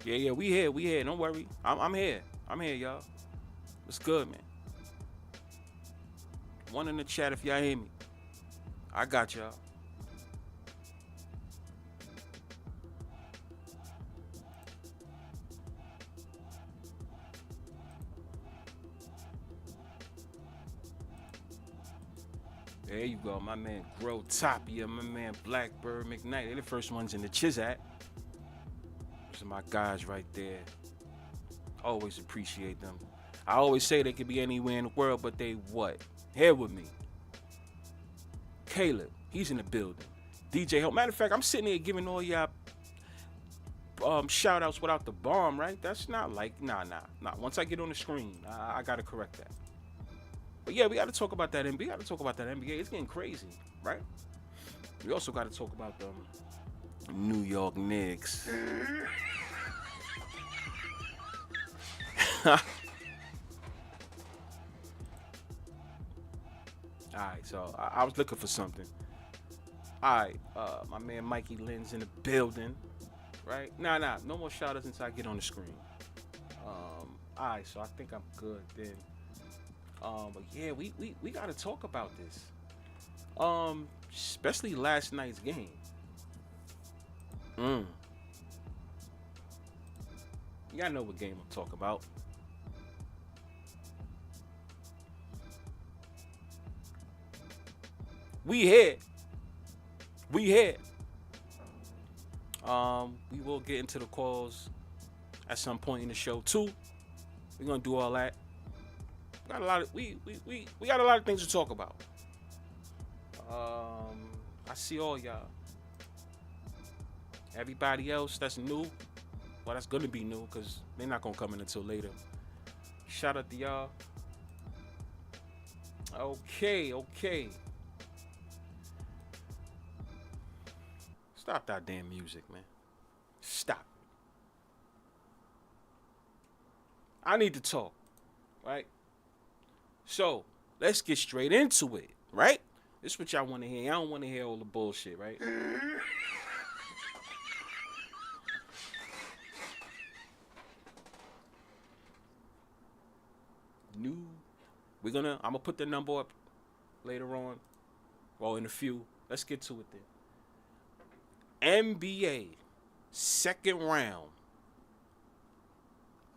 Yeah, we here. Don't worry. I'm here. I'm here, y'all. What's good, man? One in the chat if y'all hear me. I got y'all. There you go, my man Grow Tapia, my man Blackbird McKnight. They're the first ones in the Chizat. Those are my guys right there. Always appreciate them. I always say they could be anywhere in the world, but they what? Here with me. Caleb, he's in the building. DJ Help. Matter of fact, I'm sitting here giving all y'all shout outs without the bomb, right? That's not like, nah. Once I get on the screen, I gotta correct that. But yeah, we gotta talk about that NBA. We gotta talk about that NBA. It's getting crazy, right? We also gotta talk about the New York Knicks. Alright, so I was looking for something. Alright, my man Mikey Lynn's in the building. Right? Nah, no more shout outs until I get on the screen. Alright, so I think I'm good then. But yeah, we gotta talk about this. Especially last night's game. Y'all know what game I'm talking about. We here. We here. We will get into the calls at some point in the show too. We're gonna do all that. We got a lot of we got a lot of things to talk about. I see all y'all. Everybody else that's new, well, that's gonna be new because they're not gonna come in until later. Shout out to y'all. Okay. Stop that damn music, man. Stop. I need to talk, right? So, let's get straight into it, right? This is what y'all want to hear. I don't want to hear all the bullshit, right? I'm gonna put the number up later on. Well, in a few. Let's get to it then. NBA second round.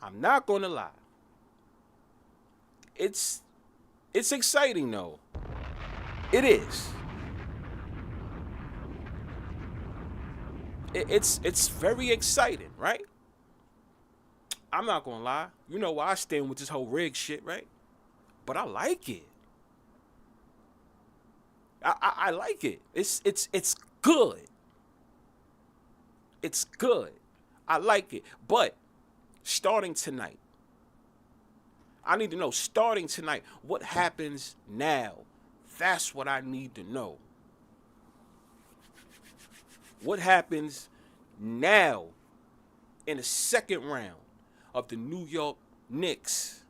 I'm not gonna lie. It's exciting though. It is. It's very exciting, right? I'm not gonna lie. You know why I stand with this whole rig shit, right? But I like it. I like it. It's good. It's good. I like it. But starting tonight, I need to know, starting tonight, what happens now? That's what I need to know. What happens now in the second round of the New York Knicks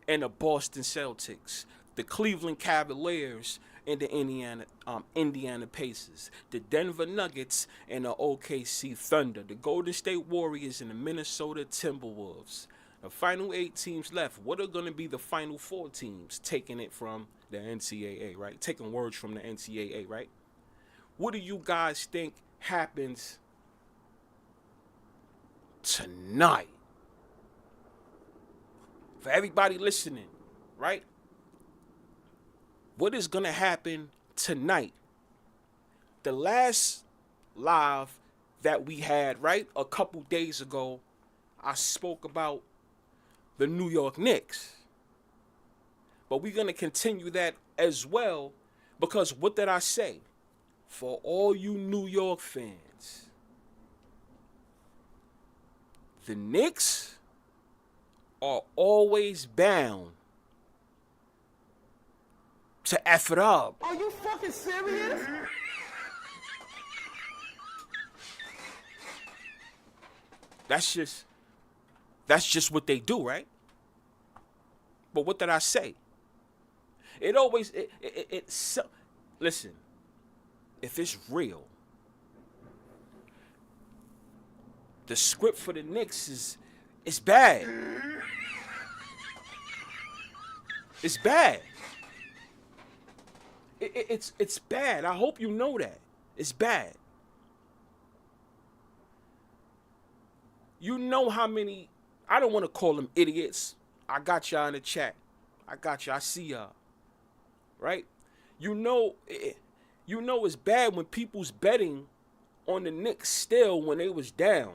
and the Boston Celtics, the Cleveland Cavaliers and the Indiana Pacers, the Denver Nuggets and the OKC Thunder, the Golden State Warriors and the Minnesota Timberwolves. The final 8 teams left. What are going to be the final 4 teams? Taking it from the NCAA, right? Taking words from the NCAA, right? What do you guys think happens tonight? For everybody listening, right? What is going to happen tonight? The last live that we had, right, a couple days ago, I spoke about the New York Knicks. But we're going to continue that as well because what did I say? For all you New York fans, the Knicks are always bound to F it up. Are you fucking serious? That's just what they do, right? But what did I say? Listen, if it's real, the script for the Knicks is bad. It's bad. It's bad. I hope you know that. It's bad. You know how many, I don't want to call them idiots. I got y'all in the chat. I got y'all. I see y'all. Right? You know it's bad when people's betting on the Knicks still when they was down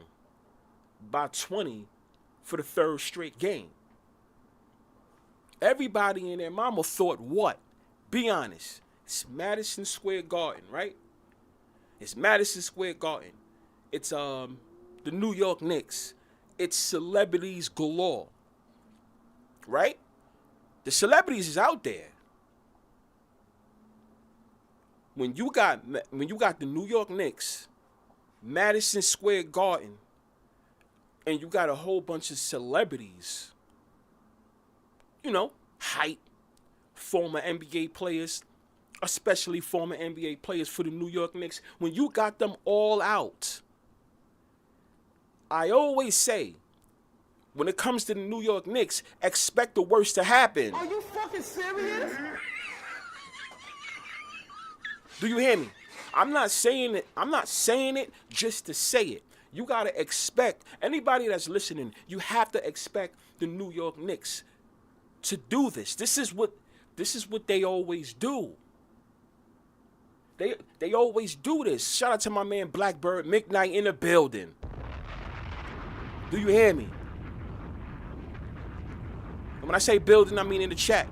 by 20 for the third straight game. Everybody in their mama thought what? Be honest. It's Madison Square Garden, right? It's Madison Square Garden. It's the New York Knicks. It's celebrities galore. Right? The celebrities is out there. When you got the New York Knicks, Madison Square Garden, and you got a whole bunch of celebrities, you know, hype, former NBA players, especially former NBA players for the New York Knicks, when you got them all out, I always say, when it comes to the New York Knicks, expect the worst to happen. Are you fucking serious? Do you hear me? I'm not saying it just to say it. You gotta expect, anybody that's listening, you have to expect the New York Knicks to do this. This is what they always do. They always do this. Shout out to my man Blackbird McKnight in the building. Do you hear me? And when I say building, I mean in the chat.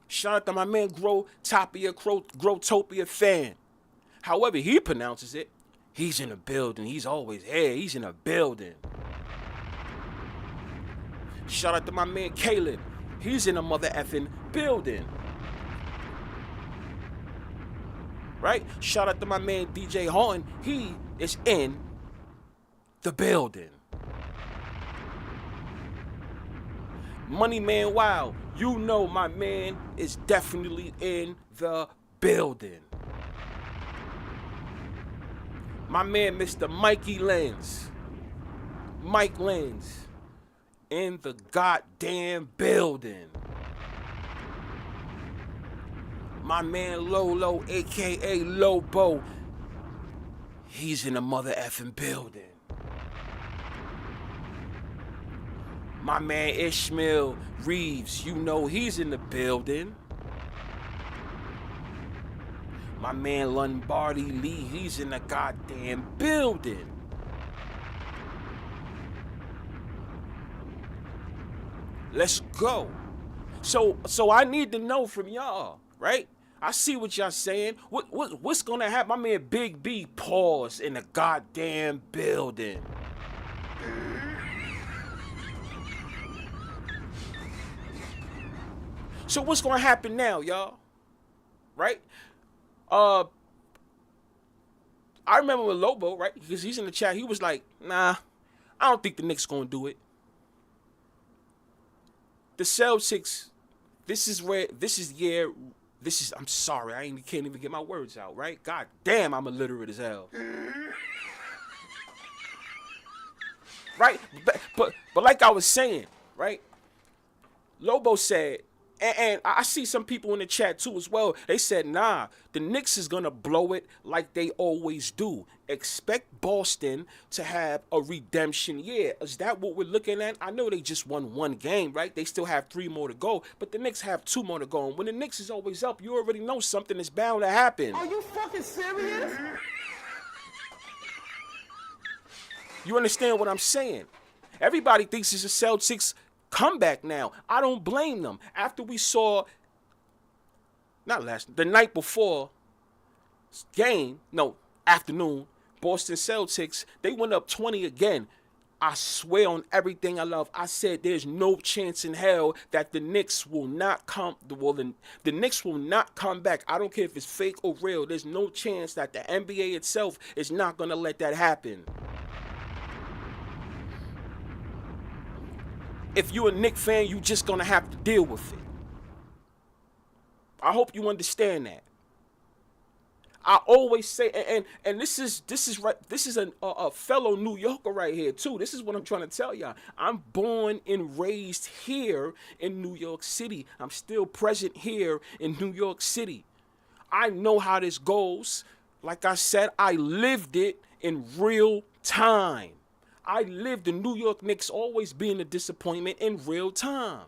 Shout out to my man Growtopia fan. However he pronounces it, he's in the building. He's always here. He's in the building. Shout out to my man Caleb. He's in the mother effing building. Right? Shout out to my man DJ Horton. He is in the building. Money Man Wow, you know my man is definitely in the building. My man Mr. Mikey Lenz, Mike Lenz, in the goddamn building. My man Lolo, aka Lobo, he's in the mother effing building. My man Ishmael Reeves, you know he's in the building. My man Lombardi Lee, he's in the goddamn building. Let's go. So I need to know from y'all, right? I see what y'all saying. What's gonna happen? My man Big B pause in the goddamn building. So what's gonna happen now, y'all? Right? I remember with Lobo, right? Because he's in the chat. He was like, "Nah, I don't think the Knicks gonna do it." The Celtics. I'm sorry, I can't even get my words out, right? God damn, I'm illiterate as hell. Right? But like I was saying, right? Lobo said, and I see some people in the chat too as well. They said, nah, the Knicks is going to blow it like they always do. Expect Boston to have a redemption year. Is that what we're looking at? I know they just won one game, right? They still have 3 more to go, but the Knicks have 2 more to go. And when the Knicks is always up, you already know something is bound to happen. Are you fucking serious? You understand what I'm saying? Everybody thinks it's a Celtics comeback now. I don't blame them. After we saw, the night before afternoon, Boston Celtics, they went up 20 again. I swear on everything I love, I said there's no chance in hell that the Knicks will not come. The Knicks will not come back. I don't care if it's fake or real. There's no chance that the NBA itself is not going to let that happen. If you're a Knicks fan, you just going to have to deal with it. I hope you understand that. I always say, and this is right. This is a fellow New Yorker right here too. This is what I'm trying to tell y'all. I'm born and raised here in New York City. I'm still present here in New York City. I know how this goes. Like I said, I lived it in real time. I lived the New York Knicks always being a disappointment in real time.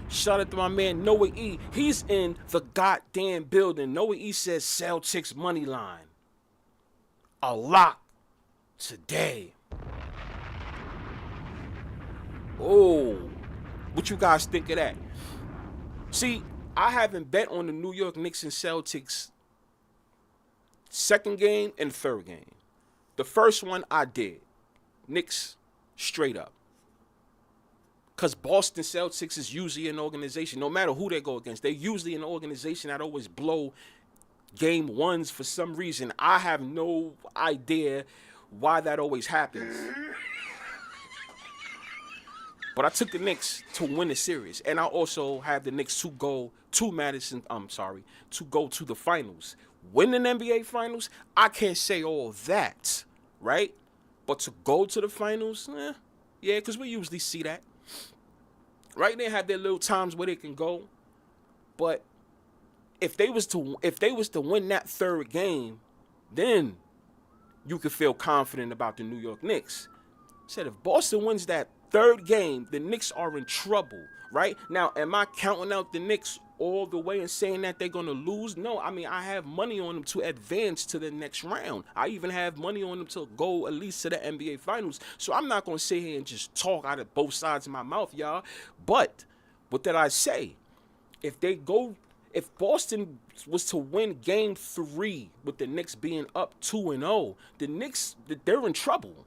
Shout out to my man Noah E. He's in the goddamn building. Noah E says Celtics money line. A lock today. Oh, what you guys think of that? See, I haven't bet on the New York Knicks and Celtics second game and third game. The first one I did. Knicks straight up. Because Boston Celtics is usually an organization, no matter who they go against, they're usually an organization that always blow game ones for some reason. I have no idea why that always happens. But I took the Knicks to win the series. And I also have the Knicks to go to to go to the finals. Win an NBA finals, I can't say all that, right? But to go to the finals, yeah, because we usually see that. Right, they have their little times where they can go, but if they was to win that third game, then you could feel confident about the New York Knicks. Said if Boston wins that third game, the Knicks are in trouble. Right now, am I counting out the Knicks all the way and saying that they're gonna lose? No, I mean I have money on them to advance to the next round. I even have money on them to go at least to the NBA Finals. So I'm not gonna sit here and just talk out of both sides of my mouth, y'all. But what did I say? If Boston was to win Game 3 with the Knicks being up 2-0, the Knicks, they're in trouble.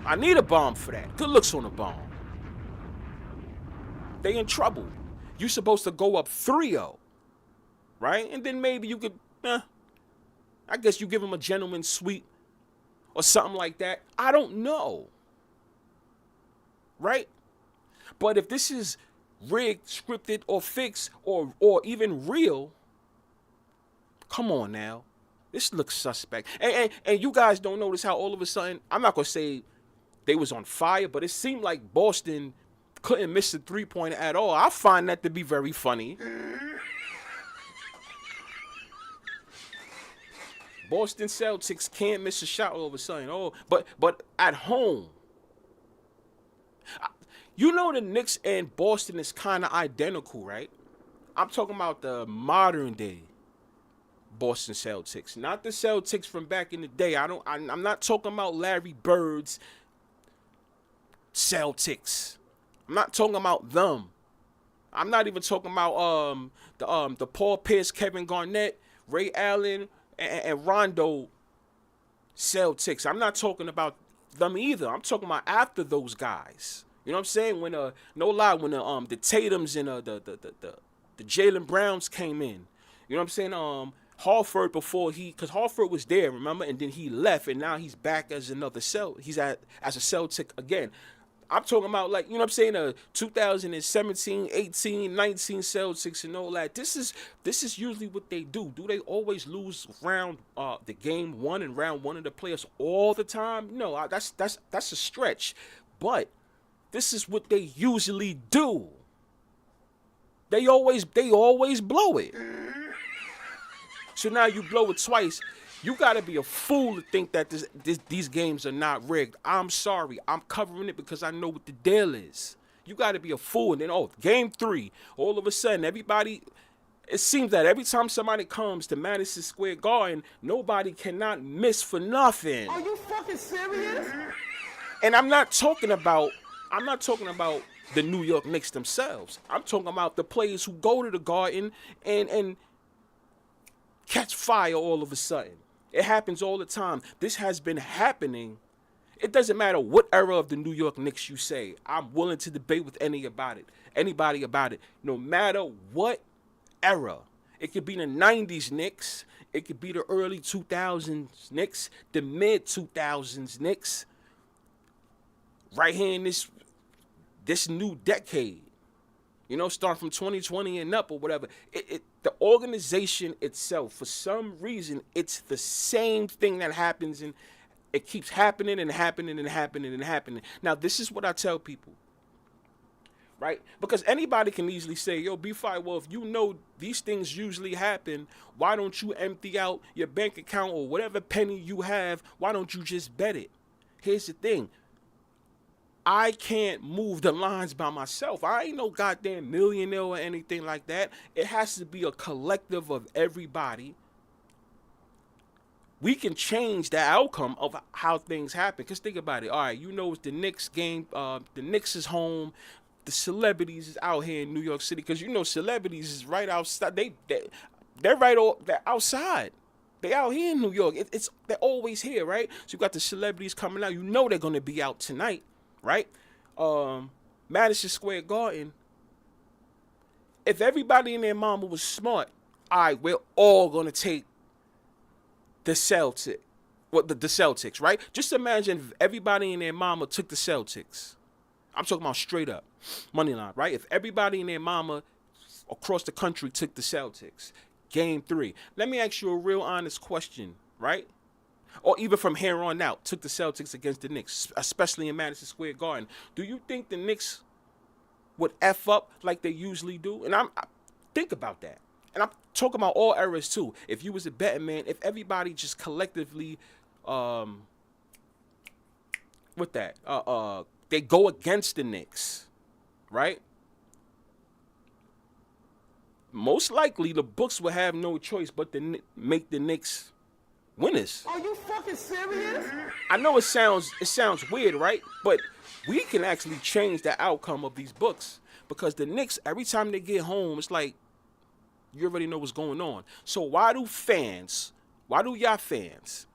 I need a bomb for that. Good looks on a bomb. They in trouble. You're supposed to go up 3-0, right? And then maybe you could, I guess you give them a gentleman's sweep or something like that. I don't know, right? But if this is rigged, scripted, or fixed, or even real, come on now. This looks suspect. And you guys don't notice how all of a sudden, I'm not going to say they was on fire, but it seemed like Boston couldn't miss a three-pointer at all. I find that to be very funny. Boston Celtics can't miss a shot all of a sudden. Oh, but at home, you know the Knicks and Boston is kind of identical, right? I'm talking about the modern day Boston Celtics, not the Celtics from back in the day. I'm not talking about Larry Bird's Celtics. I'm not talking about them. I'm not even talking about the Paul Pierce, Kevin Garnett, Ray Allen, and Rondo Celtics. I'm not talking about them either. I'm talking about after those guys. You know what I'm saying? When no lie, when the Tatums and the Jaylen Browns came in. You know what I'm saying? Horford because Horford was there, remember, and then he left, and now he's back as another He's as a Celtic again. I'm talking about, like, you know what I'm saying, 2017, 18, 19 Celtics and all that. This is usually what they do. Do they always lose the game one and round one of the playoffs all the time? No, that's a stretch. But this is what they usually do. They always blow it. So now you blow it twice. You got to be a fool to think that these games are not rigged. I'm sorry. I'm covering it because I know what the deal is. You got to be a fool. And then, Game 3, all of a sudden, it seems that every time somebody comes to Madison Square Garden, nobody cannot miss for nothing. Are you fucking serious? And I'm not talking about the New York Knicks themselves. I'm talking about the players who go to the Garden and catch fire all of a sudden. It happens all the time. This has been happening. It doesn't matter what era of the New York Knicks you say. I'm willing to debate with anybody about it. No matter what era. It could be the 90s Knicks. It could be the early 2000s Knicks. The mid 2000s Knicks. Right here in this new decade. You know, start from 2020 and up or whatever. The organization itself, for some reason, it's the same thing that happens, and it keeps happening and happening and happening and happening. Now, this is what I tell people, right? Because anybody can easily say, yo, Bfyre, well, if you know these things usually happen, why don't you empty out your bank account or whatever penny you have? Why don't you just bet it? Here's the thing. I can't move the lines by myself. I ain't no goddamn millionaire or anything like that. It has to be a collective of everybody. We can change the outcome of how things happen. Because think about it. All right, you know it's the Knicks game. The Knicks is home. The celebrities is out here in New York City. Because you know celebrities is right outside. They're they're outside. They out here in New York. They're always here, right? So you got the celebrities coming out. You know they're going to be out tonight. Right? Madison Square Garden. If everybody and their mama was smart, all right, we're all going to take the Celtics. Well, the Celtics, right? Just imagine if everybody and their mama took the Celtics. I'm talking about straight up. Money line, right? If everybody and their mama across the country took the Celtics. Game 3. Let me ask you a real honest question, right? Or even from here on out, took the Celtics against the Knicks, especially in Madison Square Garden. Do you think the Knicks would F up like they usually do? And I think about that. And I'm talking about all eras too. If you was a betting man, if everybody just collectively, they go against the Knicks, right? Most likely the books will have no choice but to make the Knicks winners. Are you fucking serious? I know it sounds weird, right? But we can actually change the outcome of these books because the Knicks, every time they get home, it's like you already know what's going on. So why do y'all fans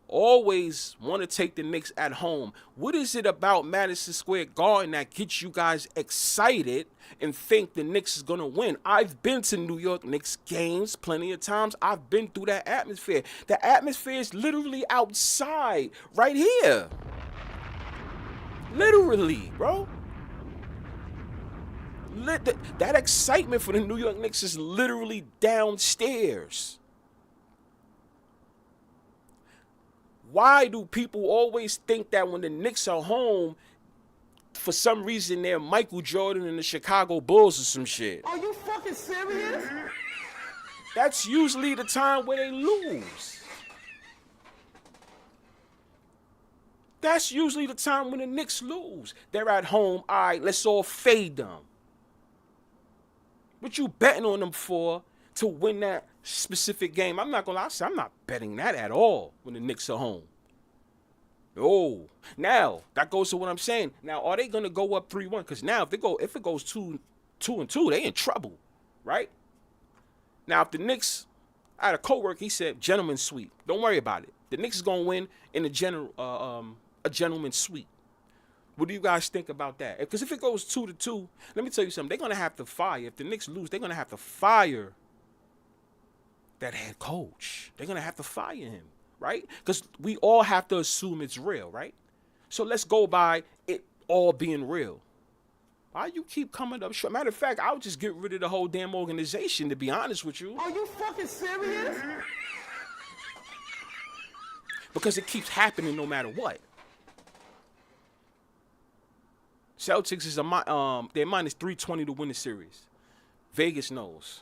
always want to take the Knicks at home? What is it about Madison Square Garden that gets you guys excited and think the Knicks is going to win? I've been to New York Knicks games plenty of times. I've been through that atmosphere. The atmosphere is literally outside right here. Literally, bro. That excitement for the New York Knicks is literally downstairs. Why do people always think that when the Knicks are home, for some reason they're Michael Jordan and the Chicago Bulls or some shit? Are you fucking serious? That's usually the time where they lose. That's usually the time when the Knicks lose. They're at home, all right, let's all fade them. What you betting on them for to win that specific game? I'm not gonna lie, I'm not betting that at all when the Knicks are home. Oh, now that goes to what I'm saying. Now, are they gonna go up 3-1? Because now if it goes 2-2, they in trouble, right? Now, if the Knicks, I had a coworker, he said gentleman's sweep. Don't worry about it. The Knicks is gonna win in a gentleman's sweep. What do you guys think about that? Because if it goes 2-2, let me tell you something. They're gonna have to fire. If the Knicks lose, they're gonna have to fire that head coach. They're gonna have to fire him, right? Because we all have to assume it's real, right? So let's go by it all being real. Why you keep coming up short? Matter of fact, I would just get rid of the whole damn organization, to be honest with you. Are you fucking serious? Because it keeps happening no matter what. Celtics is they're minus 320 to win the series. Vegas knows.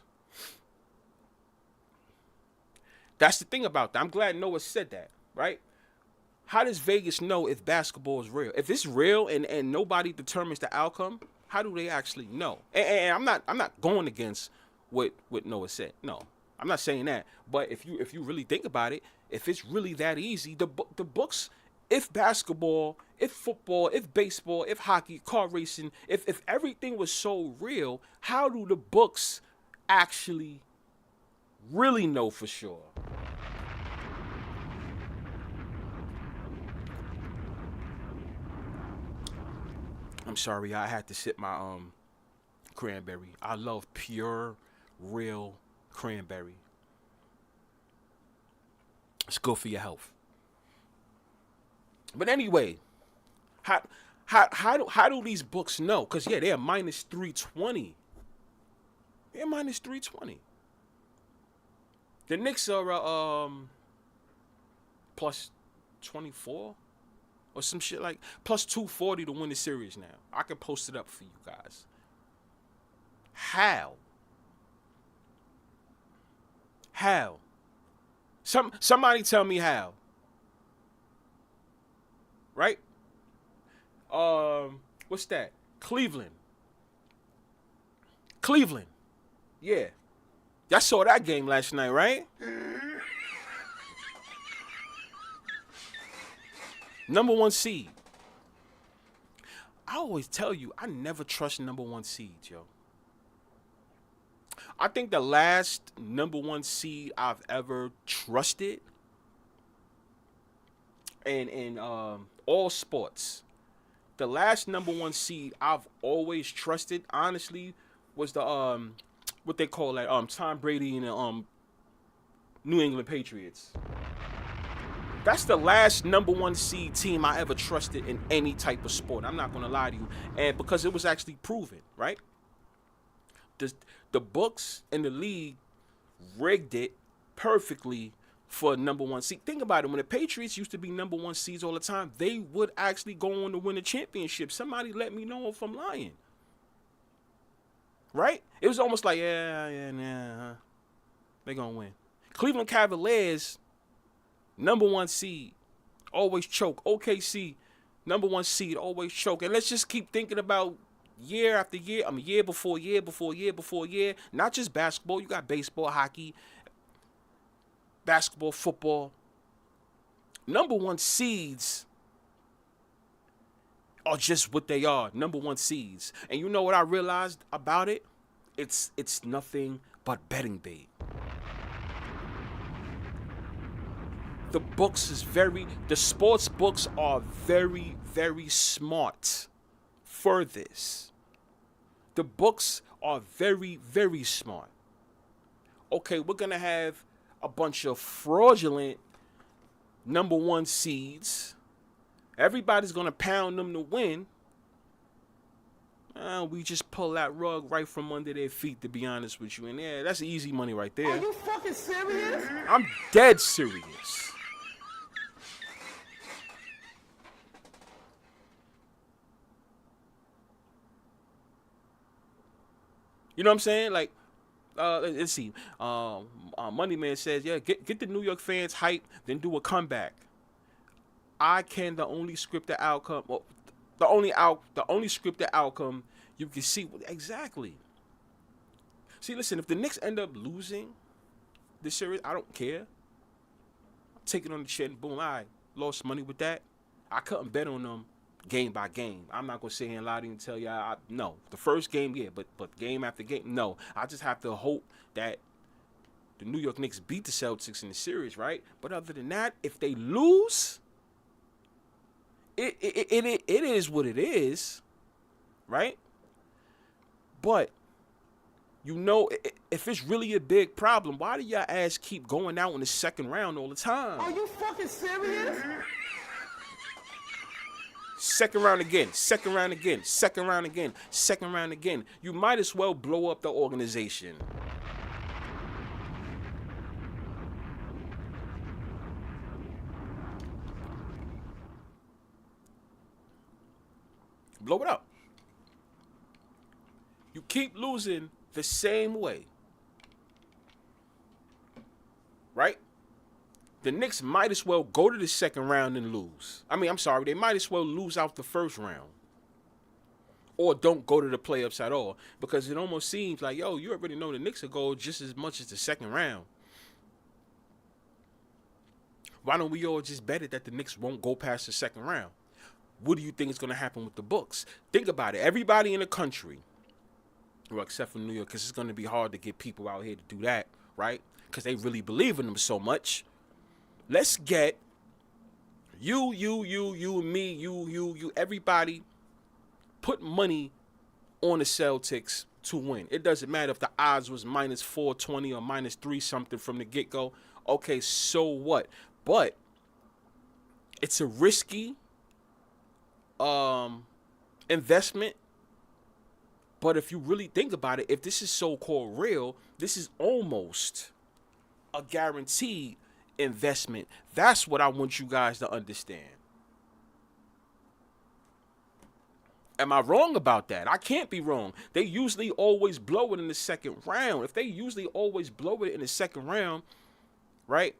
That's the thing about that. I'm glad Noah said that, right? How does Vegas know if basketball is real? If it's real and nobody determines the outcome, how do they actually know? And I'm not going against what Noah said. No, I'm not saying that. But if you really think about it, if it's really that easy, the books, if basketball, if football, if baseball, if hockey, car racing, if everything was so real, how do the books actually really know for sure? I'm sorry, I had to sip my cranberry. I love pure, real cranberry. It's good for your health. But anyway, how do these books know? Because yeah, they're minus 320. They're minus 320. The Knicks are plus 24 or some shit like plus 240 to win the series now. I can post it up for you guys. How? How? Somebody tell me how. Right? What's that? Cleveland. Yeah. Y'all saw that game last night, right? Number 1 seed. I always tell you, I never trust number 1 seeds, yo. I think the last number 1 seed I've ever trusted in all sports, the last number 1 seed I've always trusted, honestly, was the what they call that Tom Brady and the New England Patriots. That's the last number 1 seed team I ever trusted in any type of sport. I'm not gonna lie to you, and because it was actually proven, right? The books and the league rigged it perfectly for number 1 seed. Think about it. When the Patriots used to be number 1 seeds all the time, they would actually go on to win a championship. Somebody let me know if I'm lying. Right? It was almost like, yeah, they're going to win. Cleveland Cavaliers, number 1 seed, always choke. OKC, number 1 seed, always choke. And let's just keep thinking about year after year. I mean, year before year. Not just basketball. You got baseball, hockey, basketball, football. Number 1 seeds are just what they are. Number 1 seeds. And you know what I realized about it? It's nothing but betting bait. The sports books are very, very smart for this. The books are very, very smart. Okay, we're going to have a bunch of fraudulent number 1 seeds. Everybody's going to pound them to win. We just pull that rug right from under their feet, to be honest with you. And yeah, that's easy money right there. Are you fucking serious? I'm dead serious. You know what I'm saying? Like, let's see. Money Man says, yeah, get the New York fans hyped, then do a comeback. The only scripted outcome. Well, the only scripted outcome you can see. Exactly. See, listen, if the Knicks end up losing this series, I don't care. I'm taking on the chin, boom, I lost money with that. I couldn't bet on them game by game. I'm not going to sit here and lie to you and tell y'all, no. The first game, yeah, but game after game, no. I just have to hope that the New York Knicks beat the Celtics in the series, right? But other than that, if they lose, it is what it is, right? But, you know, if it's really a big problem, why do y'all ass keep going out in the second round all the time? Are you fucking serious? Second round again. You might as well blow up the organization. Blow it up. You keep losing the same way. Right? The Knicks might as well go to the second round and lose. They might as well lose out the first round. Or don't go to the playoffs at all. Because it almost seems like, you already know the Knicks will go just as much as the second round. Why don't we all just bet it that the Knicks won't go past the second round? What do you think is going to happen with the books? Think about it. Everybody in the country, well, except for New York, because it's going to be hard to get people out here to do that, right? Because they really believe in them so much. Let's get you, me, you, everybody put money on the Celtics to win. It doesn't matter if the odds was minus 420 or minus 3 something from the get-go. Okay, so what? But it's a risky investment, But if you really think about it, if this is so-called real, this is almost a guaranteed investment. That's what I want you guys to understand. Am I wrong about that? I can't be wrong. They usually always blow it in the second round. If they usually always blow it in the second round, right?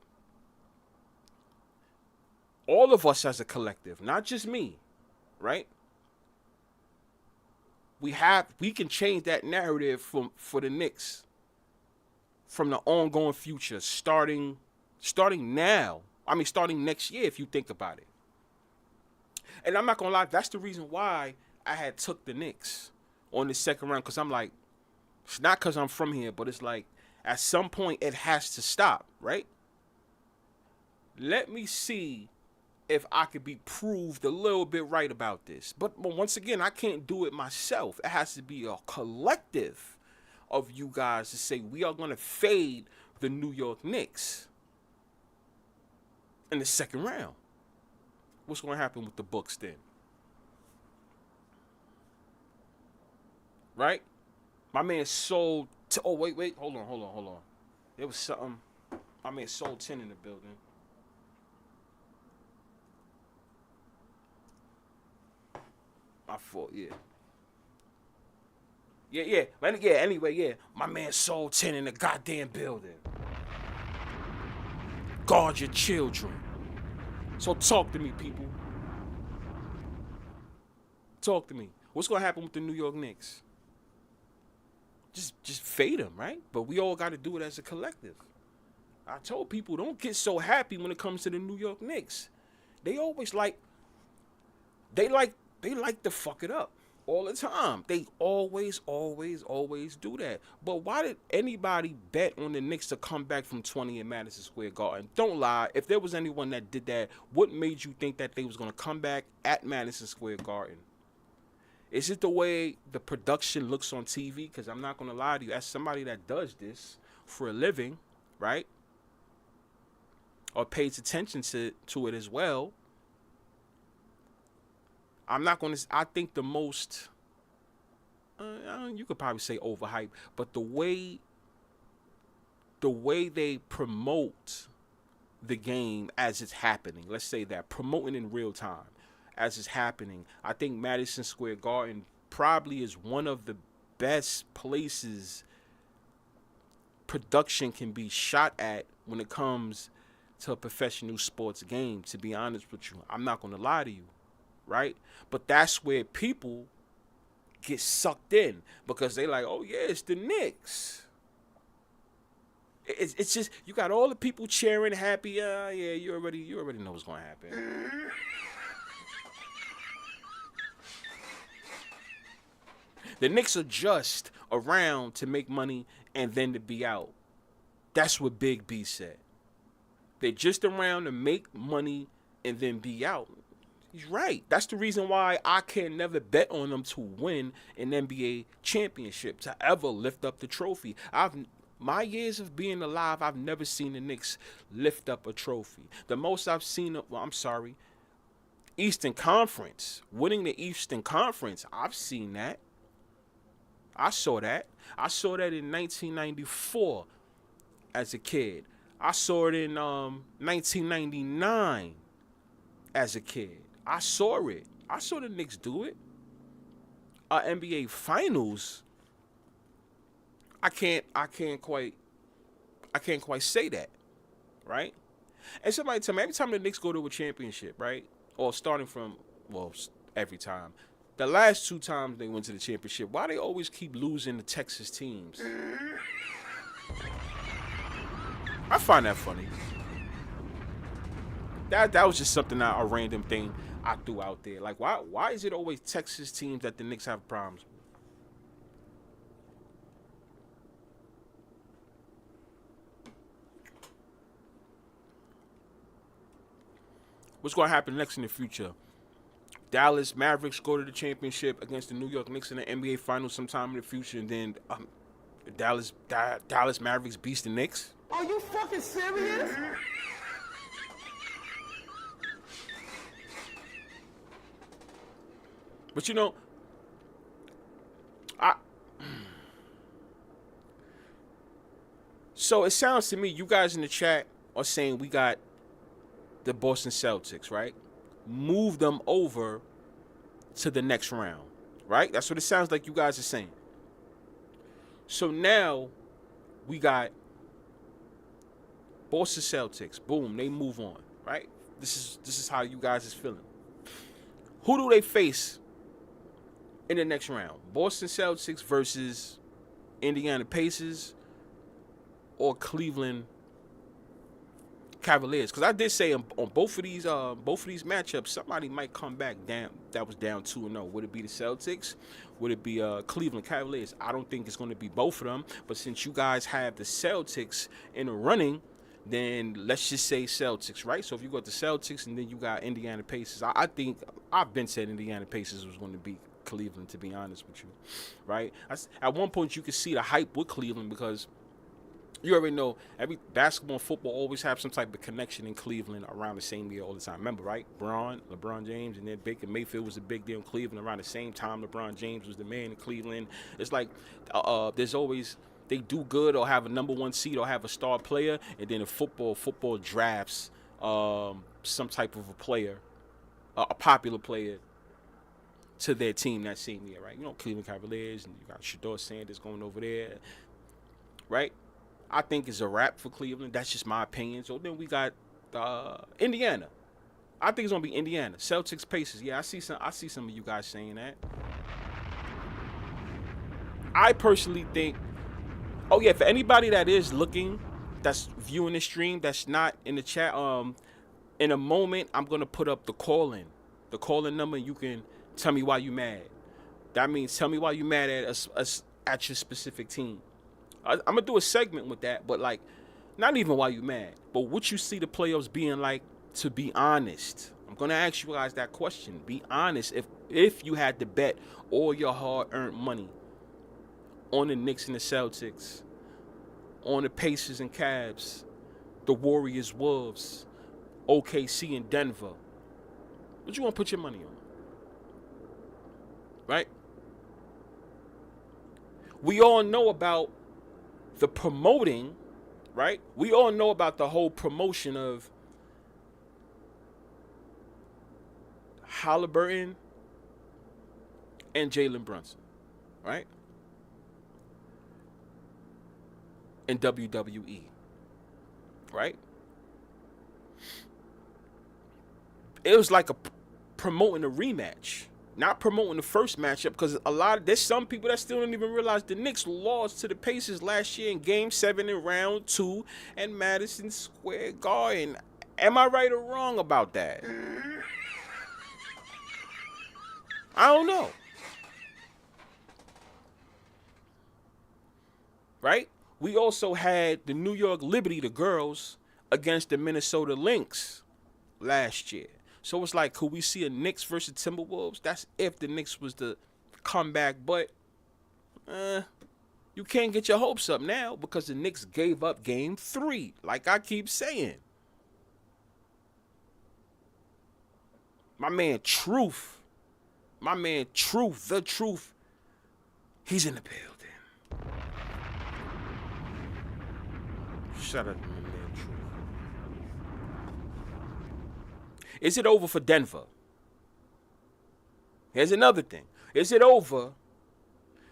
All of us as a collective, not just me, right? We can change that narrative for the Knicks from the ongoing future, starting now. I mean, starting next year, if you think about it. And I'm not gonna lie, that's the reason why I had took the Knicks on the second round, because I'm like, it's not because I'm from here, but it's like at some point it has to stop, right? Let me see if I could be proved a little bit right about this. But once again, I can't do it myself. It has to be a collective of you guys to say we are going to fade the New York Knicks in the second round. What's going to happen with the Bucks then? Right? My man sold... oh, wait. Hold on. There was something... My man sold 10 in the building. My fault, yeah. Anyway, my man sold 10 in the goddamn building. Guard your children. So talk to me, people. Talk to me. What's going to happen with the New York Knicks? Just fade them, right? But we all got to do it as a collective. I told people, don't get so happy when it comes to the New York Knicks. They always they like to fuck it up all the time. They always do that. But why did anybody bet on the Knicks to come back from 20 in Madison Square Garden? Don't lie. If there was anyone that did that, what made you think that they was going to come back at Madison Square Garden? Is it the way the production looks on TV? Because I'm not going to lie to you, as somebody that does this for a living, right? Or pays attention to it as well. I think the most, you could probably say overhyped, but the way they promote the game as it's happening, let's say that, promoting in real time as it's happening, I think Madison Square Garden probably is one of the best places production can be shot at when it comes to a professional sports game, to be honest with you. I'm not going to lie to you, right? But that's where people get sucked in, because they like, oh yeah, it's the Knicks. It's just, you got all the people cheering, happy. Yeah, you already know what's going to happen. The Knicks are just around to make money and then to be out. That's what Big B said. They're just around to make money and then be out. He's right. That's the reason why I can never bet on them to win an NBA championship, to ever lift up the trophy. My years of being alive, I've never seen the Knicks lift up a trophy. The most I've seen, Eastern Conference, winning the Eastern Conference, I've seen that. I saw that. I saw that in 1994 as a kid. I saw it in 1999 as a kid. I saw it. I saw the Knicks do it. NBA Finals, I can't quite say that, right? And somebody tell me, every time the Knicks go to a championship, right? Or starting from, every time. The last 2 times they went to the championship, why they always keep losing to Texas teams? I find that funny. That was just something, a random thing I threw out there. Like, why is it always Texas teams that the Knicks have problems with? What's going to happen next in the future? Dallas Mavericks go to the championship against the New York Knicks in the NBA Finals sometime in the future, and then Dallas Mavericks beats the Knicks. Are you fucking serious? But So it sounds to me, you guys in the chat are saying we got the Boston Celtics, right? Move them over to the next round, right? That's what it sounds like you guys are saying. So now we got Boston Celtics. Boom, they move on, right? This is how you guys is feeling. Who do they face in the next round? Boston Celtics versus Indiana Pacers or Cleveland Cavaliers? Because I did say on both of these matchups, somebody might come back down. That was down 2-0. Would it be the Celtics? Would it be Cleveland Cavaliers? I don't think it's going to be both of them. But since you guys have the Celtics in the running, then let's just say Celtics, right? So if you got the Celtics and then you got Indiana Pacers, I think I've been said Indiana Pacers was going to beat Cleveland, to be honest with you, right? At one point you could see the hype with Cleveland because you already know every basketball and football always have some type of connection in Cleveland around the same year all the time. Remember, right? LeBron James, and then Baker Mayfield was a big deal in Cleveland around the same time. LeBron James was the man in Cleveland. It's like there's always, they do good or have a number one seed or have a star player, and then in football drafts some type of a player, a popular player, to their team that same year, right? You know, Cleveland Cavaliers, and you got Shedeur Sanders going over there, right? I think it's a wrap for Cleveland. That's just my opinion. So then we got Indiana. I think it's gonna be Indiana. Celtics Pacers. Yeah, I see some of you guys saying that. I personally think, oh yeah, for anybody that is looking, that's viewing the stream, that's not in the chat, in a moment I'm gonna put up the call-in number, and you can tell me why you mad. That means tell me why you mad at us at your specific team. I'm gonna do a segment with that, but like, not even why you mad, but what you see the playoffs being like. To be honest, I'm gonna ask you guys that question. Be honest. If you had to bet all your hard-earned money on the Knicks and the Celtics, on the Pacers and Cavs, the Warriors, Wolves, OKC and Denver, what you want to put your money on? Right? We all know about the promoting, right? We all know about the whole promotion of Halliburton and Jalen Brunson, right? In WWE, right? It was like promoting a rematch, not promoting the first matchup, because there's some people that still don't even realize the Knicks lost to the Pacers last year in Game 7 in Round 2 at Madison Square Garden. Am I right or wrong about that? I don't know. Right? We also had the New York Liberty, the girls, against the Minnesota Lynx last year. So it's like, could we see a Knicks versus Timberwolves? That's if the Knicks was the comeback. But you can't get your hopes up now because the Knicks gave up Game 3, like I keep saying. My man Truth, the Truth, he's in the building. Shut up, my man Truth. Is it over for Denver? Here's another thing. Is it over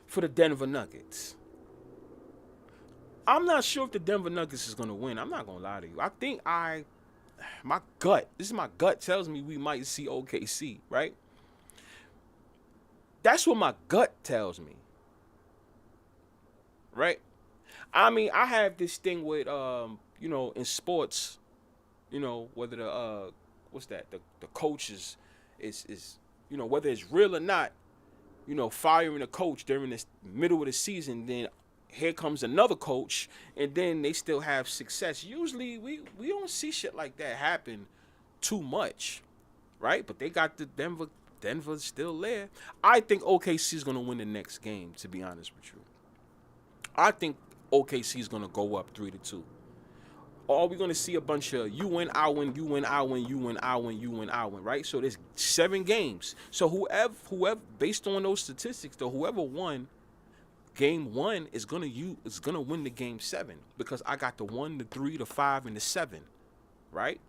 for the Denver Nuggets? I'm not sure if the Denver Nuggets is going to win. I'm not going to lie to you. I think my gut tells me we might see OKC, right? That's what my gut tells me. Right? I mean, I have this thing with, in sports, whether the coach is whether it's real or not, firing a coach during the middle of the season, then here comes another coach, and then they still have success. Usually, we don't see shit like that happen too much, right? But they got the Denver's still there. I think OKC is going to win the next game, to be honest with you. I think OKC is going to go up 3-2. Or we're going to see a bunch of you win, I win, you win, I win, you win, I win, you win, I win, right? So there's 7 games. So whoever, based on those statistics, though, whoever won Game 1 is gonna win the game 7 because I got the 1, the 3, the 5, and the 7, right?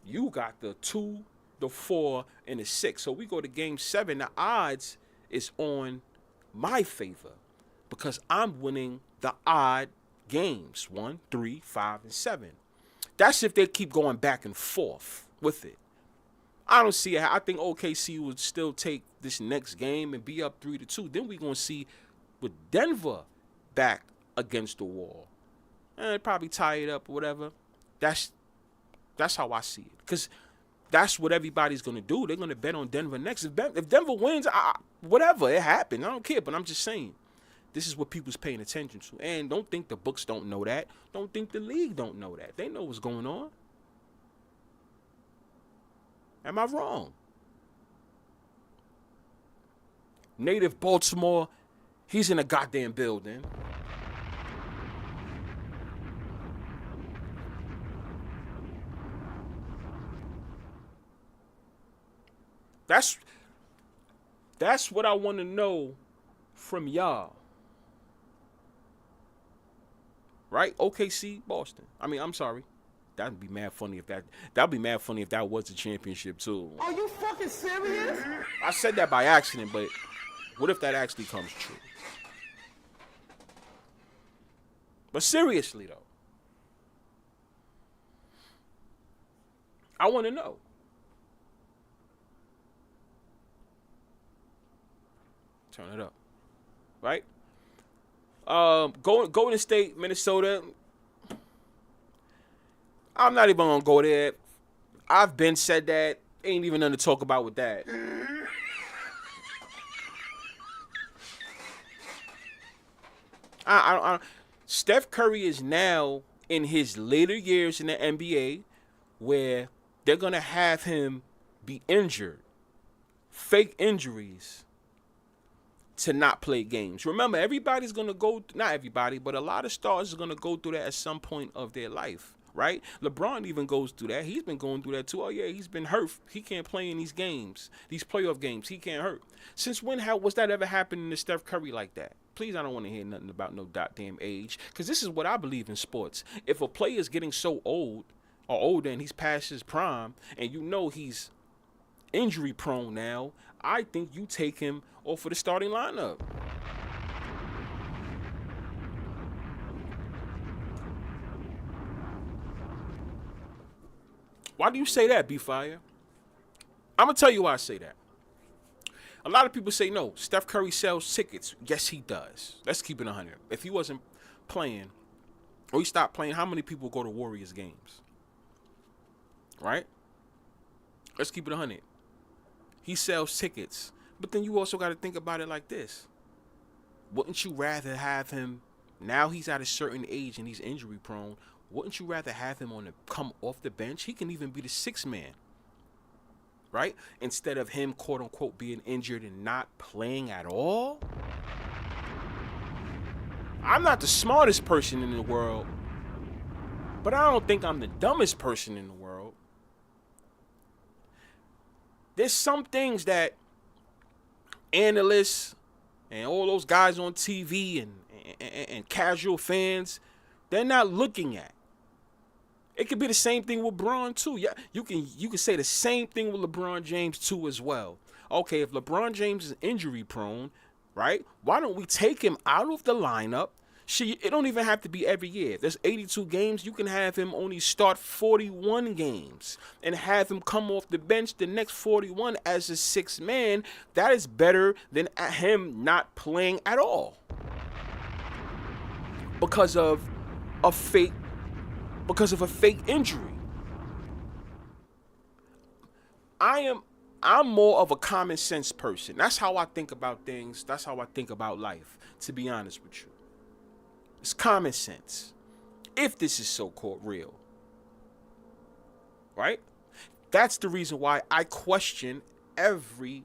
You got the 2, the 4, and the 6. So we go to game 7. The odds is on my favor because I'm winning the odd games 1, 3, 5, and 7. That's if they keep going back and forth with it. I don't see it. I think OKC would still take this next game and be up 3-2. Then we're going to see with Denver back against the wall. And probably tie it up or whatever. That's how I see it. Because that's what everybody's going to do. They're going to bet on Denver next. If Denver wins, whatever, it happened. I don't care, but I'm just saying. This is what people's paying attention to. And don't think the books don't know that. Don't think the league don't know that. They know what's going on. Am I wrong? Native Baltimore, he's in a goddamn building. That's what I want to know from y'all. Right? OKC, Boston. I mean, I'm sorry. That'd be mad funny if that was the championship too. Are you fucking serious? I said that by accident, but what if that actually comes true? But seriously though, I want to know. Turn it up. Right? Golden State, Minnesota. I'm not even gonna go there. I've been said that. Ain't even nothing to talk about with that. Steph Curry is now in his later years in the NBA where they're gonna have him be injured, fake injuries, to not play games. Remember, everybody's gonna go. Not everybody, but a lot of stars are gonna go through that at some point of their life. Right? LeBron even goes through that. He's been going through that too. Oh, yeah, he's been hurt. He can't play in these games, these playoff games. He can't hurt. Since when was that ever happening to Steph Curry like that? Please, I don't want to hear nothing about no goddamn age. Because this is what I believe in sports. If a player is getting so old or older and he's past his prime and you know he's injury prone now, I think you take him off of the starting lineup. Why do you say that, Bfyre? I'm going to tell you why I say that. A lot of people say, no, Steph Curry sells tickets. Yes, he does. Let's keep it 100. If he wasn't playing or he stopped playing, how many people go to Warriors games? Right? Let's keep it 100. He sells tickets. But then you also got to think about it like this. Wouldn't you rather have him, now he's at a certain age and he's injury prone, wouldn't you rather have him come off the bench? He can even be the sixth man, right? Instead of him, quote unquote, being injured and not playing at all. I'm not the smartest person in the world, but I don't think I'm the dumbest person in the world. There's some things that analysts and all those guys on TV and casual fans, they're not looking at. It could be the same thing with LeBron too. Yeah, you can say the same thing with LeBron James too as well. Okay, if LeBron James is injury prone, right? Why don't we take him out of the lineup? It don't even have to be every year. There's 82 games. You can have him only start 41 games and have him come off the bench the next 41 as a sixth man. That is better than him not playing at all because of a fake injury. I'm more of a common sense person. That's how I think about things. That's how I think about life, to be honest with you. It's common sense. If this is so-called real. Right? That's the reason why I question every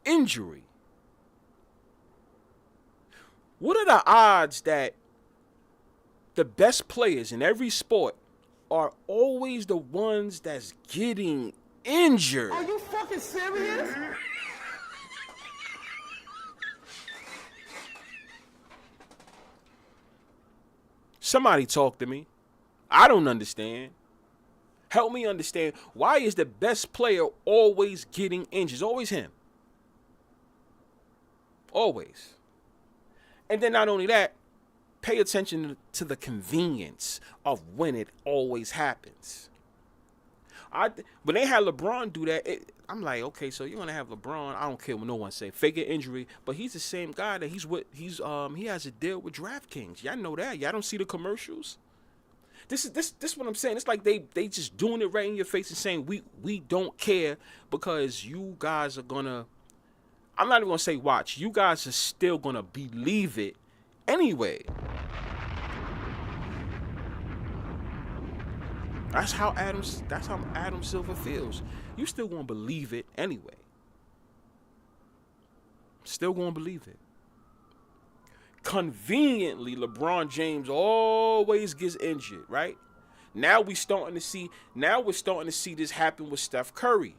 injury. What are the odds that the best players in every sport are always the ones that's getting injured? Are you fucking serious? Somebody talk to me. I don't understand. Help me understand. Why is the best player always getting injured? It's always him. Always. And then not only that, pay attention to the convenience of when it always happens. When they had LeBron do that, I'm like, okay, so you're gonna have LeBron. I don't care what no one say, fake an injury, but he's the same guy that he has a deal with DraftKings. Y'all know that. Y'all don't see the commercials. This is what I'm saying. It's like they just doing it right in your face and saying we don't care because you guys are gonna. I'm not even gonna say watch. You guys are still gonna believe it anyway. That's how Adam Silver feels. You still gonna believe it anyway. Still gonna believe it. Conveniently, LeBron James always gets injured, right? Now we're starting to see this happen with Steph Curry.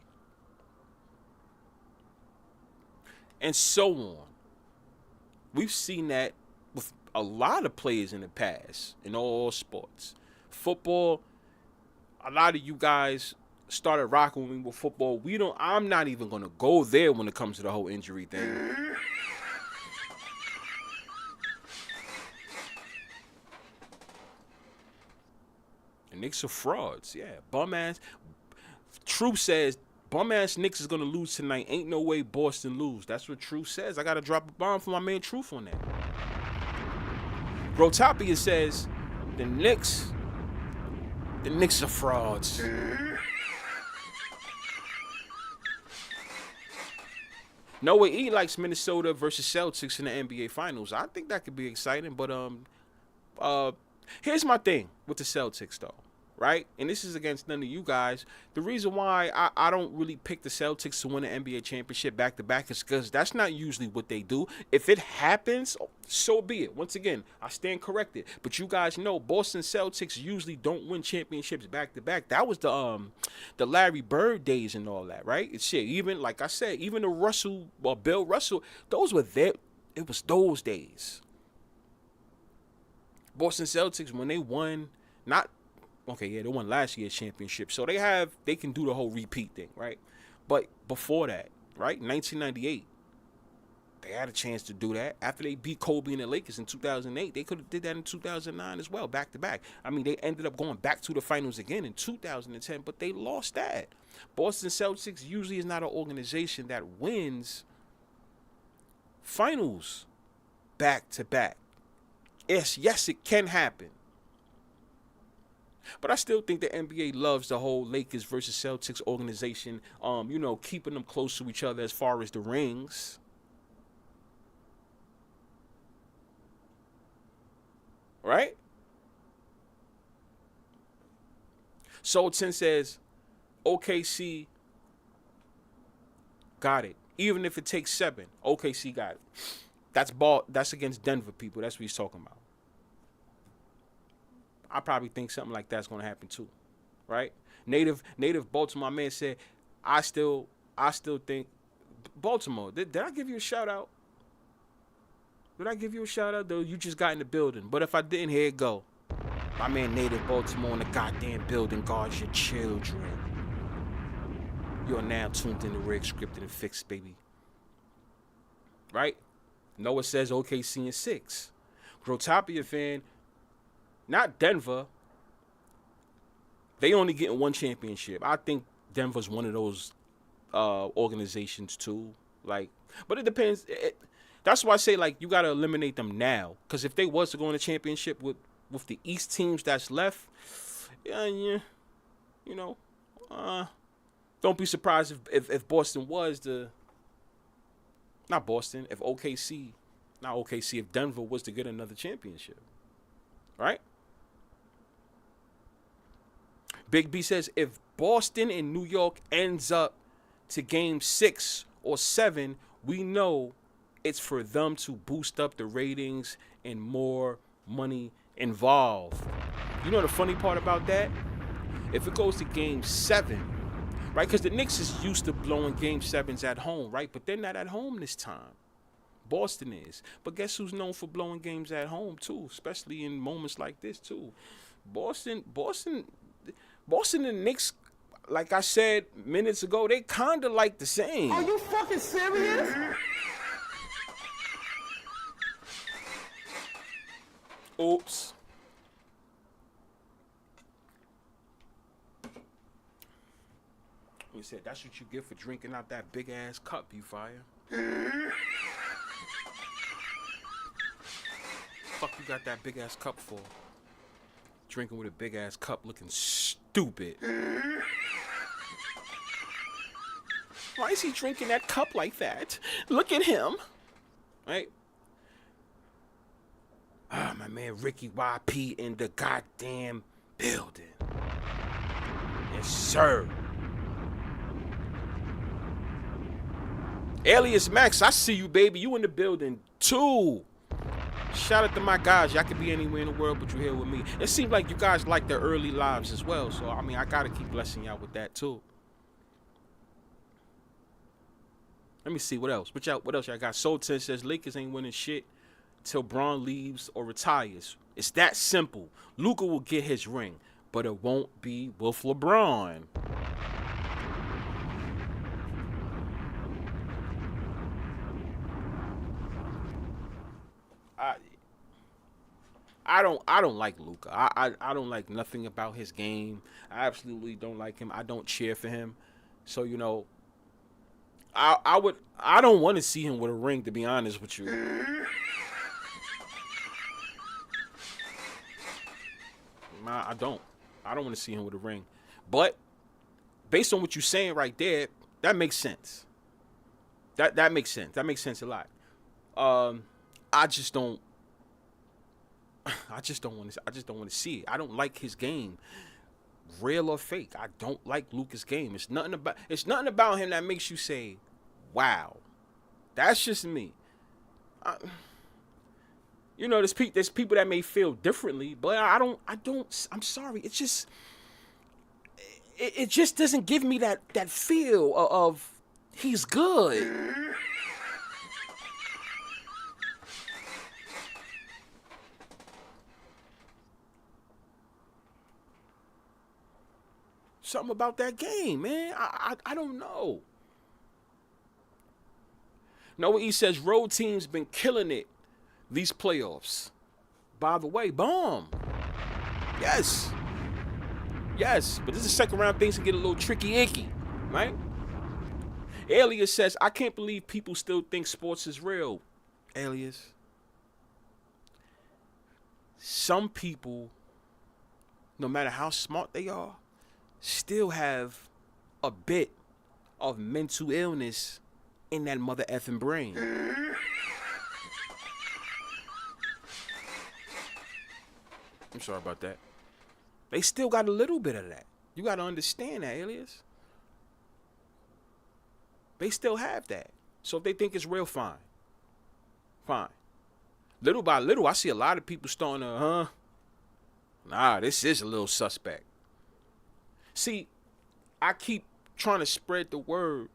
And so on. We've seen that with a lot of players in the past, in all sports. Football, a lot of you guys started rocking with me with football. I'm not even gonna go there when it comes to the whole injury thing. The Knicks are frauds, yeah. Bum ass. Truth says bum ass Knicks is gonna lose tonight. Ain't no way Boston lose. That's what Truth says. I gotta drop a bomb for my man Truth on that. Rotapia says the Knicks are frauds. Noah E likes Minnesota versus Celtics in the NBA Finals. I think that could be exciting, but here's my thing with the Celtics though, right? And this is against none of you guys. The reason why I don't really pick the Celtics to win an NBA championship back-to-back is because that's not usually what they do. If it happens, so be it. Once again, I stand corrected. But you guys know Boston Celtics usually don't win championships back-to-back. That was the Larry Bird days and all that, right? It's shit. Even, like I said, even the Bill Russell, those were there. It was those days. Boston Celtics, when they won, they won last year's championship. So they can do the whole repeat thing, right? But before that, right, 1998, they had a chance to do that. After they beat Kobe and the Lakers in 2008, they could have did that in 2009 as well, back to back. I mean, they ended up going back to the finals again in 2010, but they lost that. Boston Celtics usually is not an organization that wins finals back to back. Yes, it can happen. But I still think the NBA loves the whole Lakers versus Celtics organization, keeping them close to each other as far as the rings. Right? Sultan says, OKC got it. Even if it takes 7, OKC got it. That's against Denver, people. That's what he's talking about. I probably think something like that's going to happen too, right? Native Baltimore man said, I still think Baltimore. Did I give you a shout out? Did I give you a shout out though? You just got in the building. But if I didn't, here it go. My man Native Baltimore in the goddamn building guards your children. You're now tuned in to Rig Scripted and Fixed, baby. Right? Noah says OKC in 6. Grotopia fan. Not Denver. They only getting one championship. I think Denver's one of those organizations too. But it depends. That's why I say you gotta eliminate them now. Because if they was to go in a championship with the East teams that's left, don't be surprised if Boston was the. Not Boston. If Denver was to get another championship, right? Big B says, if Boston and New York ends up to game 6 or 7, we know it's for them to boost up the ratings and more money involved. You know the funny part about that? If it goes to game 7, right? Because the Knicks is used to blowing game 7s at home, right? But they're not at home this time. Boston is. But guess who's known for blowing games at home too, especially in moments like this too. Boston and Knicks, like I said minutes ago, they kind of like the same. Are you fucking serious? Oops. He said, that's what you get for drinking out that big ass cup, Bfyre. Fuck you got that big ass cup for? Drinking with a big ass cup looking stupid. Why is he drinking that cup like that? Look at him. Right? Ah, my man Ricky YP in the goddamn building. Yes, sir. Alias Max, I see you, baby. You in the building, too. Shout out to my guys. Y'all could be anywhere in the world, but you're here with me. It seems like you guys like their early lives as well. So, I mean, I got to keep blessing y'all with that, too. Let me see. What else? What else y'all got? Soul 10 says Lakers ain't winning shit till Bron leaves or retires. It's that simple. Luka will get his ring, but it won't be with LeBron. I don't like Luka. I don't like nothing about his game. I absolutely don't like him. I don't cheer for him. So, you know, I don't want to see him with a ring, to be honest with you. Nah, I don't want to see him with a ring. But based on what you're saying right there, that makes sense. That makes sense. That makes sense a lot. I just don't want to see it. I don't like his game, real or fake. I don't like Luka's game. It's nothing about him that makes you say, "Wow." That's just me. You know, there's people that may feel differently, but I don't. I'm sorry. It's just it just doesn't give me that feel of he's good. Something about that game, man. I don't know. Noah E says road teams been killing it these playoffs. By the way, bomb. Yes. But this is second round. Things can get a little tricky icky, right? Alias says, I can't believe people still think sports is real. Alias. Some people, no matter how smart they are, still have a bit of mental illness in that mother effing brain. I'm sorry about that. They still got a little bit of that. You got to understand that, Alias. They still have that. So if they think it's real, fine. Little by little, I see a lot of people starting to, nah, this is a little suspect. See, I keep trying to spread the word,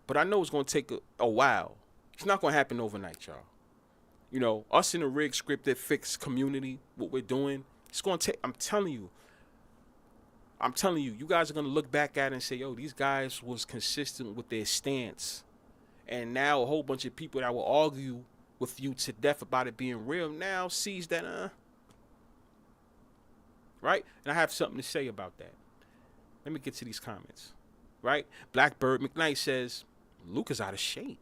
but I know it's going to take a while. It's not going to happen overnight, y'all. You know, us in the rig scripted fix community, what we're doing, it's going to take, I'm telling you, you guys are going to look back at it and say, yo, these guys was consistent with their stance. And now a whole bunch of people that will argue with you to death about it being real now sees that, right? And I have something to say about that. Let me get to these comments, right? Blackbird McKnight says, Luka's out of shape.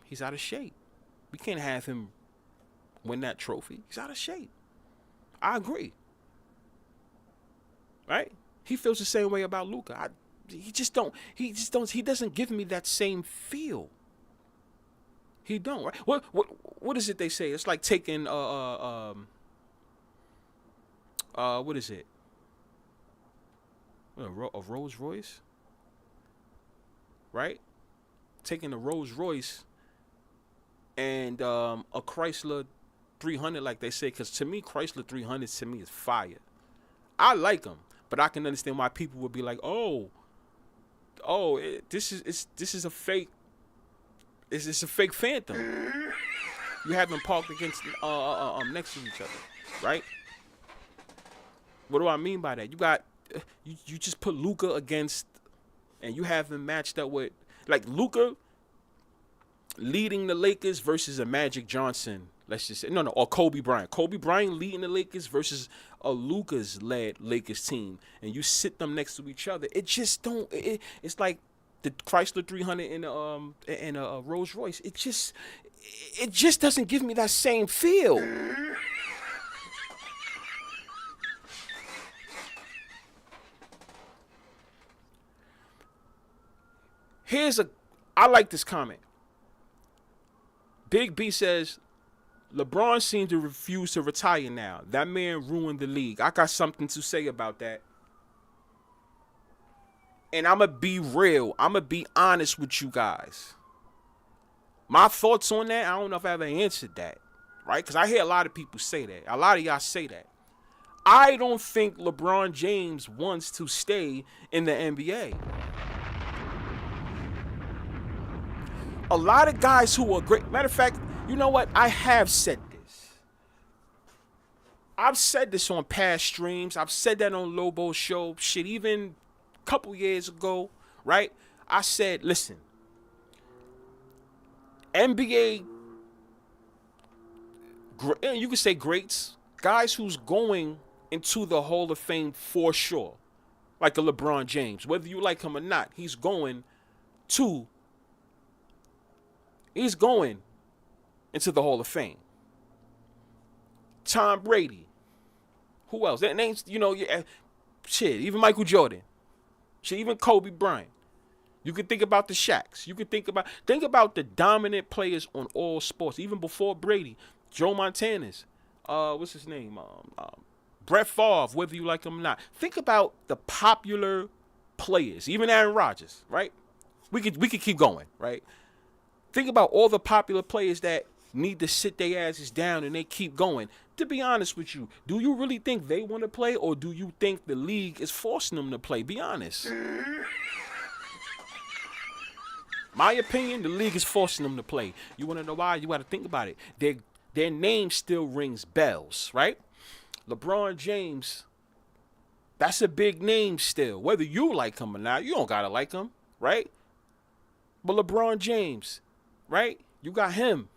He's out of shape. We can't have him win that trophy. He's out of shape. I agree. Right? He feels the same way about Luka. He doesn't give me that same feel. He don't, right? What is it they say? It's like taking what is it? A Rolls Royce, right? Taking a Rolls Royce and a Chrysler 300, like they say, because to me, Chrysler 300 to me is fire. I like them, but I can understand why people would be like, this is a fake It's just a fake phantom. You have them parked against next to each other, right? What do I mean by that? You got you just put Luka against, and you have him matched up with like Luka leading the Lakers versus a Magic Johnson. Let's just say or Kobe Bryant. Kobe Bryant leading the Lakers versus a Luka's led Lakers team, and you sit them next to each other. It just don't. It's like the Chrysler 300 in a Rolls Royce. It just doesn't give me that same feel. I like this comment. Big B says, LeBron seems to refuse to retire now. That man ruined the league. I got something to say about that. And I'm going to be real. I'm going to be honest with you guys. My thoughts on that, I don't know if I ever answered that. Right? Because I hear a lot of people say that. A lot of y'all say that. I don't think LeBron James wants to stay in the NBA. A lot of guys who are great. Matter of fact, you know what? I have said this. I've said this on past streams. I've said that on Lobo's show. Shit, even a couple years ago, right? I said, listen, NBA, you could say greats, guys who's going into the Hall of Fame for sure, like a LeBron James. Whether you like him or not, he's going into the Hall of Fame. Tom Brady. Who else? That name's, shit, even Michael Jordan. Shit, even Kobe Bryant. You could think about the Shaqs. You could think about the dominant players on all sports, even before Brady. Joe Montana's. What's his name? Brett Favre, whether you like him or not. Think about the popular players, even Aaron Rodgers, right? We could keep going, right? Think about all the popular players that need to sit their asses down and they keep going. To be honest with you, do you really think they want to play, or do you think the league is forcing them to play? Be honest. My opinion, the league is forcing them to play. You want to know why? You got to think about it. Their name still rings bells, right? LeBron James, that's a big name still. Whether you like him or not, you don't got to like him, right? But LeBron James, right? You got him.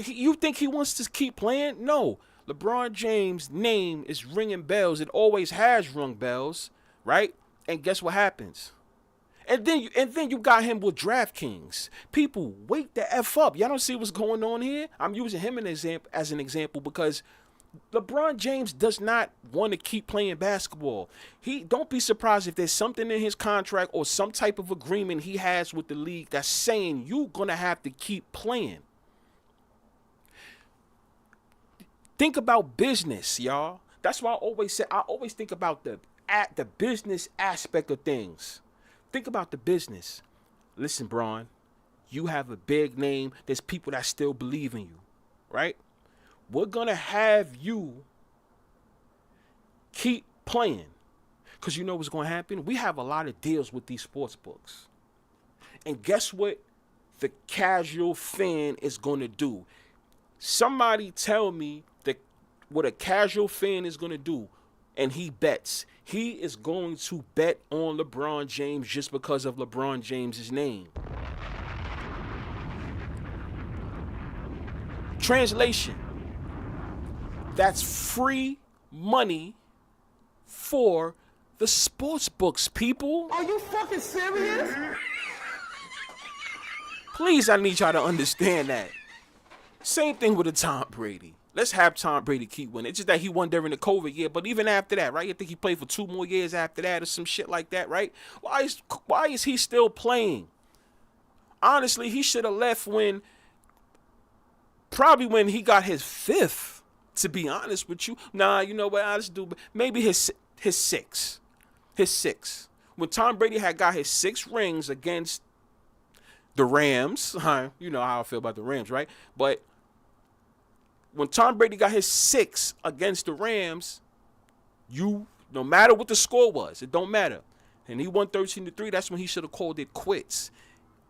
You think he wants to keep playing? No. LeBron James' name is ringing bells. It always has rung bells, right? And guess what happens? And then you got him with DraftKings. People, wake the F up. Y'all don't see what's going on here? I'm using him as an example because LeBron James does not want to keep playing basketball. Don't be surprised if there's something in his contract or some type of agreement he has with the league that's saying you're going to have to keep playing. Think about business, y'all. That's why I always think about the business aspect of things. Think about the business. Listen, Bron, you have a big name. There's people that still believe in you, right? We're going to have you keep playing. Because you know what's going to happen? We have a lot of deals with these sports books. And guess what the casual fan is going to do? Somebody tell me what a casual fan is going to do. And he bets. He is going to bet on LeBron James just because of LeBron James's name. Translation. That's free money for the sports books, people. Are you fucking serious? Please, I need y'all to understand that. Same thing with a Tom Brady. Let's have Tom Brady keep winning. It's just that he won during the COVID year, but even after that, right? I think he played for 2 more years after that or some shit like that, right? Why is he still playing? Honestly, he should have left probably when he got his 5th, to be honest with you. Nah, you know what? I'll just do maybe his 6th. His 6th. When Tom Brady had got his 6 rings against the Rams, you know how I feel about the Rams, right? But when Tom Brady got his 6 against the Rams, no matter what the score was, it don't matter. And he won 13-3, that's when he should have called it quits,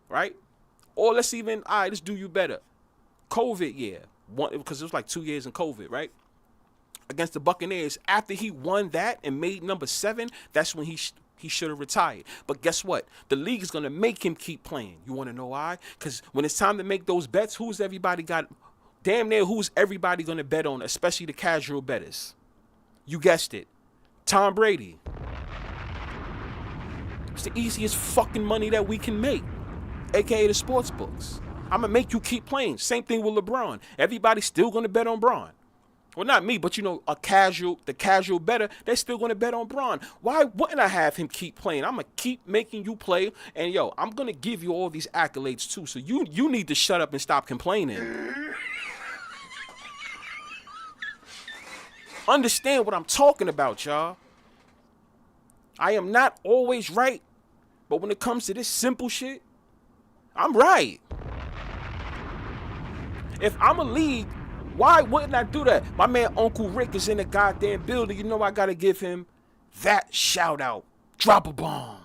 right? Or let's even, all right, let's do you better. COVID year, because it was like 2 years in COVID, right? Against the Buccaneers, after he won that and made number 7, that's when he should have retired. But guess what? The league is going to make him keep playing. You want to know why? Because when it's time to make those bets, who's everybody going to bet on, especially the casual bettors? You guessed it. Tom Brady. It's the easiest fucking money that we can make, aka the sports books. I'm going to make you keep playing. Same thing with LeBron. Everybody's still going to bet on Bron. Well, not me, but the casual bettor, they're still going to bet on Bron. Why wouldn't I have him keep playing? I'm going to keep making you play. And, I'm going to give you all these accolades, too. So you need to shut up and stop complaining. Understand what I'm talking about, y'all. I am not always right. But when it comes to this simple shit, I'm right. If I'm a league, why wouldn't I do that? My man Uncle Rick is in the goddamn building. You know I gotta give him that shout out. Drop a bomb.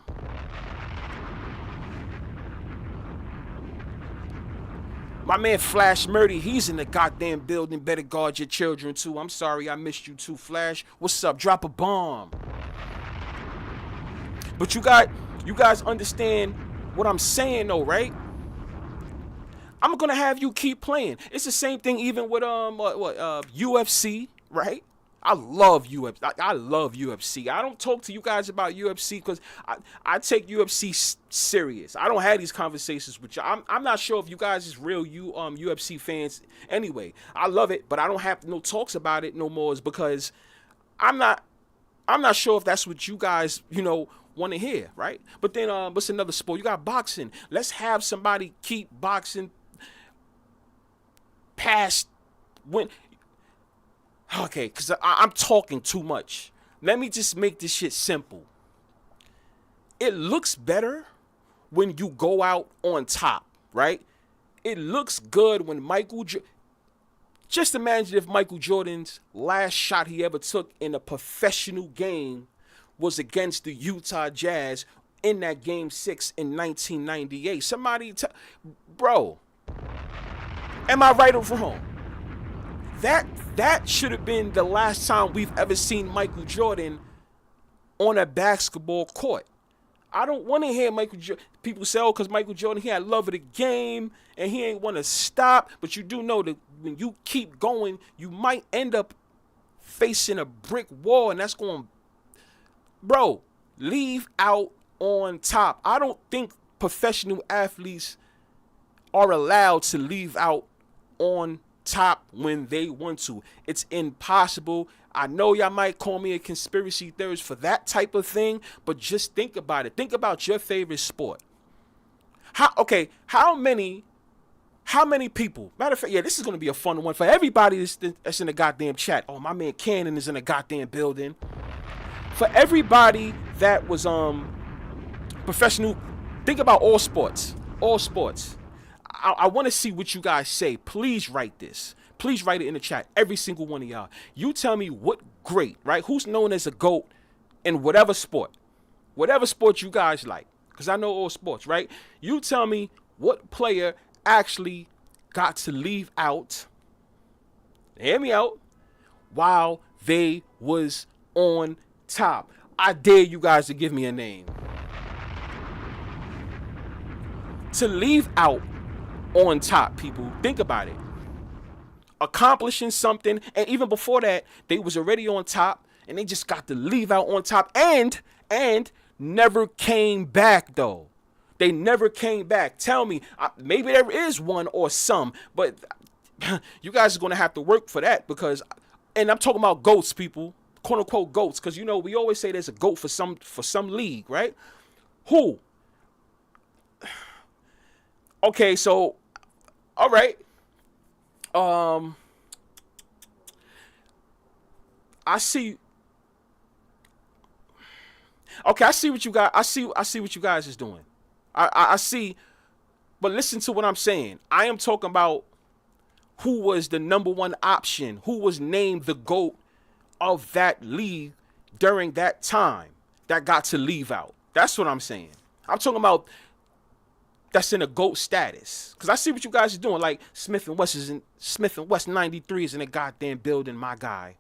My man Flash Murdy, he's in the goddamn building. Better guard your children too. I'm sorry I missed you too, Flash. What's up? Drop a bomb. But you guys understand what I'm saying though, right? I'm gonna have you keep playing. It's the same thing even with UFC, right? I love UFC. I love UFC. I don't talk to you guys about UFC because I take UFC serious. I don't have these conversations with you. I'm not sure if you guys is real UFC fans. Anyway, I love it, but I don't have no talks about it no more. Is because I'm not sure if that's what you guys want to hear, right? But then what's another sport? You got boxing. Let's have somebody keep boxing past when. Okay, because I'm talking too much. Let me just make this shit simple. It looks better when you go out on top, right? It looks good when just imagine if Michael Jordan's last shot he ever took in a professional game was against the Utah Jazz in that Game 6 in 1998. Bro, am I right or wrong? That should have been the last time we've ever seen Michael Jordan on a basketball court. I don't want to hear people say, because Michael Jordan, he had love of the game and he ain't want to stop. But you do know that when you keep going, you might end up facing a brick wall, and that's going, bro, leave out on top. I don't think professional athletes are allowed to leave out on top when they want to. It's impossible. I know y'all might call me a conspiracy theorist for that type of thing, but just think about it. Think about your favorite sport. How many people, matter of fact, this is going to be a fun one for everybody that's in the goddamn chat. Oh, my man Cannon is in the goddamn building. For everybody that was professional, think about all sports. I want to see what you guys say. Please write this. Please write it in the chat. Every single one of y'all. You tell me what great, right? Who's known as a GOAT in whatever sport. Whatever sport you guys like. Because I know all sports, right? You tell me what player actually got to leave out, hear me out, while they was on top. I dare you guys to give me a name. To leave out on top, people. Think about it. Accomplishing something, and even before that, they was already on top, and they just got to leave out on top, and never came back, though. They never came back. Tell me, maybe there is one or some, but you guys are going to have to work for that, because, and I'm talking about GOATs, people, quote unquote GOATs, because we always say there's a GOAT for some league, right? Who? Okay, so, all right. I see. Okay, I see what you guys. I see what you guys is doing. I see, but listen to what I'm saying. I am talking about who was the number one option, who was named the GOAT of that league during that time that got to leave out. That's what I'm saying. I'm talking about that's in a GOAT status. Because I see what you guys are doing. Like Smith and West 93 is in a goddamn building, my guy.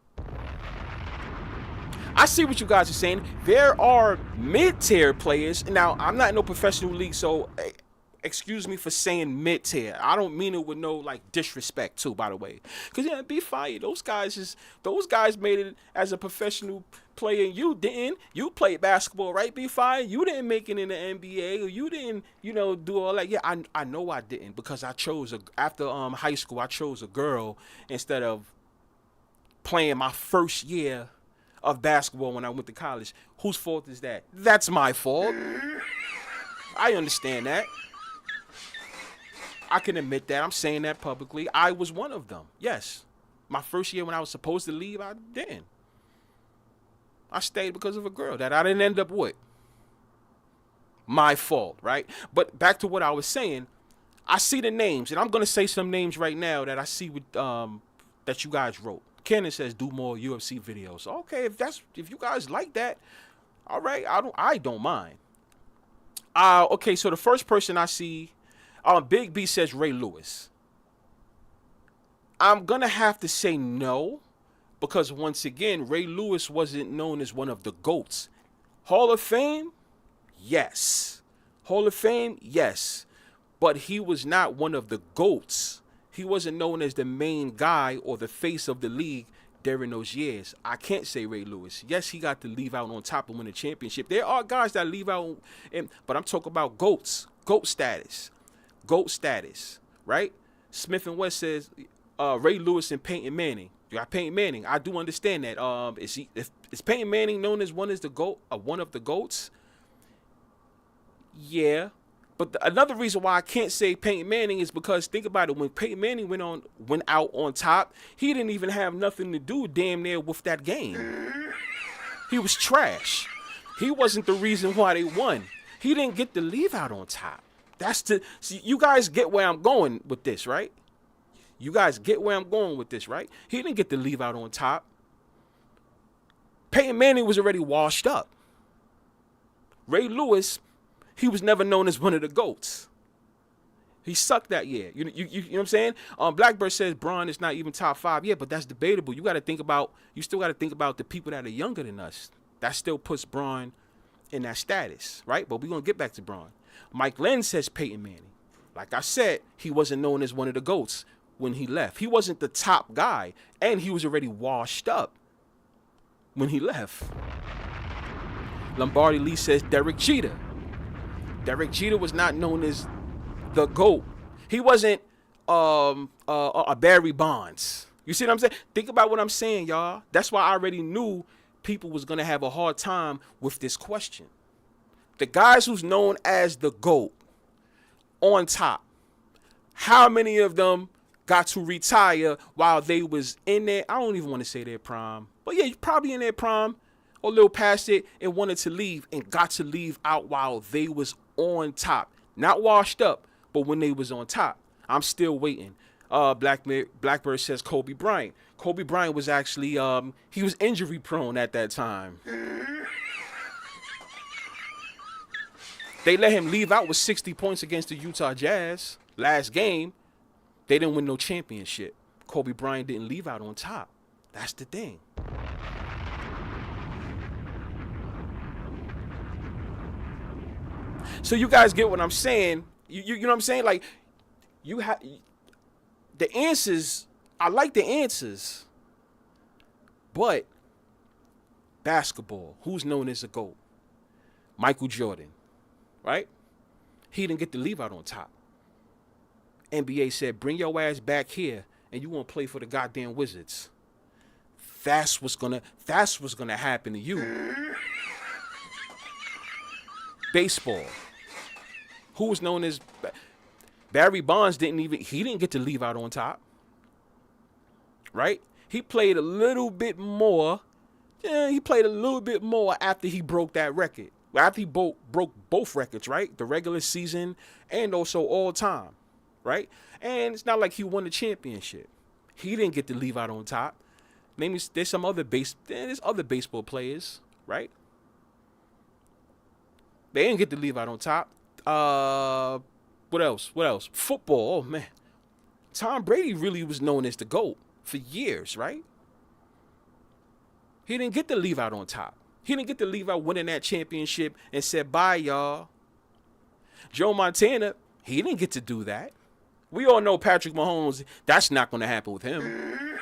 I see what you guys are saying. There are mid-tier players. Now, I'm not in no professional league, so excuse me for saying mid-tier. I don't mean it with no like disrespect too, by the way. Because yeah, Bfyre, those guys made it as a professional player. You didn't. You played basketball, right, Bfyre? You didn't make it in the NBA, or you didn't, do all that. Yeah, I know I didn't, because I chose after high school, I chose a girl instead of playing my first year of basketball when I went to college. Whose fault is that? That's my fault. I understand that. I can admit that. I'm saying that publicly. I was one of them. Yes. My first year when I was supposed to leave, I didn't. I stayed because of a girl that I didn't end up with. My fault, right? But back to what I was saying, I see the names, and I'm going to say some names right now that I see with that you guys wrote. Kenan says do more UFC videos. Okay, if you guys like that, all right, I don't mind. Okay, so the first person I see, Big B says Ray Lewis. I'm gonna have to say no, because once again, Ray Lewis wasn't known as one of the GOATs. Hall of Fame, yes. Hall of Fame, yes. But he was not one of the GOATs. He wasn't known as the main guy or the face of the league during those years. I can't say Ray Lewis. Yes, he got to leave out on top and win a championship. There are guys that leave out, but I'm talking about GOATs, GOAT status, right? Smith and West says Ray Lewis and Peyton Manning. You got Peyton Manning. I do understand that. Is Peyton Manning known as one of the GOATs? Yeah. But another reason why I can't say Peyton Manning is because, think about it, when Peyton Manning went out on top, he didn't even have nothing to do damn near with that game. He was trash. He wasn't the reason why they won. He didn't get to leave out on top. See, you guys get where I'm going with this, right? He didn't get to leave out on top. Peyton Manning was already washed up. Ray Lewis, he was never known as one of the GOATs. He sucked that year. You know what I'm saying? Blackbird says Bron is not even top 5. Yeah, but that's debatable. You still got to think about the people that are younger than us. That still puts Bron in that status, right? But we're going to get back to Bron. Mike Len says Peyton Manning. Like I said, he wasn't known as one of the GOATs when he left. He wasn't the top guy, and he was already washed up when he left. Lombardi Lee says Derek Jeter. Derek Jeter was not known as the GOAT. He wasn't a Barry Bonds. You see what I'm saying? Think about what I'm saying, y'all. That's why I already knew people was going to have a hard time with this question. The guys who's known as the GOAT on top, how many of them got to retire while they was in their, I don't even want to say their prime, but yeah, probably in their prime or a little past it, and wanted to leave and got to leave out while they was on top. Not washed up, but when they was on top. I'm still waiting. Blackbird says Kobe Bryant. Kobe Bryant was actually, he was injury prone at that time. They let him leave out with 60 points against the Utah Jazz. Last game, they didn't win no championship. Kobe Bryant didn't leave out on top. That's the thing. So you guys get what I'm saying? You know what I'm saying? Like, you have the answers. I like the answers, but basketball. Who's known as a GOAT? Michael Jordan, right? He didn't get to leave out on top. NBA said, "Bring your ass back here, and you won't play for the goddamn Wizards." That's what's gonna happen to you. Baseball. Who was known as Barry Bonds he didn't get to leave out on top. Right? He played a little bit more. Yeah, he played a little bit more after he broke that record. After he broke both records, right? The regular season and also all time. Right? And it's not like he won the championship. He didn't get to leave out on top. There's other baseball players, right? They didn't get to leave out on top. What else? What else? Football. Oh man, Tom Brady really was known as the GOAT for years, right? He didn't get to leave out on top. He didn't get to leave out winning that championship and said, bye, y'all. Joe Montana, he didn't get to do that. We all know Patrick Mahomes, that's not going to happen with him.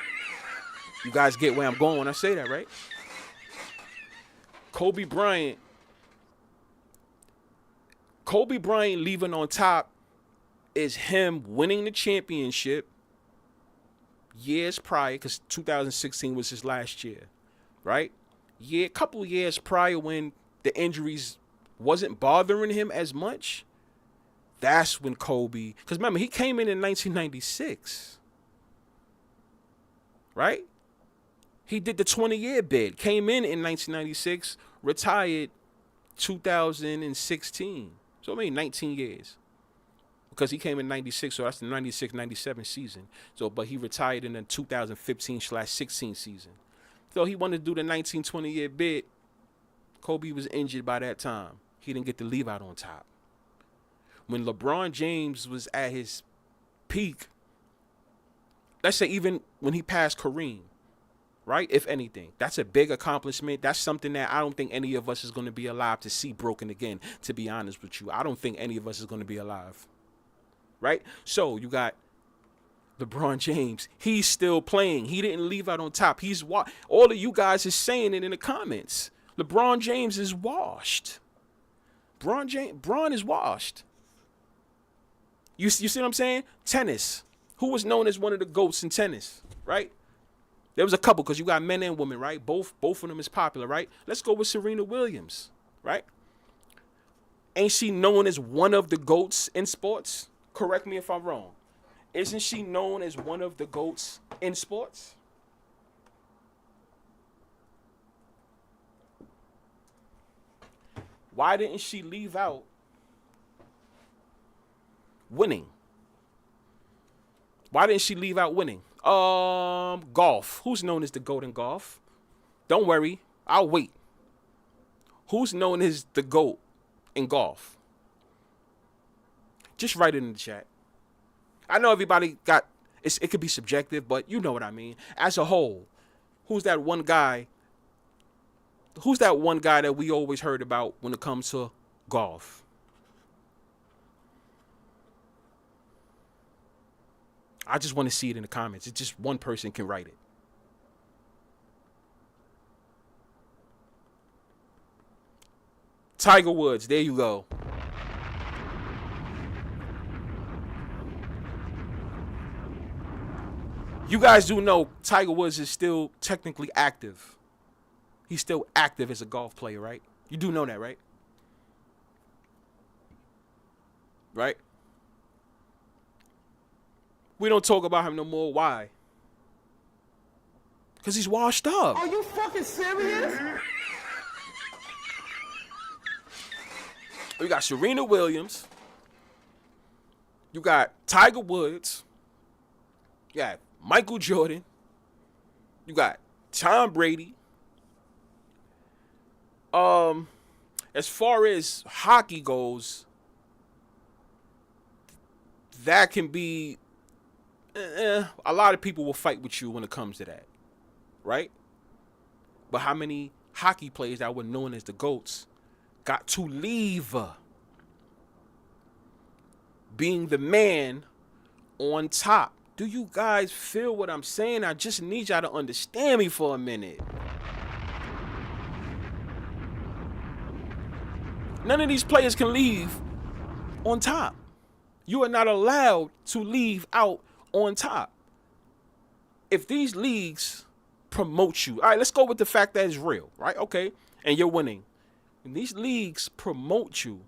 You guys get where I'm going when I say that, right? Kobe Bryant leaving on top is him winning the championship years prior, because 2016 was his last year, right? Yeah, a couple of years prior when the injuries wasn't bothering him as much. That's when Kobe, because remember, he came in 1996, right? He did the 20-year bid, came in 1996, retired 2016. So, I mean, 19 years. Because he came in 96, so that's the 96-97 season. So, but he retired in the 2015/16 season. So he wanted to do the 19-20-year bid. Kobe was injured by that time. He didn't get to leave out on top. When LeBron James was at his peak, let's say even when he passed Kareem, right? If anything, that's a big accomplishment. That's something that I don't think any of us is going to be alive to see broken again, to be honest with you. I don't think any of us is going to be alive, right? So you got LeBron James. He's still playing. He didn't leave out on top. All of you guys is saying it in the comments. LeBron James is washed. Bron is washed. You see what I'm saying? Tennis. Who was known as one of the GOATs in tennis, right? There was a couple, because you got men and women, right? Both of them is popular, right? Let's go with Serena Williams, right? Ain't she known as one of the GOATs in sports? Correct me if I'm wrong. Isn't she known as one of the GOATs in sports? Why didn't she leave out winning? Why didn't she leave out winning? Golf. Who's known as the GOAT in golf? Don't worry, I'll wait. Who's known as the GOAT in golf? Just write it in the chat. I know everybody it could be subjective, but you know what I mean. As a whole, who's that one guy? Who's that one guy that we always heard about when it comes to golf? I just want to see it in the comments. It's just one person can write it. Tiger Woods, there you go. You guys do know Tiger Woods is still technically active. He's still active as a golf player, right? You do know that, right? Right? We don't talk about him no more. Why? Because he's washed up. Are you fucking serious? You got Serena Williams. You got Tiger Woods. You got Michael Jordan. You got Tom Brady. As far as hockey goes, that can be a lot of people will fight with you when it comes to that, right? But how many hockey players that were known as the GOATs got to leave being the man on top? Do you guys feel what I'm saying? I just need y'all to understand me for a minute. None of these players can leave on top. You are not allowed to leave out on top. If these leagues promote you, all right, let's go with the fact that it's real, right? Okay, and you're winning. And these leagues promote you,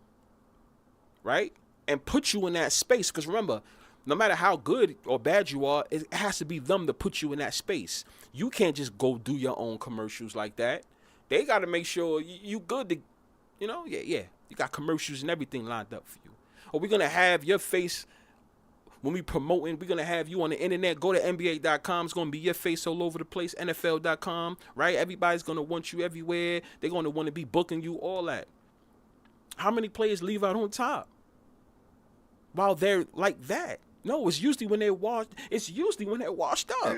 right? And put you in that space. Because remember, no matter how good or bad you are, it has to be them to put you in that space. You can't just go do your own commercials like that. They got to make sure you good to, yeah. You got commercials and everything lined up for you. Or we're going to have your face when we promoting. We're going to have you on the internet. Go to NBA.com. It's going to be your face all over the place. NFL.com, right? Everybody's going to want you everywhere. They're going to want to be booking you, all that. How many players leave out on top? while they're like that. No, it's usually when they're washed. It's usually when they're washed up.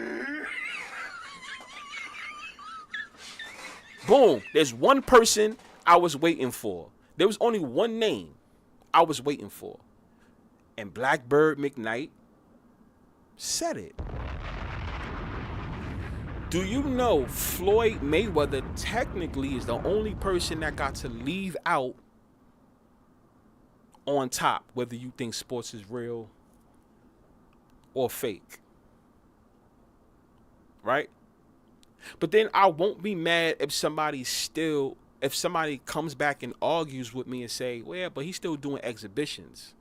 Boom. There's one person I was waiting for. There was only one name I was waiting for. And Blackbird McKnight said it. Do you know Floyd Mayweather technically is the only person that got to leave out on top, whether you think sports is real or fake? Right? But then I won't be mad if somebody comes back and argues with me and say, well, yeah, but he's still doing exhibitions.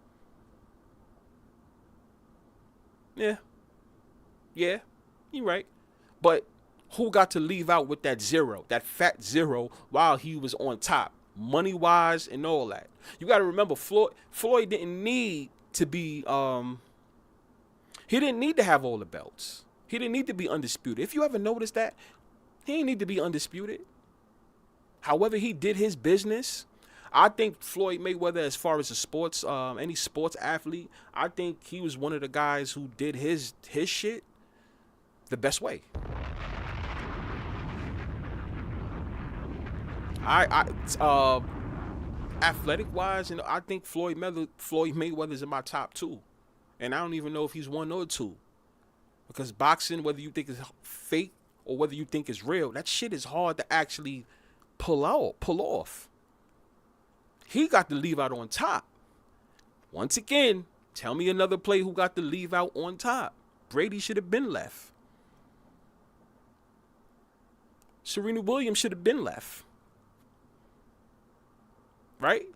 Yeah, you're right. But who got to leave out with that zero, that fat zero, while he was on top, money-wise and all that? You got to remember, Floyd didn't need to be, he didn't need to have all the belts. He didn't need to be undisputed. If you ever noticed that, he didn't need to be undisputed. However, he did his business. I think Floyd Mayweather, as far as the sports, any sports athlete, I think he was one of the guys who did his shit the best way. Athletic wise, I think Floyd Mayweather is in my top 2, and I don't even know if he's 1 or 2, because boxing, whether you think it's fake or whether you think it's real, that shit is hard to actually pull off. He got to leave out on top. Once again, tell me another player who got to leave out on top. Brady should have been left. Serena Williams should have been left. Right?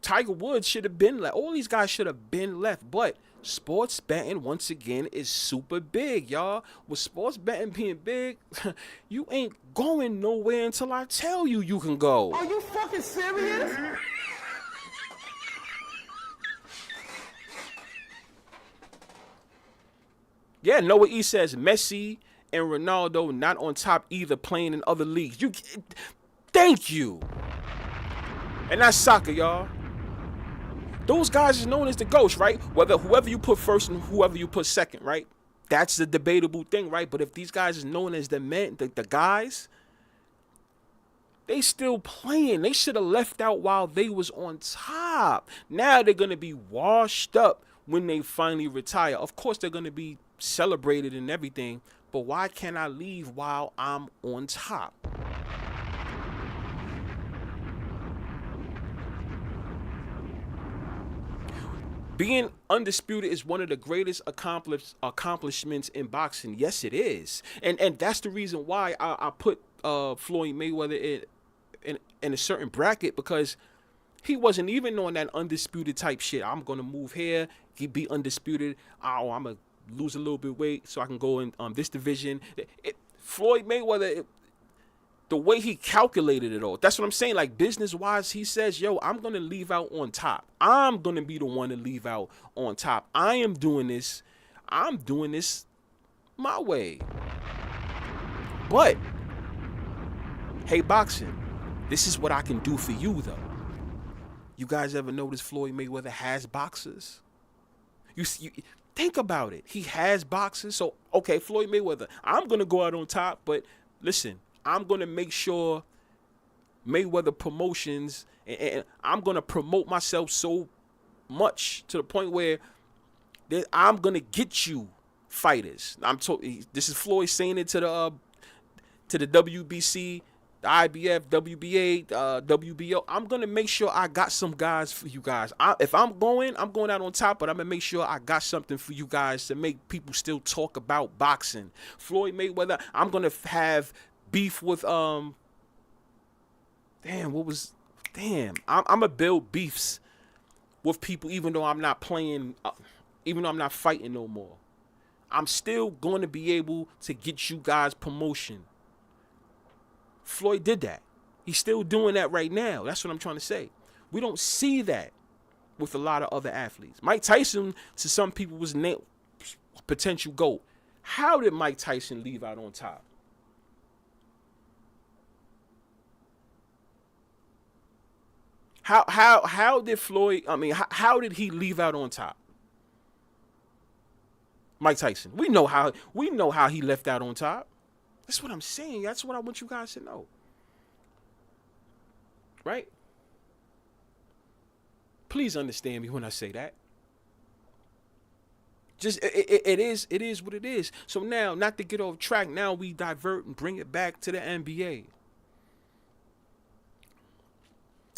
Tiger Woods should have been left. All these guys should have been left. But sports betting, once again, is super big, y'all. With sports betting being big, you ain't going nowhere until I tell you can go. Are you fucking serious? Yeah, Noah E says Messi and Ronaldo not on top either, playing in other leagues. Thank you. And that's soccer, y'all. Those guys is known as the GOATs, right? Whoever you put first and whoever you put second, right? That's the debatable thing, right? But if these guys is known as the men, the guys, they still playing. They should have left out while they was on top. Now they're going to be washed up when they finally retire. Of course, they're going to be celebrated and everything, but why can't I leave while I'm on top? Being undisputed is one of the greatest accomplishments in boxing. Yes, it is. And that's the reason why I put Floyd Mayweather in a certain bracket, because he wasn't even on that undisputed type shit. I'm going to move here. He'd be undisputed. Oh, I'm going to lose a little bit of weight so I can go in this division. Floyd Mayweather, the way he calculated it all. That's what I'm saying. Like, business-wise, he says, yo, I'm going to leave out on top. I'm going to be the one to leave out on top. I am doing this. I'm doing this my way. But, hey, boxing, this is what I can do for you, though. You guys ever notice Floyd Mayweather has boxers? You think about it. He has boxers. So, okay, Floyd Mayweather, I'm going to go out on top, but listen, I'm going to make sure Mayweather Promotions, and I'm going to promote myself so much to the point where I'm going to get you fighters. This is Floyd saying it to the WBC, the IBF, WBA, WBO. I'm going to make sure I got some guys for you guys. If I'm going out on top, but I'm going to make sure I got something for you guys to make people still talk about boxing. Floyd Mayweather, I'm going to have beef with I'm gonna build beefs with people, even though I'm not playing, even though I'm not fighting no more. I'm still going to be able to get you guys promotion. Floyd did that. He's still doing that right now. That's what I'm trying to say. We don't see that with a lot of other athletes. Mike Tyson, to some people, was named potential GOAT. How did Mike Tyson leave out on top? How did Floyd? I mean, how did he leave out on top? Mike Tyson. We know how he left out on top. That's what I'm saying. That's what I want you guys to know. Right? Please understand me when I say that. Just it is what it is. So now, not to get off track, now we divert and bring it back to the NBA.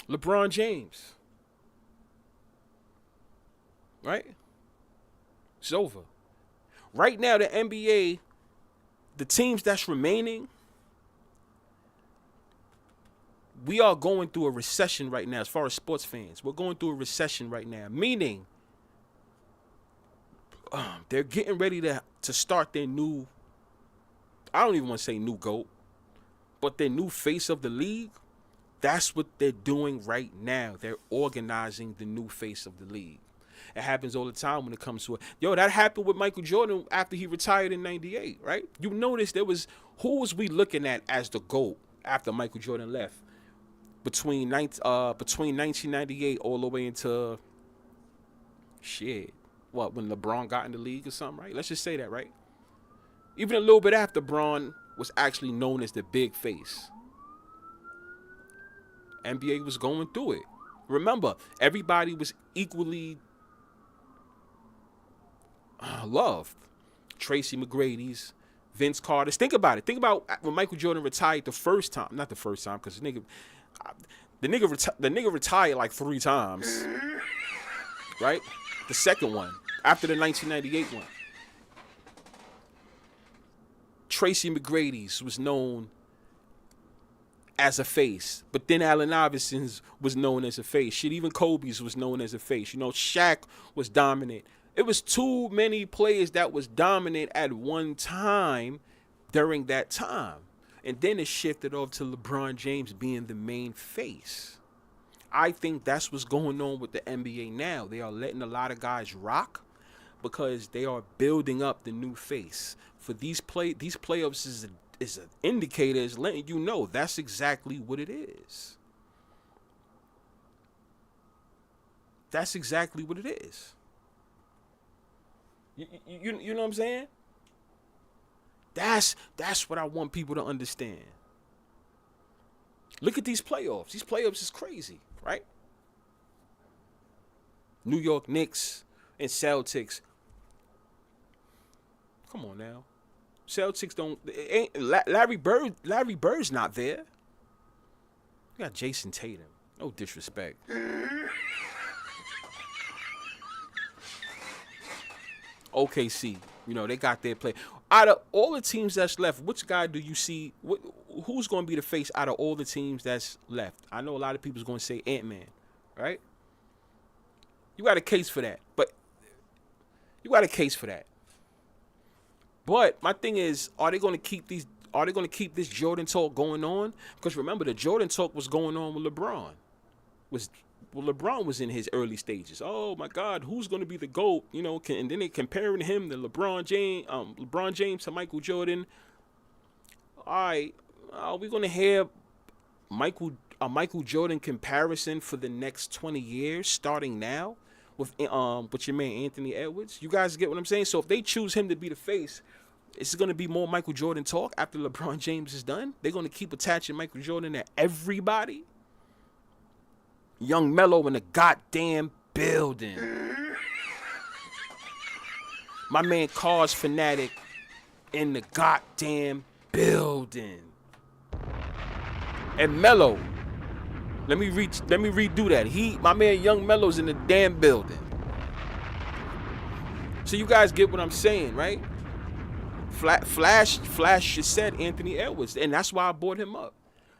LeBron James. Right? It's over. Right now, the NBA, the teams that's remaining, we are going through a recession right now as far as sports fans. We're going through a recession right now, meaning they're getting ready to start their new, I don't even want to say new GOAT, but their new face of the league. That's what they're doing right now. They're organizing the new face of the league. It happens all the time when it comes to it. Yo, that happened with Michael Jordan after he retired in 98, right? You notice who was we looking at as the GOAT after Michael Jordan left? Between 1998 all the way into when LeBron got in the league or something, right? Let's just say that, right? Even a little bit after Bron was actually known as the big face. NBA was going through it. Remember, everybody was equally loved. Tracy McGrady's, Vince Carter's. Think about it. Think about when Michael Jordan retired the first time. Not the first time, because the nigga retired like 3 times. Right? The second one, after the 1998 one. Tracy McGrady's was known as a face, but then Allen Iverson's was known as a face. Shit, even Kobe's was known as a face. You know, Shaq was dominant. It was too many players that was dominant at one time during that time. And then it shifted off to LeBron James being the main face. I think that's what's going on with the NBA now. They are letting a lot of guys rock because they are building up the new face. For these playoffs is an indicator, is letting you know that's exactly what it is. That's exactly what it is. You know what I'm saying? That's what I want people to understand. Look at these playoffs. These playoffs is crazy, right? New York Knicks and Celtics. Come on now. Celtics don't. Larry Bird's not there. You got Jason Tatum. No disrespect. OKC, you know, they got their play. Out of all the teams that's left, which guy do you see? Who's going to be the face out of all the teams that's left? I know a lot of people's going to say Ant-Man, right? You got a case for that, but my thing is, are they going to keep this Jordan talk going on? Because remember, the Jordan talk was going on with LeBron. LeBron was in his early stages. Oh my God, who's going to be the GOAT? You know, and then they comparing him to LeBron James to Michael Jordan. All right, we're going to have Michael Jordan comparison for the next 20 years, starting now with your man Anthony Edwards. You guys get what I'm saying? So if they choose him to be the face, it's going to be more Michael Jordan talk after LeBron James is done. They're going to keep attaching Michael Jordan to everybody. Young Mello in the goddamn building. My man Cars Fanatic in the goddamn building. And Mello, let me redo that. My man Young Mello's in the damn building. So you guys get what I'm saying, right? Flash just said Anthony Edwards, and that's why I brought him up.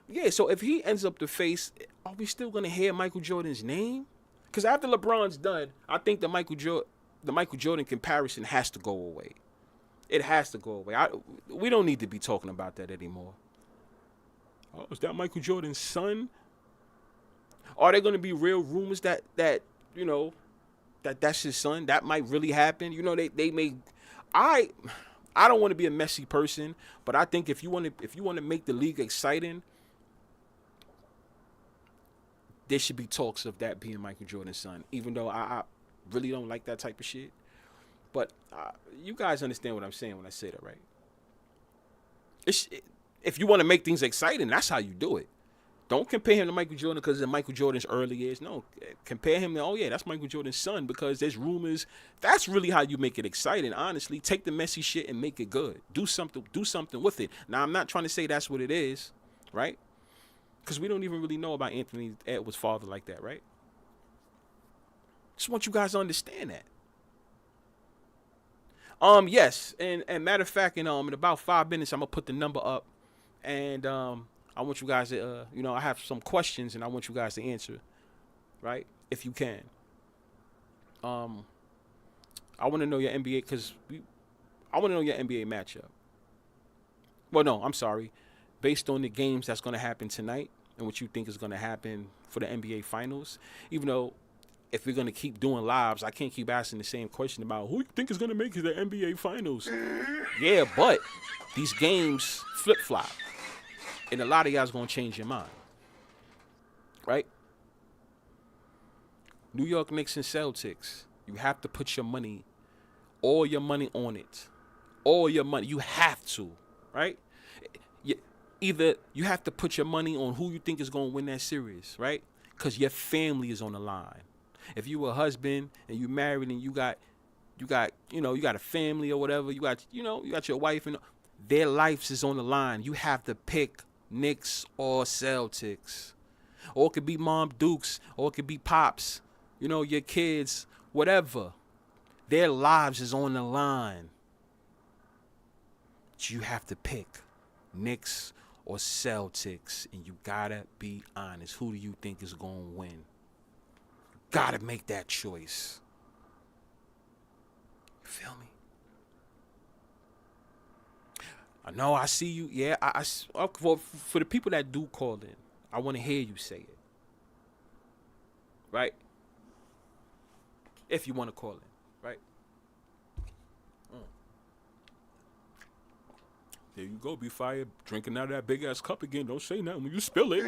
Yeah, so if he ends up the face, are we still gonna hear Michael Jordan's name? Because after LeBron's done, I think the Michael Jordan comparison has to go away. It has to go away. We don't need to be talking about that anymore. Oh, is that Michael Jordan's son? Are there gonna be real rumors that you know that's his son? That might really happen. You know, they may. I don't want to be a messy person, but I think if you want to make the league exciting, there should be talks of that being Michael Jordan's son, even though I really don't like that type of shit. But you guys understand what I'm saying when I say that, right? If you want to make things exciting, that's how you do it. Don't compare him to Michael Jordan because of Michael Jordan's early years. No, compare him to, oh yeah, that's Michael Jordan's son, because there's rumors. That's really how you make it exciting, honestly. Take the messy shit and make it good. Do something with it. Now, I'm not trying to say that's what it is, right? Because we don't even really know about Anthony Edwards' father like that, right? Just want you guys to understand that. Yes, and matter of fact, in about 5 minutes, I'm gonna put the number up, and I want you guys to, I have some questions, and I want you guys to answer, right? If you can. I want to know your NBA, because I want to know your NBA matchup. Well, no, I'm sorry. Based on the games that's going to happen tonight and what you think is going to happen for the NBA Finals, even though if we're going to keep doing lives, I can't keep asking the same question about who you think is going to make it to the NBA Finals. Yeah, but these games flip-flop. And a lot of y'all's going to change your mind. Right? New York Knicks and Celtics. You have to put your money, all your money on it. All your money. You have to. Right? Either you have to put your money on who you think is going to win that series. Right? Because your family is on the line. If you a husband and you married and you got a family or whatever, you got your wife and their lives is on the line. You have to pick Knicks or Celtics. Or it could be Mom Dukes, or it could be Pops, your kids, whatever. Their lives is on the line. But you have to pick Knicks or Celtics, and you gotta be honest. Who do you think is gonna win? Gotta make that choice. You feel me? I know, I see you. Yeah, for the people that do call in, I want to hear you say it. Right? If you want to call in, right? There you go, Bfyre, drinking out of that big-ass cup again. Don't say nothing when you spill it.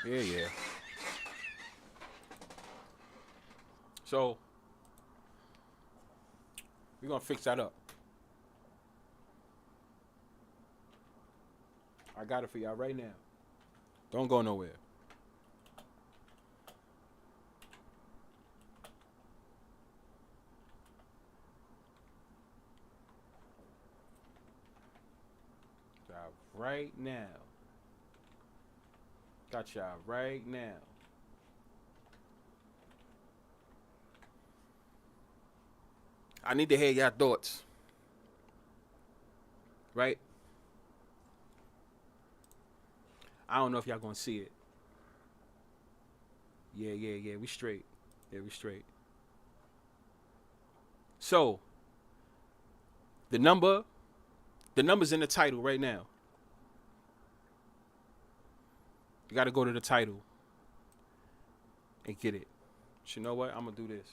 Yeah. So, we're going to fix that up. I got it for y'all right now. Don't go nowhere. Right now. Got y'all right now. I need to hear y'all thoughts. Right? I don't know if y'all gonna see it. Yeah. We straight. Yeah, we straight. So, the number's in the title right now. You gotta go to the title and get it. But you know what? I'm gonna do this.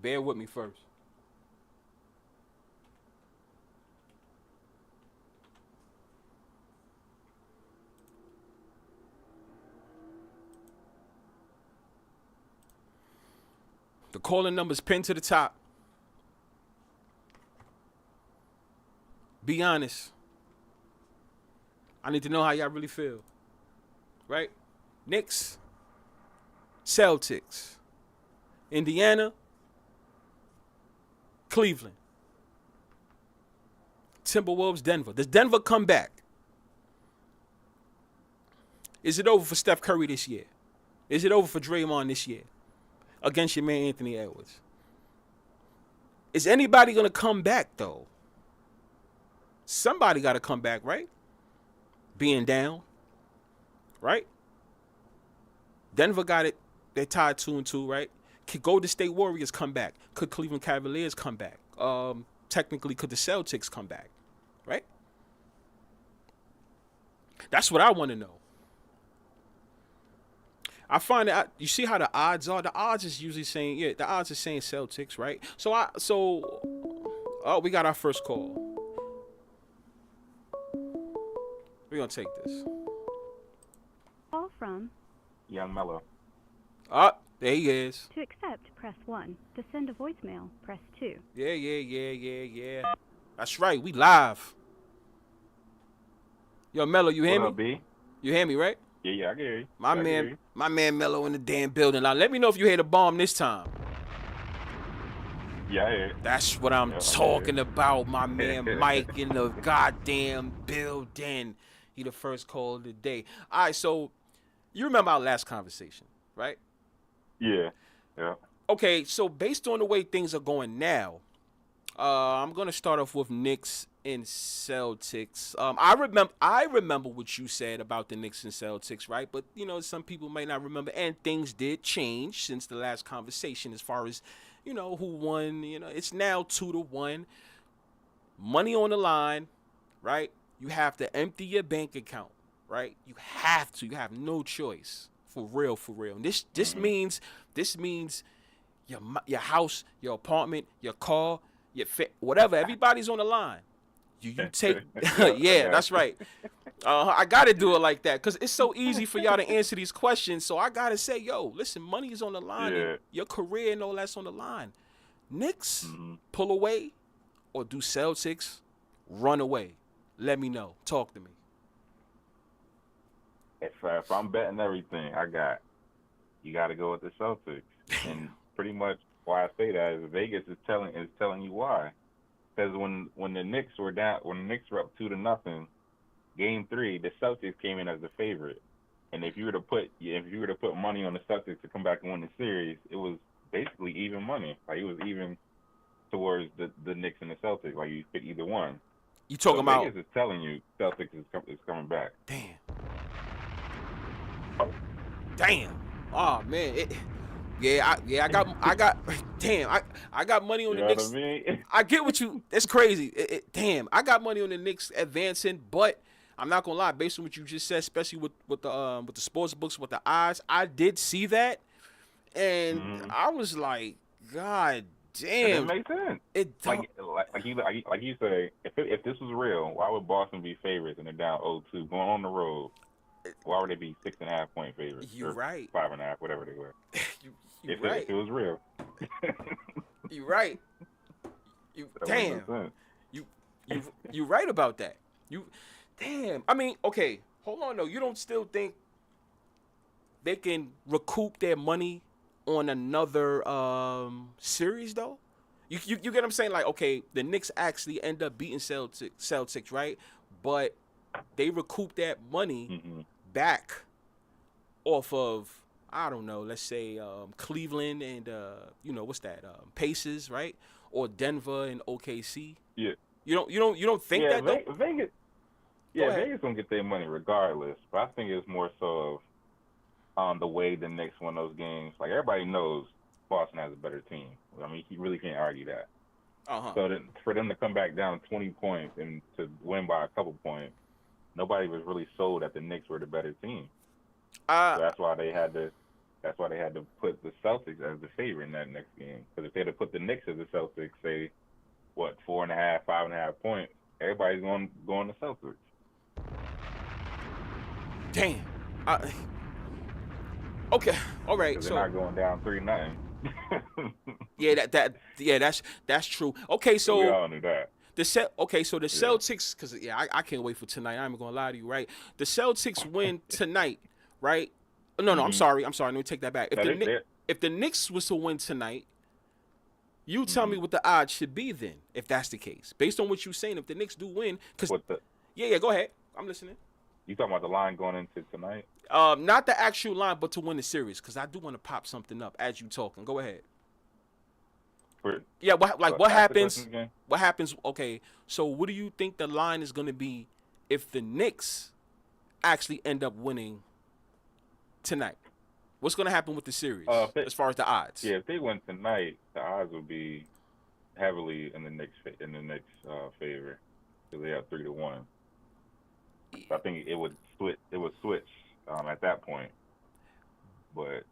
Bear with me first. The calling number's pinned to the top. Be honest. I need to know how y'all really feel. Right? Knicks, Celtics, Indiana, Cleveland, Timberwolves, Denver. Does Denver come back? Is it over for Steph Curry this year? Is it over for Draymond this year against your man Anthony Edwards? Is anybody going to come back, though? Somebody got to come back, right? Being down, right? Denver got it. They tied 2-2, right? Could Golden State Warriors come back? Could Cleveland Cavaliers come back? Technically, could the Celtics come back? Right? That's what I want to know. I find that you see how the odds are. The odds is usually saying, the odds are saying Celtics, right? So we got our first call. We're gonna take this. Call from. Young Mellow. There he is. To accept, press 1. To send a voicemail, press 2. Yeah. That's right. We live. Yo, Mello, you hear What me? up, B? You hear me, right? Yeah, I can hear you. My man Mello in the damn building. Now, let me know if you hear the bomb this time. Yeah, I hear it. That's what I'm talking about, my man Mike in the goddamn building. He the first call of the day. All right, so you remember our last conversation, right? Yeah. Okay, so based on the way things are going now, I'm gonna start off with Knicks and Celtics. I remember what you said about the Knicks and Celtics, right? But you know, some people may not remember, and things did change since the last conversation as far as, you know, who won. You know, it's now 2-1. Money on the line, right? You have to empty your bank account, right? You have to. You have no choice. For real. And this means your house, your apartment, your car, whatever. Everybody's on the line. You take. Yeah, that's right. I gotta do it like that because it's so easy for y'all to answer these questions. So I gotta say, yo, listen, money is on the line. Yeah. And your career and all that's on the line. Knicks pull away, or do Celtics run away? Let me know. Talk to me. If I'm betting everything, you got to go with the Celtics, and pretty much why I say that is Vegas is telling you why. Because when the Knicks were up 2-0, Game 3, the Celtics came in as the favorite, and if you were to put money on the Celtics to come back and win the series, it was basically even money. Like it was even towards the Knicks and the Celtics. Like you pick either one. You talking about? Vegas is telling you Celtics is coming back. Damn. Oh man. I got. Damn. I got money on the Knicks. What I mean? I get what you. It's crazy. Damn. I got money on the Knicks advancing, but I'm not gonna lie. Based on what you just said, especially with the sports books, with the odds, I did see that, and I was like, God damn. It makes sense. It like you say, if this was real, why would Boston be favorites and they're down 0-2 going on the road? Why would they be 6.5 point favorites? You're right. 5.5, whatever they were. You're right. If it was real. You're right. Damn. You right about that. Damn. I mean, okay. Hold on though. You don't still think they can recoup their money on another series though? You get what I'm saying? Like, okay, the Knicks actually end up beating Celtics, right? But they recoup that money back off of, I don't know, let's say Cleveland and what's that? Pacers, right? Or Denver and OKC. Yeah. You don't think that though? Vegas. Yeah, Vegas gonna get their money regardless. But I think it's more so of the way the Knicks won those games. Like everybody knows Boston has a better team. I mean, you really can't argue that. So for them to come back down 20 points and to win by a couple points, nobody was really sold that the Knicks were the better team. So that's why they had to put the Celtics as the favorite in that next game. Because if they had to put the Knicks as the Celtics, say 4.5, 5.5 points, everybody's going to Celtics. Damn. Okay. All right. They're not going down 3-0. That's true. Okay, so we all knew that. The Celtics, because I can't wait for tonight. I'm gonna lie to you, right? The Celtics win tonight, right? No, I'm sorry. Let me take that back. If the Knicks was to win tonight, you tell me what the odds should be then, if that's the case, based on what you're saying. If the Knicks do win, because go ahead, I'm listening. You talking about the line going into tonight? Not the actual line, but to win the series, because I do want to pop something up as you talking. Go ahead. What happens? What happens? Okay, so what do you think the line is going to be if the Knicks actually end up winning tonight? What's going to happen with the series as far as the odds? Yeah, if they win tonight, the odds will be heavily in the Knicks favor because they have 3-1. So I think it would switch at that point. But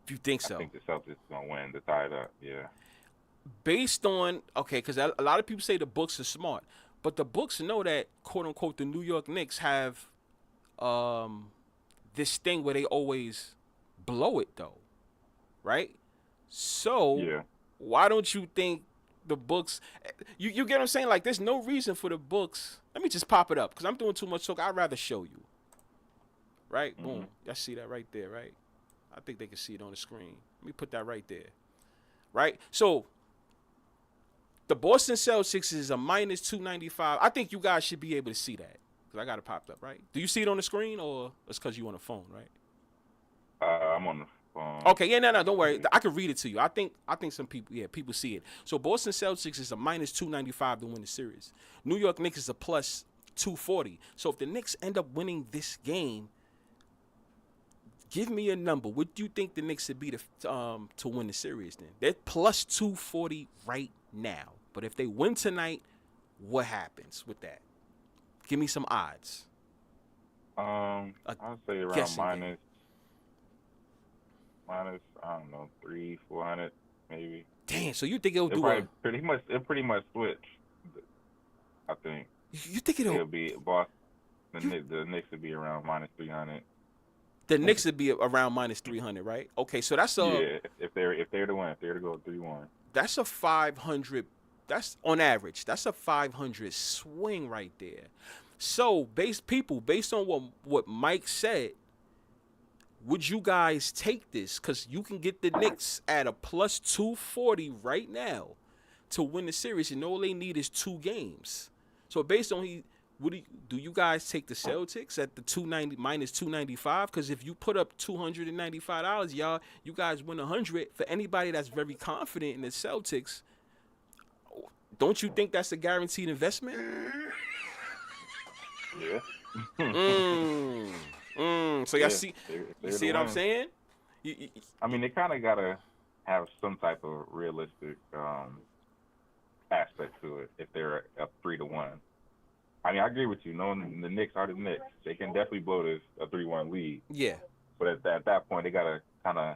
if you think so, I think the Celtics is going to win to tie it up. Yeah. Based on, because a lot of people say the books are smart, but the books know that, quote unquote, the New York Knicks have this thing where they always blow it though, right? So Yeah. why don't you think the books? You get what I'm saying? Like, there's no reason for the books. Let me just pop it up because I'm doing too much talk. I'd rather show you. Right? Mm-hmm. Boom. Y'all see that right there, right? I think they can see it on the screen. Let me put that right there. Right? So the Boston Celtics is a minus 295. I think you guys should be able to see that because I got it popped up, right? Do you see it on the screen or it's because you on the phone, right? I'm on the phone. Okay, yeah, no, don't worry. I can read it to you. I think some people, people see it. So Boston Celtics is a minus 295 to win the series. New York Knicks is a plus 240. So if the Knicks end up winning this game, give me a number. What do you think the Knicks should be to win the series then? They're plus 240 right now. But if they win tonight, what happens with that? Give me some odds. I'd say around guessing minus, I don't know, 300-400 maybe. Damn, so you think it'll do It pretty much switch. I think You think it'll be Boston. The Knicks would be around minus 300. The Knicks would be around minus 300, right? Okay, so that's yeah, if they're to win, if they're to go 3-1. That's a 500. That's on average. That's a 500 swing right there. So, based on what Mike said, would you guys take this? Because you can get the Knicks at a plus 240 right now to win the series, and all they need is 2 games. So, based on do you guys take the Celtics at the 290 minus 295? Because if you put up $295, you guys win 100. For anybody that's very confident in the Celtics, don't you think that's a guaranteed investment? Yeah. So y'all see what I'm saying? I mean, they kind of gotta have some type of realistic aspect to it if they're up 3-1. I mean, I agree with you. Knowing the Knicks are the Knicks, they can definitely blow this a 3-1 lead. Yeah. But at that point, they gotta kind of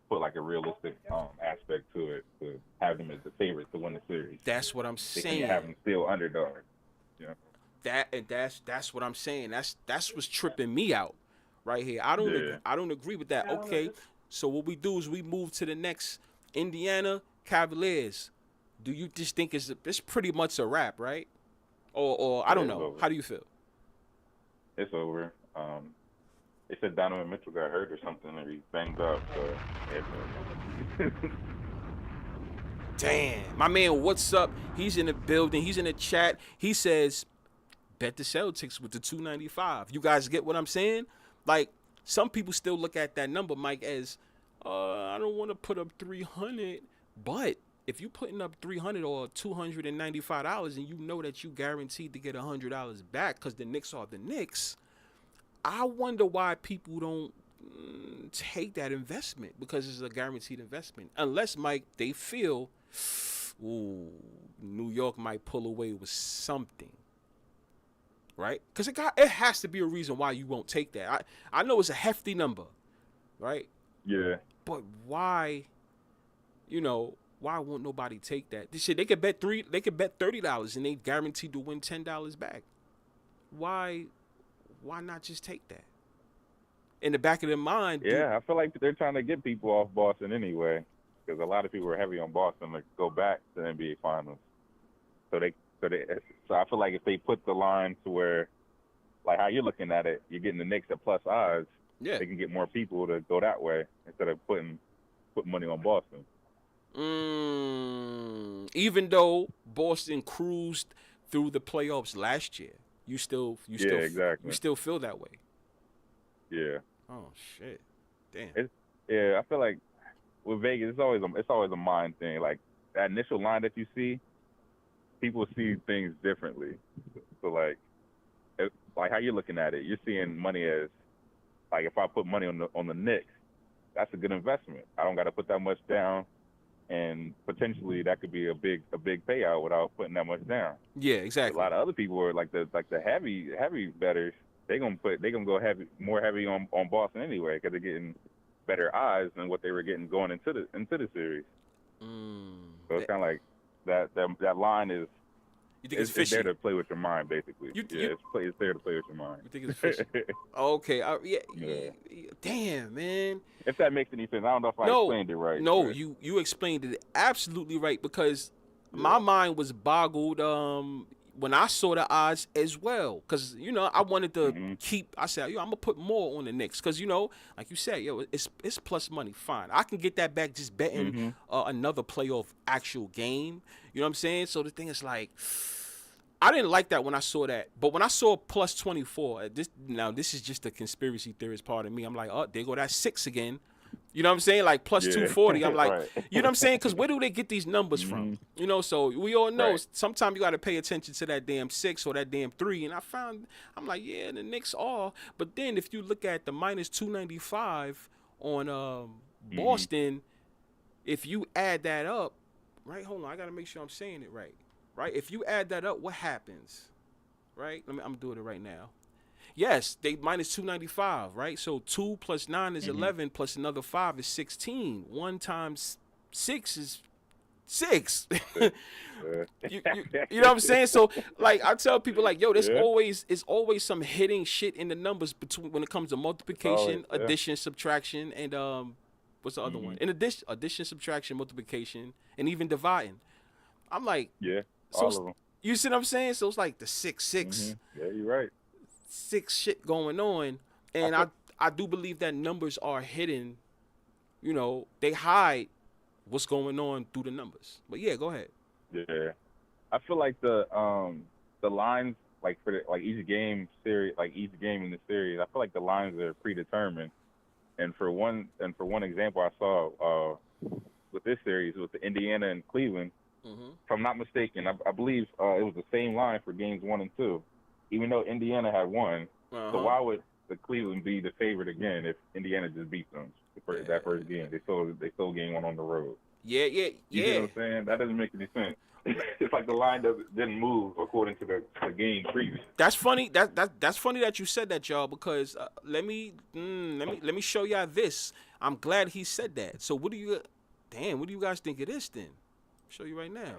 put like a realistic aspect to it to have them as the favorite to win the series. That's what I'm They saying. can't have them still underdog. Yeah. That's what I'm saying. That's what's tripping me out right here. I don't agree with that. Okay. So what we do is we move to the next Indiana Cavaliers. Do you just think it's pretty much a wrap, right? Or I don't know. Over. How do you feel? It's over. They said Donovan Mitchell got hurt or something, or he banged up. So it's over. Damn. My man, what's up? He's in the building. He's in the chat. He says, bet the Celtics with the 295. You guys get what I'm saying? Like, some people still look at that number, Mike, as, I don't want to put up 300. But if you're putting up 300 or $295 and you know that you guaranteed to get $100 back because the Knicks are the Knicks, I wonder why people don't take that investment because it's a guaranteed investment. Unless, Mike, they feel, ooh, New York might pull away with something. Right? Because it has to be a reason why you won't take that. I know it's a hefty number, right? Yeah. But why, why won't nobody take that? This shit, they could bet $30 and they guaranteed to win $10 back. Why not just take that? In the back of their mind. Yeah, I feel like they're trying to get people off Boston anyway, because a lot of people are heavy on Boston to go back to the NBA Finals. So I feel like if they put the line to where, like how you're looking at it, you're getting the Knicks at plus odds. Yeah. They can get more people to go that way instead of putting money on Boston. Even though Boston cruised through the playoffs last year, you still exactly. You still feel that way. Yeah. Oh shit. Damn. I feel like with Vegas, it's always a mind thing. Like that initial line that you see, people see things differently. So like how you're looking at it, you're seeing money as like if I put money on the Knicks, that's a good investment. I don't got to put that much down, and potentially that could be a big payout without putting that much down. Yeah, exactly. A lot of other people are like the heavy bettors. They gonna go more heavy on Boston anyway because they're getting better odds than what they were getting going into the series. So it's kind of like that line is You think it's It's there fishy? to play with your mind, basically. You It's there to play with your mind. you think it's fishy? Okay. Yeah, Yeah. Damn, man. If that makes any sense. I don't know if I No, explained it right. no, but you explained it absolutely right because my mind was boggled when I saw the odds as well. Cause I wanted to keep. I said, I'm gonna put more on the Knicks. Cause like you said, it's plus money. Fine, I can get that back just betting another playoff actual game. You know what I'm saying? So the thing is like, I didn't like that when I saw that, but when I saw plus 24, this is just the conspiracy theorist part of me. I'm like, oh, there go that 6 again. You know what I'm saying? Like plus 240. I'm like, right. you know what I'm saying? Because where do they get these numbers from? So we all know sometimes you got to pay attention to that damn 6 or that damn 3. And I'm like, yeah, the Knicks are. But then if you look at the minus 295 on Boston, if you add that up, right? Hold on, I got to make sure I'm saying it right. Right? If you add that up, what happens? Right? I'm doing it right now. Yes, they minus 295, right? So 2 plus 9 is 11, plus another 5 is 16. 1 times 6 is 6. you know what I'm saying? So like I tell people like, yo, there's always some hitting shit in the numbers between when it comes to multiplication, addition, subtraction, and what's the other one? In addition, subtraction, multiplication, and even dividing. I'm like, all of them. You see what I'm saying? So it's like the 6. Yeah, you're right. 6 shit going on, and I do believe that numbers are hidden. They hide what's going on through the numbers. But yeah, go ahead. Yeah, I feel like the lines like for each game series, like each game in the series, I feel like the lines are predetermined. And for one example, I saw with this series with the Indiana and Cleveland. If I'm not mistaken, I believe it was the same line for games 1 and 2, even though Indiana had won. So why would the Cleveland be the favorite again if Indiana just beat them that first game? They sold game 1 on the road. Yeah. You know what I'm saying? That doesn't make any sense. It's like the line didn't move according to the game previous. That's funny. That's funny that you said that, y'all. Because let me show y'all this. I'm glad he said that. So what do you guys think of this then? Show you right now.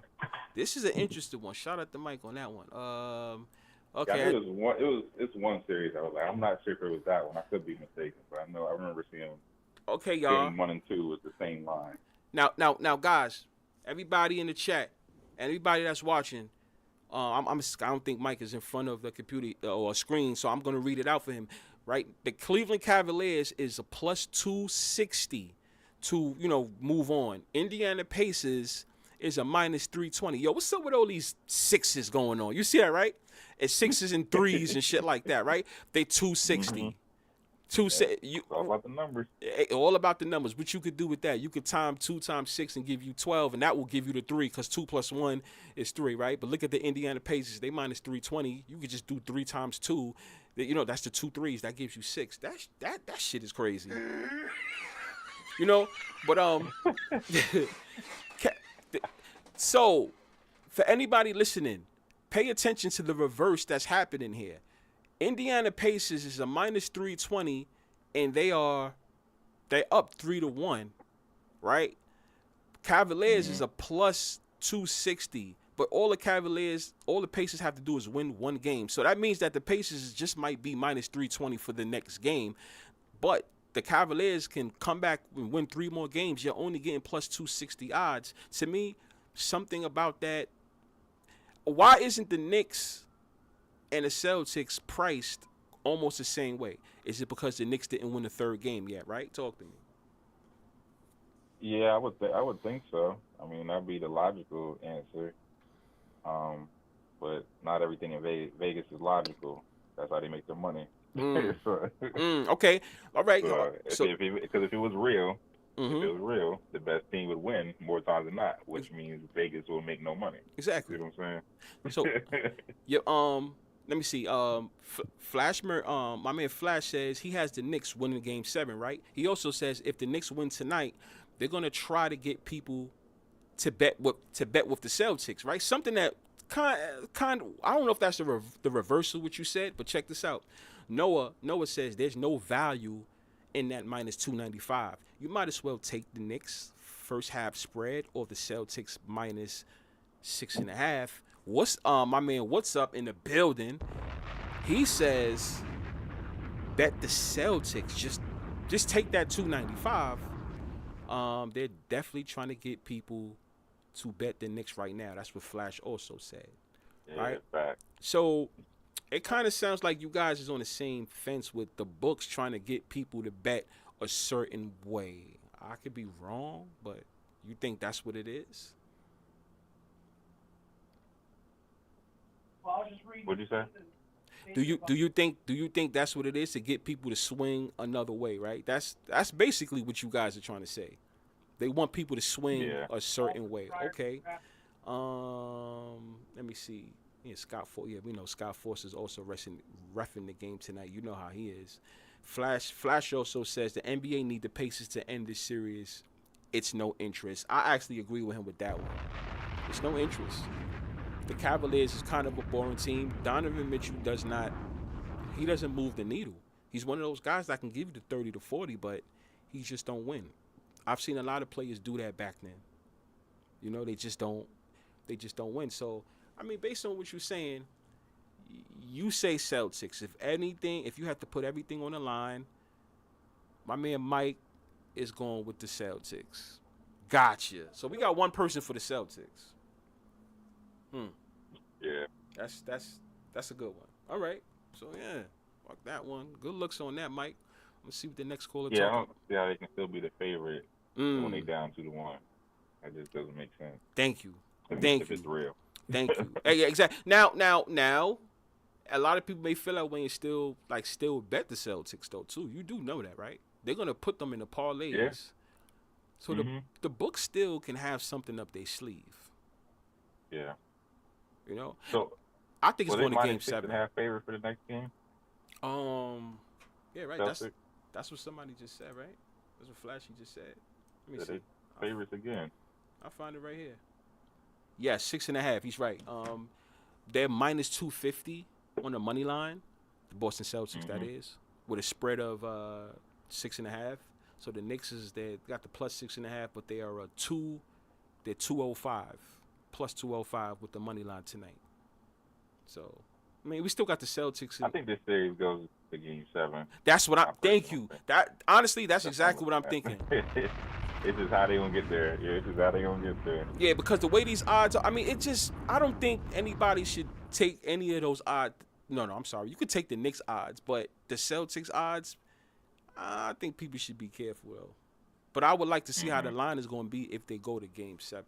This is an interesting one. Shout out to Mike on that one. Okay. Yeah, it's one series. I was like, I'm not sure if it was that one. I could be mistaken, but I remember seeing. Okay, y'all. Game 1 and 2 was the same line. Now, guys, everybody in the chat, everybody that's watching, I don't think Mike is in front of the computer or screen, so I'm gonna read it out for him. Right, the Cleveland Cavaliers is a plus 260 to move on. Indiana Pacers is a minus 320. Yo, what's up with all these 6s going on? You see that, right? It's 6s and 3s and shit like that, right? They 260. All about the numbers. All about the numbers. What you could do with that? You could time 2 times 6 and give you 12, and that will give you the 3 because 2 plus 1 is 3, right? But look at the Indiana Pacers. They minus 320. You could just do 3 times 2. That's the 2 3s. That gives you 6. That shit is crazy. But so for anybody listening, pay attention to the reverse that's happening here. Indiana Pacers is a minus 320, and they're up 3-1, right? Cavaliers is a plus 260, but all the Pacers have to do is win one game. So that means that the Pacers just might be minus 320 for the next game, but the Cavaliers can come back and win 3 more games. You're only getting plus 260 odds. To me, something about that. Why isn't the Knicks and the Celtics priced almost the same way? Is it because the Knicks didn't win the 3rd game yet, right? Talk to me. Yeah, I would think so. I mean, that'd be the logical answer. But not everything in Vegas is logical. That's how they make their money. Okay. All right. Because if it was real, the best team would win more times than not, which means Vegas will make no money. Exactly. You know what I'm saying? So, yeah. Let me see. My man Flash says he has the Knicks winning Game 7, right? He also says if the Knicks win tonight, they're gonna try to get people to bet with the Celtics, right? Something that kind of I don't know if that's the reversal of what you said, but check this out. Noah says there's no value in that minus 295. You might as well take the Knicks first half spread or the Celtics minus 6.5. my man, what's up in the building? He says bet the Celtics. Just take that 295. They're definitely trying to get people to bet the Knicks right now. That's what Flash also said. Yeah, right? fact. So it kind of sounds like you guys is on the same fence with the books trying to get people to bet a certain way. I could be wrong, but you think that's what it is? What'd you say? Do you think that's what it is, to get people to swing another way, right? That's basically what you guys are trying to say. They want people to swing a certain way. Okay. Let me see. Yeah, Scott Force. Yeah, we know Scott Force is also reffing the game tonight. You know how he is. Flash also says the NBA need the Pacers to end this series. It's no interest. I actually agree with him with that one. It's no interest. The Cavaliers is kind of a boring team. Donovan Mitchell doesn't move the needle. He's one of those guys that can give you the 30 to 40, but he just don't win. I've seen a lot of players do that back then. You know, they just don't win. So, I mean, based on what you're saying, you say Celtics. If anything, if you have to put everything on the line, my man Mike is going with the Celtics. Gotcha. So we got one person for the Celtics. Yeah. That's a good one. All right. So yeah, fuck that one. Good looks on that, Mike. Let's see what the next caller Yeah, I talking don't about. see how they can still be the favorite when they down 2-1. That just doesn't make sense. Thank you. If it's real. Thank you. Hey, yeah, exactly. Now, a lot of people may feel that way and still bet the Celtics though too. You do know that, right? They're gonna put them in the parlays. Yeah. So the book still can have something up their sleeve. Yeah. You know. So I think it's going to game 7. -6.5 favorite for the next game. Yeah, right. Celtics. That's what somebody just said, right? That's what Flashy just said. Let me see. Favorites again. I'll find it right here. Yeah, 6.5. He's right. They're minus 250 on the money line. The Boston Celtics, that is, with a spread of 6.5. So the Knicks they got the plus 6.5, but they are they're 205, plus 205 with the money line tonight. So, I mean, we still got the Celtics. I think this series goes to game 7. That's what thank you. That honestly, that's exactly what I'm thinking. It's just how they gonna get there. Yeah, it's just how they gonna get there. Yeah, because the way these odds are, I mean, I don't think anybody should take any of those odds. No, I'm sorry. You could take the Knicks odds, but the Celtics odds, I think people should be careful though. But I would like to see how the line is going to be if they go to game 7.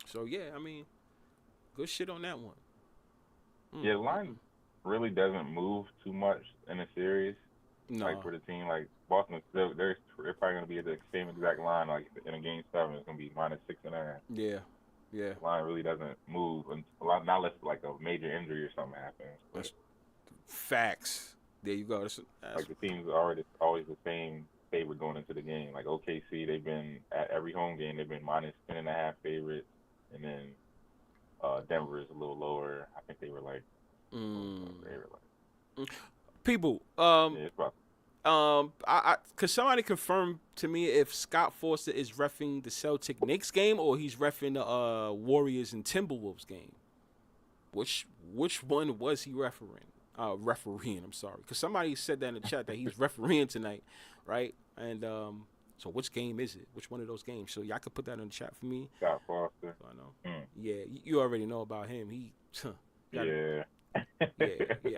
So yeah, I mean, good shit on that one. Yeah, the line really doesn't move too much in a series. No. Like for the team, like Boston, they're probably going to be at the same exact line. Like in a game 7, it's going to be minus 6.5. Yeah. The line really doesn't move not unless like a major injury or something happens. That's facts. There you go. That's like the team's always the same favorite going into the game. Like OKC, they've been at every home game they've been minus 10.5 favorites, and then Denver is a little lower. I think they were like people. Yeah, it's about Could somebody confirm to me if Scott Forster is reffing the Celtic Knicks game or he's reffing the Warriors and Timberwolves game? Which one was he refereeing? I'm sorry, because somebody said that in the chat that he's refereeing tonight, right? And so which game is it? Which one of those games? So y'all could put that in the chat for me. Scott Foster. So I know. Yeah, you already know about him. He. Yeah. Yeah.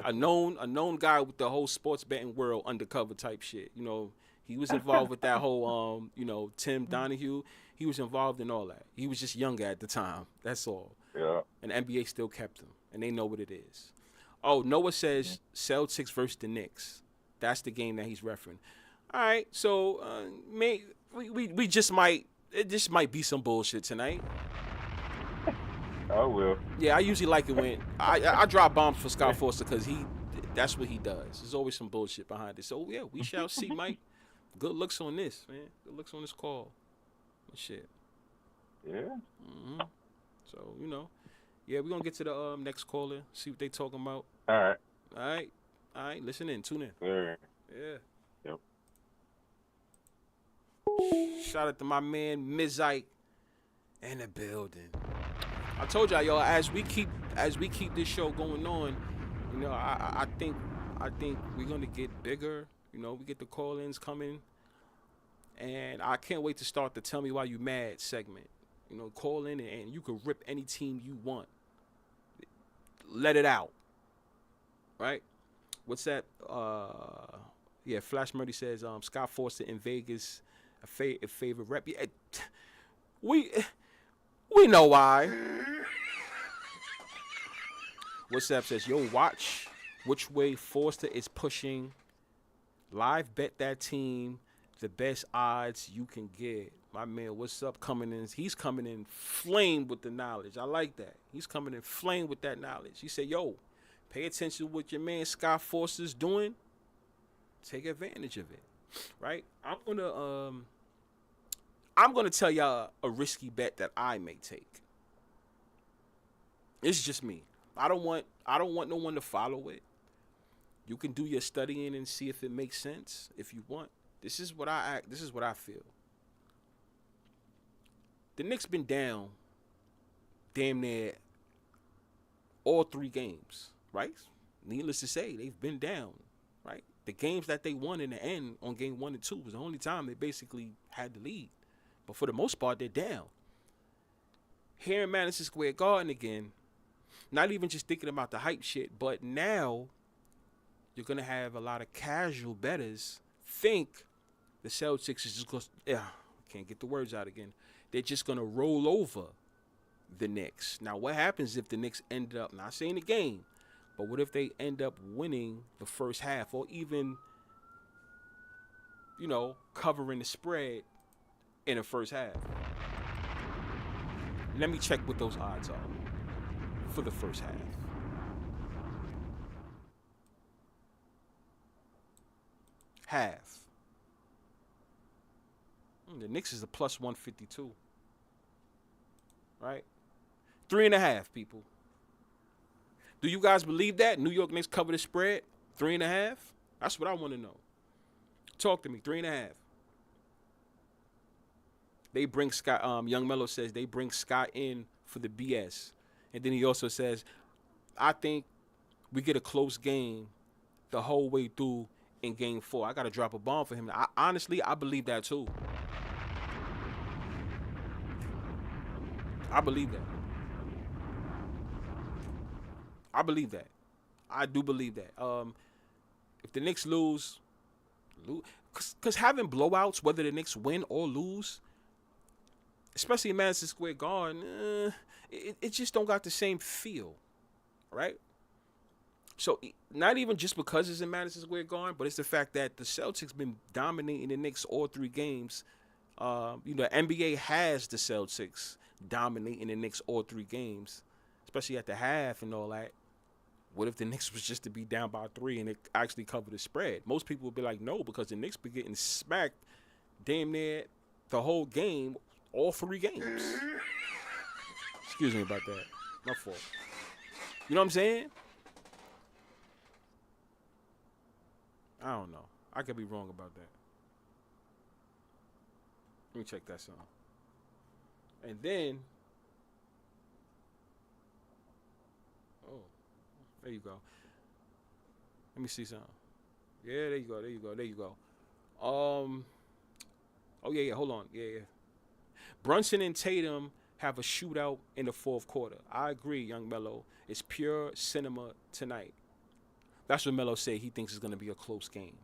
A known guy with the whole sports betting world undercover type shit. You know, he was involved with that whole Tim Donahue. He was involved in all that. He was just younger at the time. That's all. Yeah. And the NBA still kept him, and they know what it is. Oh, Noah says Celtics versus the Knicks. That's the game that he's referencing. All right, so we just might be some bullshit tonight. I will. Yeah, I usually like it when I drop bombs for Scott Forster because that's what he does. There's always some bullshit behind it. So yeah, we shall see, Mike. Good looks on this, man. Good looks on this call. Shit. Yeah. So yeah, we're gonna get to the next caller. See what they talking about. All right. Listen in. Tune in. Sure. Yeah. Yep. Shout out to my man Mizike in the building. I told y'all, yo, as we keep this show going on, you know, I think we're gonna get bigger. You know, we get the call-ins coming, and I can't wait to start the "Tell Me Why You Mad" segment. You know, call in and you can rip any team you want. Let it out, right? What's that? Yeah, Flash Murdy says Scott Forster in Vegas, a favorite rep. Yeah, we know why. WhatsApp says, yo, watch which way Forster is pushing. Live bet that team the best odds you can get. My man, what's up? Coming in, he's coming in flame with the knowledge. I like that. He's coming in flame with that knowledge. He said, yo, pay attention to what your man Scott Forster's doing. Take advantage of it, right? I'm gonna tell y'all a risky bet that I may take. It's just me. I don't want no one to follow it. You can do your studying and see if it makes sense if you want. This is what I feel. The Knicks been down damn near all 3 games, right? Needless to say, they've been down, right? The games that they won in the end on game 1 and 2 was the only time they basically had the lead. But for the most part, they're down. Here in Madison Square Garden again, not even just thinking about the hype shit, but now you're going to have a lot of casual bettors think the Celtics is just going to, can't get the words out again. They're just going to roll over the Knicks. Now, what happens if the Knicks end up, not saying the game, but what if they end up winning the first half or even, you know, covering the spread in the first half? Let me check what those odds are for the first half. Half. The Knicks is a plus 152. Right? 3.5, people. Do you guys believe that? New York Knicks cover the spread? 3.5? That's what I want to know. Talk to me. 3.5. They bring Scott, Young Mello says they bring Scott in for the BS. And then he also says, I think we get a close game the whole way through in game 4. I got to drop a bomb for him. Honestly, I believe that too. I believe that. I believe that. I do believe that. If the Knicks lose, because having blowouts, whether the Knicks win or lose, especially in Madison Square Garden, it just don't got the same feel, right? So not even just because it's in Madison Square Garden, but it's the fact that the Celtics been dominating the Knicks all 3 games. You know, NBA has the Celtics dominating the Knicks all 3 games, especially at the half and all that. What if the Knicks was just to be down by 3 and it actually covered the spread? Most people would be like, no, because the Knicks be getting smacked damn near the whole game, all 3 games. Excuse me about that. My fault. You know what I'm saying? I don't know. I could be wrong about that. Let me check that song. And then, there you go. Let me see something. Yeah, there you go. Oh yeah, hold on. Yeah. Brunson and Tatum have a shootout in the 4th quarter. I agree, Young Mello. It's pure cinema tonight. That's what Mello said. He thinks it's gonna be a close game.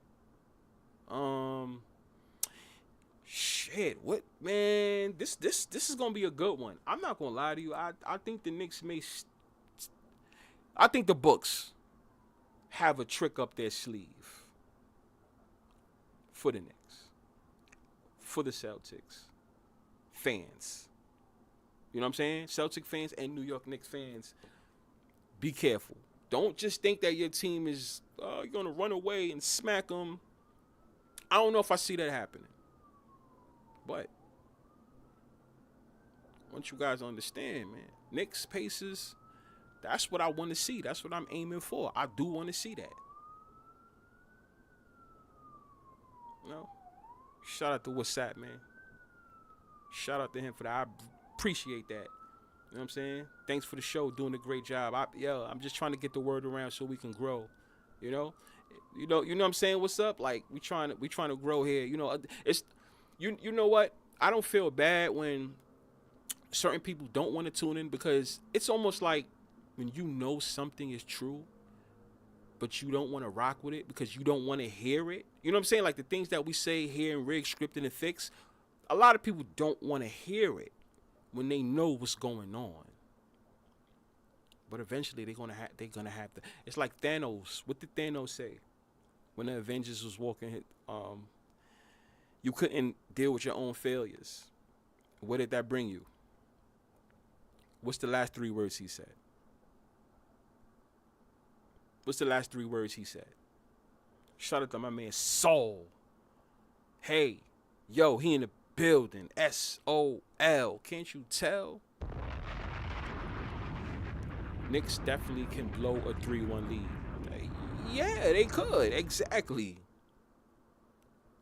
Shit, what, man? This is gonna be a good one. I'm not gonna lie to you. I think the Knicks I think the books have a trick up their sleeve for the Knicks, for the Celtics fans. You know what I'm saying? Celtic fans and New York Knicks fans, be careful. Don't just think that your team is going to run away and smack them. I don't know if I see that happening. But once you guys understand, man, Knicks, Pacers, that's what I want to see. That's what I'm aiming for. I do want to see that. You know? Shout out to WhatsApp, man. Shout out to him for that. I appreciate that. You know what I'm saying? Thanks for the show, doing a great job. I'm just trying to get the word around so we can grow. You know, you know what I'm saying? What's up? Like we trying to grow here. You know, it's you know what? I don't feel bad when certain people don't want to tune in, because it's almost like when you know something is true, but you don't want to rock with it because you don't want to hear it. You know what I'm saying? Like the things that we say here in Rig, Scripted, and Fix, a lot of people don't want to hear it when they know what's going on. But eventually they're gonna have to. It's like Thanos. What did Thanos say when the Avengers was walking? You couldn't deal with your own failures. Where did that bring you? What's the last 3 words he said? What's the last 3 words he said? Shout out to my man Saul. Hey, yo, he in the building. SOL. Can't you tell? Knicks definitely can blow a 3-1 lead. Yeah, they could. Exactly.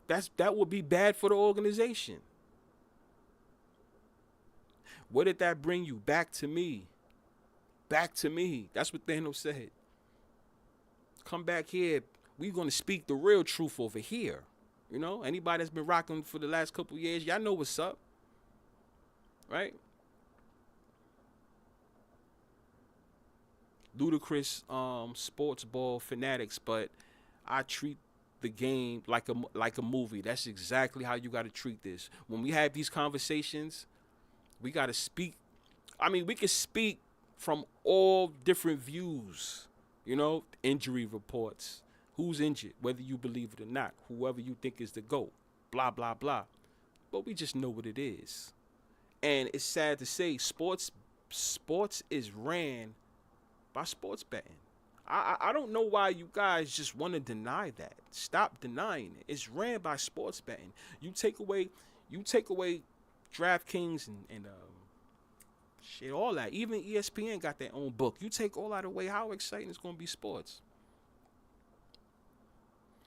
That would be bad for the organization. Where did that bring you? Back to me. Back to me. That's what Thanos said. Come back here. We're going to speak the real truth over here. You know, anybody that's been rocking for the last couple years, y'all know what's up. Right? Ludicrous sports ball fanatics, but I treat the game like a movie. That's exactly how you got to treat this. When we have these conversations, we got to speak. I mean, we can speak from all different views. You know, injury reports, who's injured, whether you believe it or not, whoever you think is the GOAT, blah, blah, blah. But we just know what it is. And it's sad to say, sports is ran by sports betting. I don't know why you guys just want to deny that. Stop denying it. It's ran by sports betting. You take away DraftKings and shit, all that. Even ESPN got their own book. You take all that away, how exciting is going to be sports?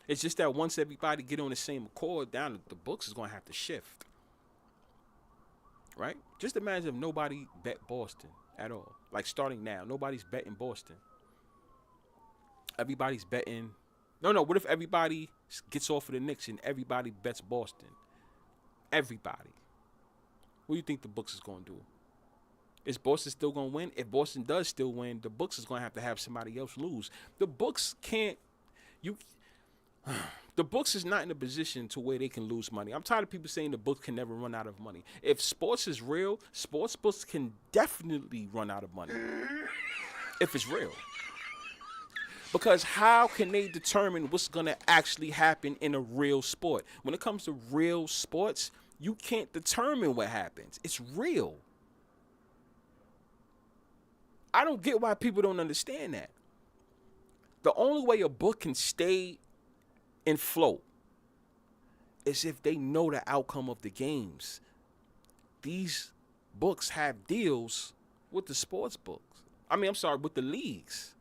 It's just that once everybody get on the same accord, down the books is going to have to shift. Right? Just imagine if nobody bet Boston at all. Like starting now, nobody's betting Boston. Everybody's betting. No. What if everybody gets off of the Knicks and everybody bets Boston? Everybody. What do you think the books is going to do? Is Boston still going to win? If Boston does still win, the books is going to have somebody else lose. The books can't. The books is not in a position to where they can lose money. I'm tired of people saying the books can never run out of money. If sports is real, sports books can definitely run out of money. If it's real. Because how can they determine what's going to actually happen in a real sport? When it comes to real sports, you can't determine what happens. It's real. I don't get why people don't understand that. The only way a book can stay and float is if they know the outcome of the games. These books have deals with the sports books. With the leagues.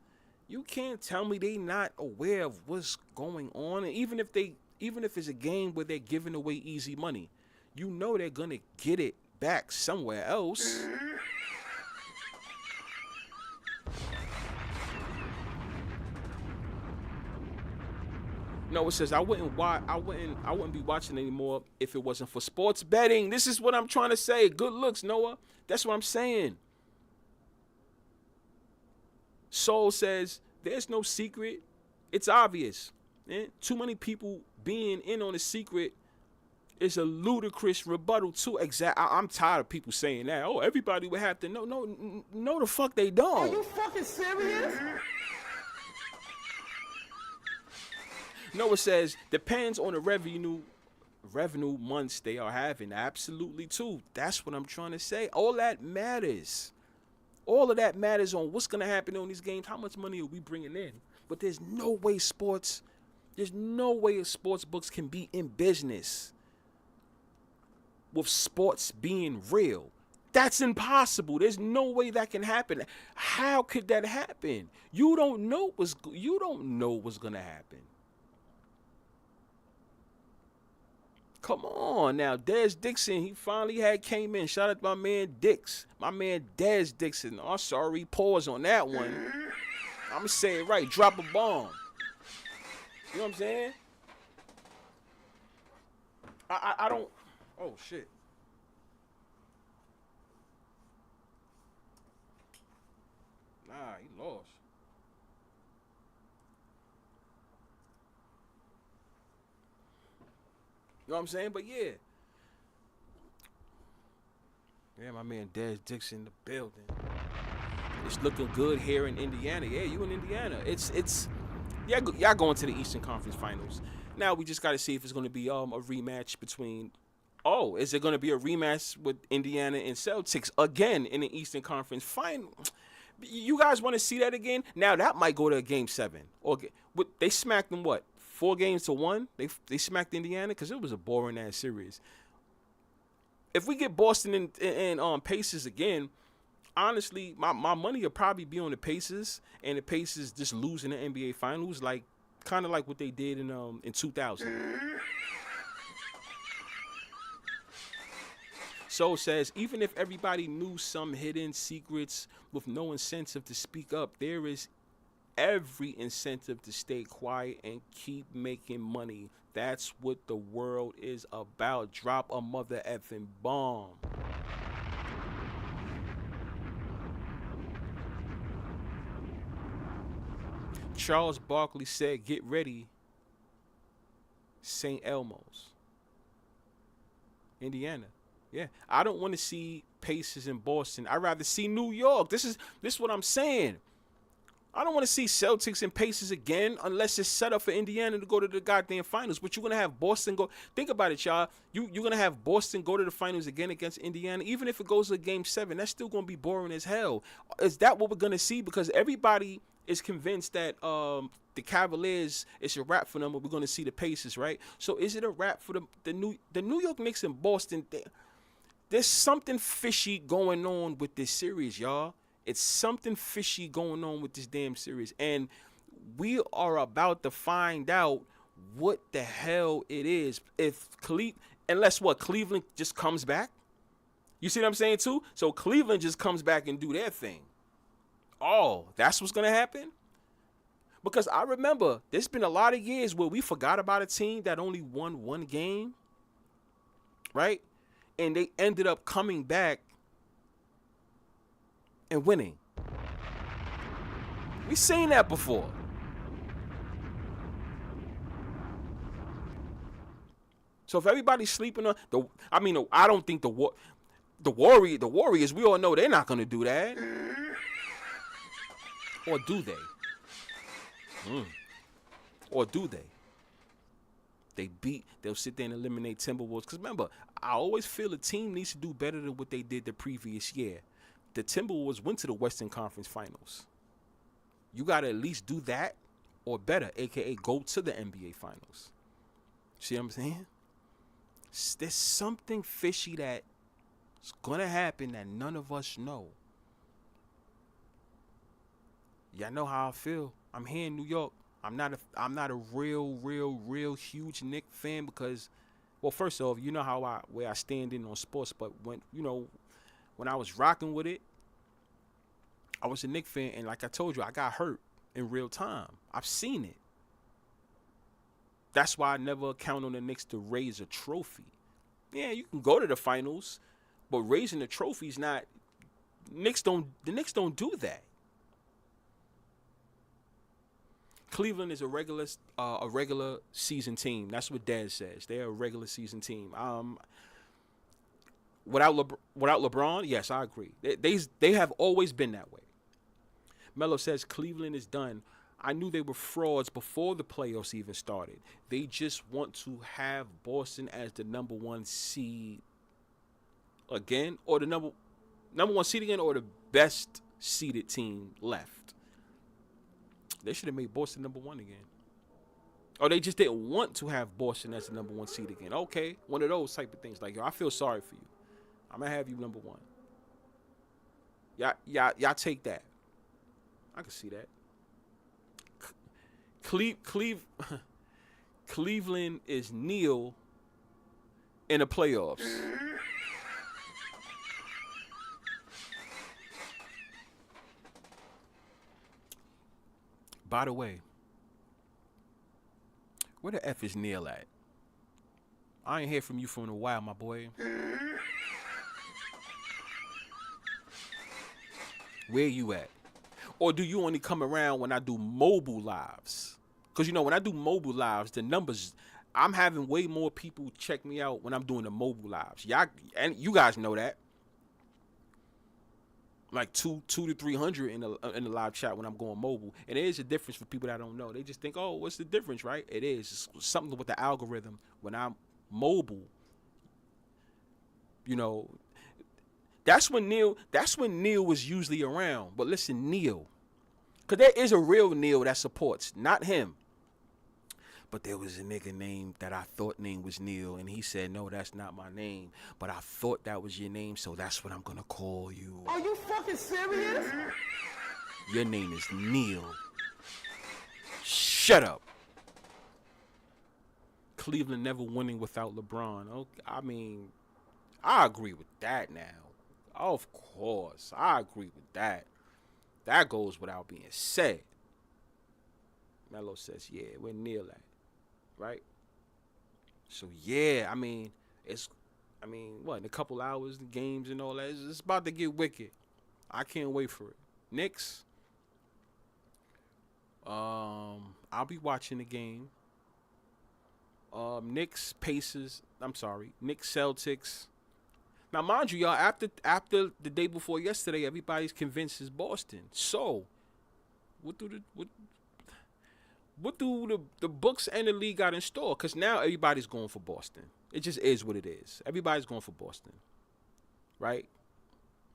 You can't tell me they not aware of what's going on. And even if it's a game where they're giving away easy money, you know they're gonna get it back somewhere else. No, it says I wouldn't be watching anymore if it wasn't for sports betting. This is what I'm trying to say. Good looks, Noah. That's what I'm saying. Soul says there's no secret. It's obvious. Too many people being in on a secret is a ludicrous rebuttal too. I'm tired of people saying that. Oh, everybody would have to know. No, the fuck they don't. Are you fucking serious? Noah says depends on the revenue months they are having. Absolutely too. That's what I'm trying to say. All that matters. All of that matters on what's going to happen on these games. How much money are we bringing in? But there's no way sports books can be in business with sports being real. That's impossible. There's no way that can happen. How could that happen? You don't know what's going to happen. Come on now, Dez Dixon, he finally came in. Shout out to my man Dix. My man Dez Dixon. Oh, sorry, pause on that one. I'm going to say it right. Drop a bomb. You know what I'm saying? I don't. Oh, shit. Nah, he lost. You know what I'm saying? But yeah. Yeah, my man Dez Dixon in the building. It's looking good here in Indiana. Yeah, you in Indiana. It's yeah, y'all going to the Eastern Conference Finals. Now we just got to see if it's going to be a rematch between. Oh, is it going to be a rematch with Indiana and Celtics again in the Eastern Conference Final? You guys want to see that again? Now that might go to a Game 7. Or they smacked them 4-1? They smacked Indiana because it was a boring ass series. If we get Boston and Pacers again, honestly, my money will probably be on the Pacers, and the Pacers just losing the NBA Finals, kind of like what they did in 2000. So says, even if everybody knew some hidden secrets with no incentive to speak up, there is every incentive to stay quiet and keep making money. That's what the world is about. Drop a mother effing bomb. Charles Barkley said, get ready, St. Elmo's, Indiana. Yeah, I don't want to see Pacers in Boston. I'd rather see New York. This is what I'm saying. I don't want to see Celtics and Pacers again unless it's set up for Indiana to go to the goddamn finals. But you're going to have Boston go. Think about it, y'all. You're going to have Boston go to the finals again against Indiana. Even if it goes to Game 7, that's still going to be boring as hell. Is that what we're going to see? Because everybody is convinced that the Cavaliers, it's a wrap for them, but we're going to see the Pacers, right? So is it a wrap for the New York Knicks and Boston? There's something fishy going on with this series, y'all. It's something fishy going on with this damn series. And we are about to find out what the hell it is. Unless Cleveland just comes back. You see what I'm saying too? So Cleveland just comes back and do their thing. Oh, that's what's going to happen? Because I remember there's been a lot of years where we forgot about a team that only won one game. Right? And they ended up coming back and winning. We seen that before. So if everybody's sleeping on I don't think the Warriors, we all know they're not gonna do that. Or do they? Or do they? They'll sit there and eliminate Timberwolves. Because remember, I always feel a team needs to do better than what they did the previous year. The Timberwolves went to the Western Conference Finals. You got to at least do that or better, a.k.a. go to the NBA Finals. See what I'm saying? There's something fishy that's going to happen that none of us know. Y'all know how I feel. I'm here in New York. I'm not a real huge Knicks fan because, well, first off, you know where I stand in on sports, but when I was rocking with it, I was a Knicks fan, and like I told you, I got hurt in real time. I've seen it. That's why I never count on the Knicks to raise a trophy. Yeah, you can go to the finals, but raising the trophy is not. The Knicks don't do that. Cleveland is a regular season team. That's what Dad says. They're a regular season team. Without LeBron, yes, I agree. They have always been that way. Melo says Cleveland is done. I knew they were frauds before the playoffs even started. They just want to have Boston as the number one seed again, or the number one seed again, or the best seeded team left. They should have made Boston number one again. Or they just didn't want to have Boston as the number one seed again. Okay, one of those type of things. Like, yo, I feel sorry for you. I'm going to have you number one. Y'all take that. I can see that. Cleveland is Neil in the playoffs. By the way, where the F is Neil at? I ain't hear from you for a while, my boy. Where you at? Or do you only come around when I do mobile lives? Because, you know, when I do mobile lives, the numbers, I'm having way more people check me out when I'm doing the mobile lives. Y'all, and you guys know that. Like 200 to 300 in the live chat when I'm going mobile. And there is a difference for people that don't know. They just think, oh, what's the difference, right? It is. It's something with the algorithm. When I'm mobile, you know, that's when Neil was usually around. But listen, Neil, because there is a real Neil that supports, not him. But there was a nigga named that I thought name was Neil, and he said, no, that's not my name. But I thought that was your name, so that's what I'm going to call you. Are you fucking serious? Your name is Neil. Shut up. Cleveland never winning without LeBron. Okay, I mean, I agree with that now. Of course, I agree with that. That goes without being said. Melo says, yeah, where Neil at? Right? So, yeah, I mean, what, in a couple hours, the games and all that, it's about to get wicked. I can't wait for it. Knicks, I'll be watching the game. Knicks, Celtics. Now, mind you, y'all, after the day before yesterday, everybody's convinced it's Boston. So, what do the books and the league got in store? Because now everybody's going for Boston. It just is what it is. Everybody's going for Boston, right?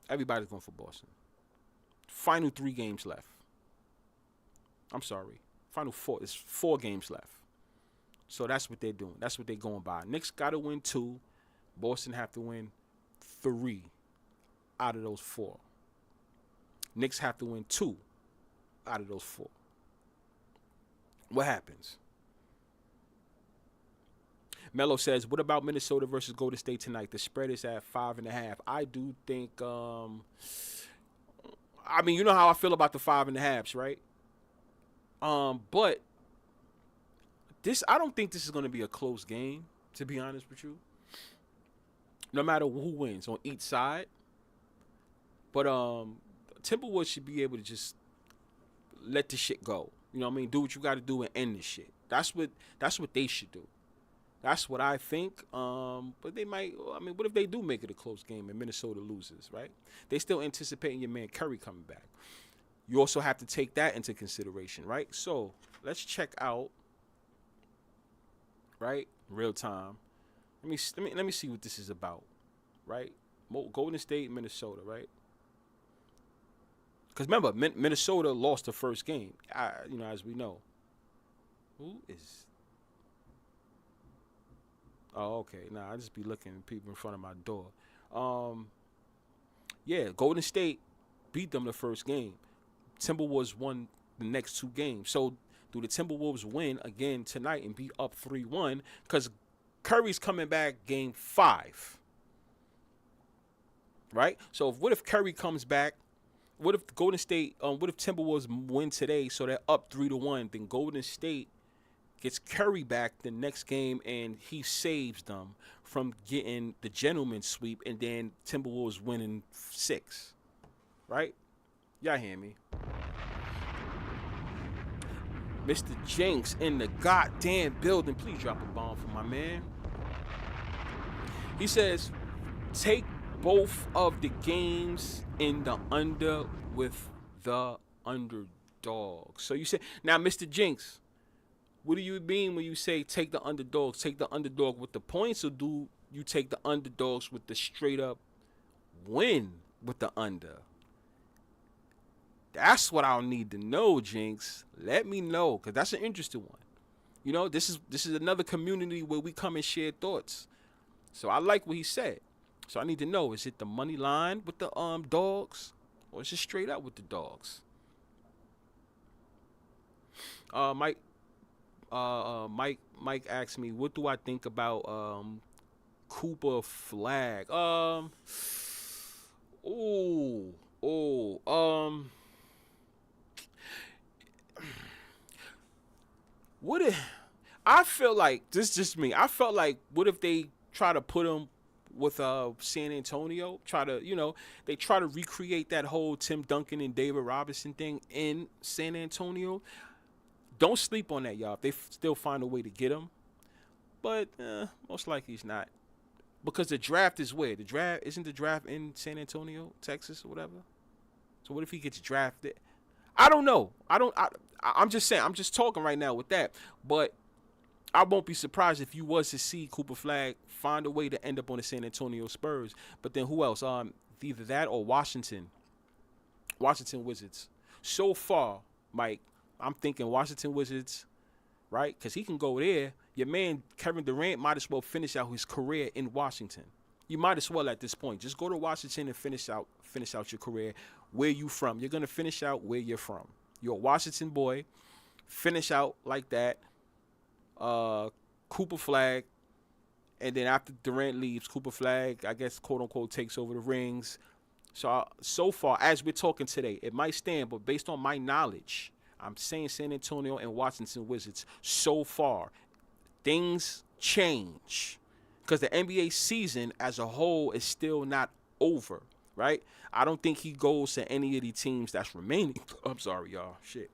Everybody's going for Boston. Final 3 games left. I'm sorry. Final 4. There's 4 games left. So that's what they're doing. That's what they're going by. Knicks got to win 2. Boston have to win 3 out of those 4. Knicks have to win 2 out of those 4. What happens? Melo says, what about Minnesota versus Golden State tonight? The spread is at 5.5. I do think, I mean, you know how I feel about the 5.5s, right? But I don't think this is going to be a close game, to be honest with you. No matter who wins on each side. But Timberwolves should be able to just let the shit go. You know what I mean? Do what you got to do and end this shit. That's what they should do. That's what I think. But they might. I mean, what if they do make it a close game and Minnesota loses? Right? They still anticipating your man Curry coming back. You also have to take that into consideration, right? So let's check out. Right, real time. Let me see what this is about. Right, Golden State, Minnesota. Right. Because remember, Minnesota lost the first game, as we know. Who is... Oh, okay. Nah, I just be looking at people in front of my door. Yeah, Golden State beat them the first game. Timberwolves won the next 2 games. So, do the Timberwolves win again tonight and be up 3-1? Because Curry's coming back game 5. Right? So, what if Curry comes back? What if Golden State, what if Timberwolves win today so they're up 3-1? Then Golden State gets Curry back the next game and he saves them from getting the gentleman's sweep, and then Timberwolves winning 6. Right? Y'all hear me? Mr. Jenks in the goddamn building. Please drop a bomb for my man. He says, take both of the games in the under with the underdog. So you say, now, Mr. Jenks, what do you mean when you say take the underdogs? Take the underdog with the points, or do you take the underdogs with the straight up win with the under? That's what I'll need to know, Jinx. Let me know, because that's an interesting one. You know, this is another community where we come and share thoughts. So I like what he said. So I need to know, is it the money line with the dogs, or is it straight up with the dogs? Mike asked me, what do I think about Cooper Flag. Ooh. What if I feel like this is just me. I felt like what if they try to put him with San Antonio, they try to recreate that whole Tim Duncan and David Robinson thing in San Antonio. Don't sleep on that, y'all. If they still find a way to get him. But most likely he's not. Because the draft is where? Isn't the draft in San Antonio, Texas or whatever? So what if he gets drafted? I don't know. I'm just saying. I'm just talking right now with that. But I won't be surprised if you was to see Cooper Flag find a way to end up on the San Antonio Spurs. But then who else? Either that or Washington Wizards. So far, Mike, I'm thinking Washington Wizards, right? Because he can go there. Your man Kevin Durant might as well finish out his career in Washington. You might as well at this point. Just go to Washington and finish out your career. Where you from? You're gonna finish out where you're from. You're a Washington boy. Finish out like that. Cooper Flag, and then after Durant leaves, Cooper Flag, I guess, quote unquote, takes over the rings. So far, as we're talking today, it might stand, but based on my knowledge, I'm saying San Antonio and Washington Wizards. So far, things change because the NBA season as a whole is still not over, right? I don't think he goes to any of the teams that's remaining. I'm sorry, y'all. Shit.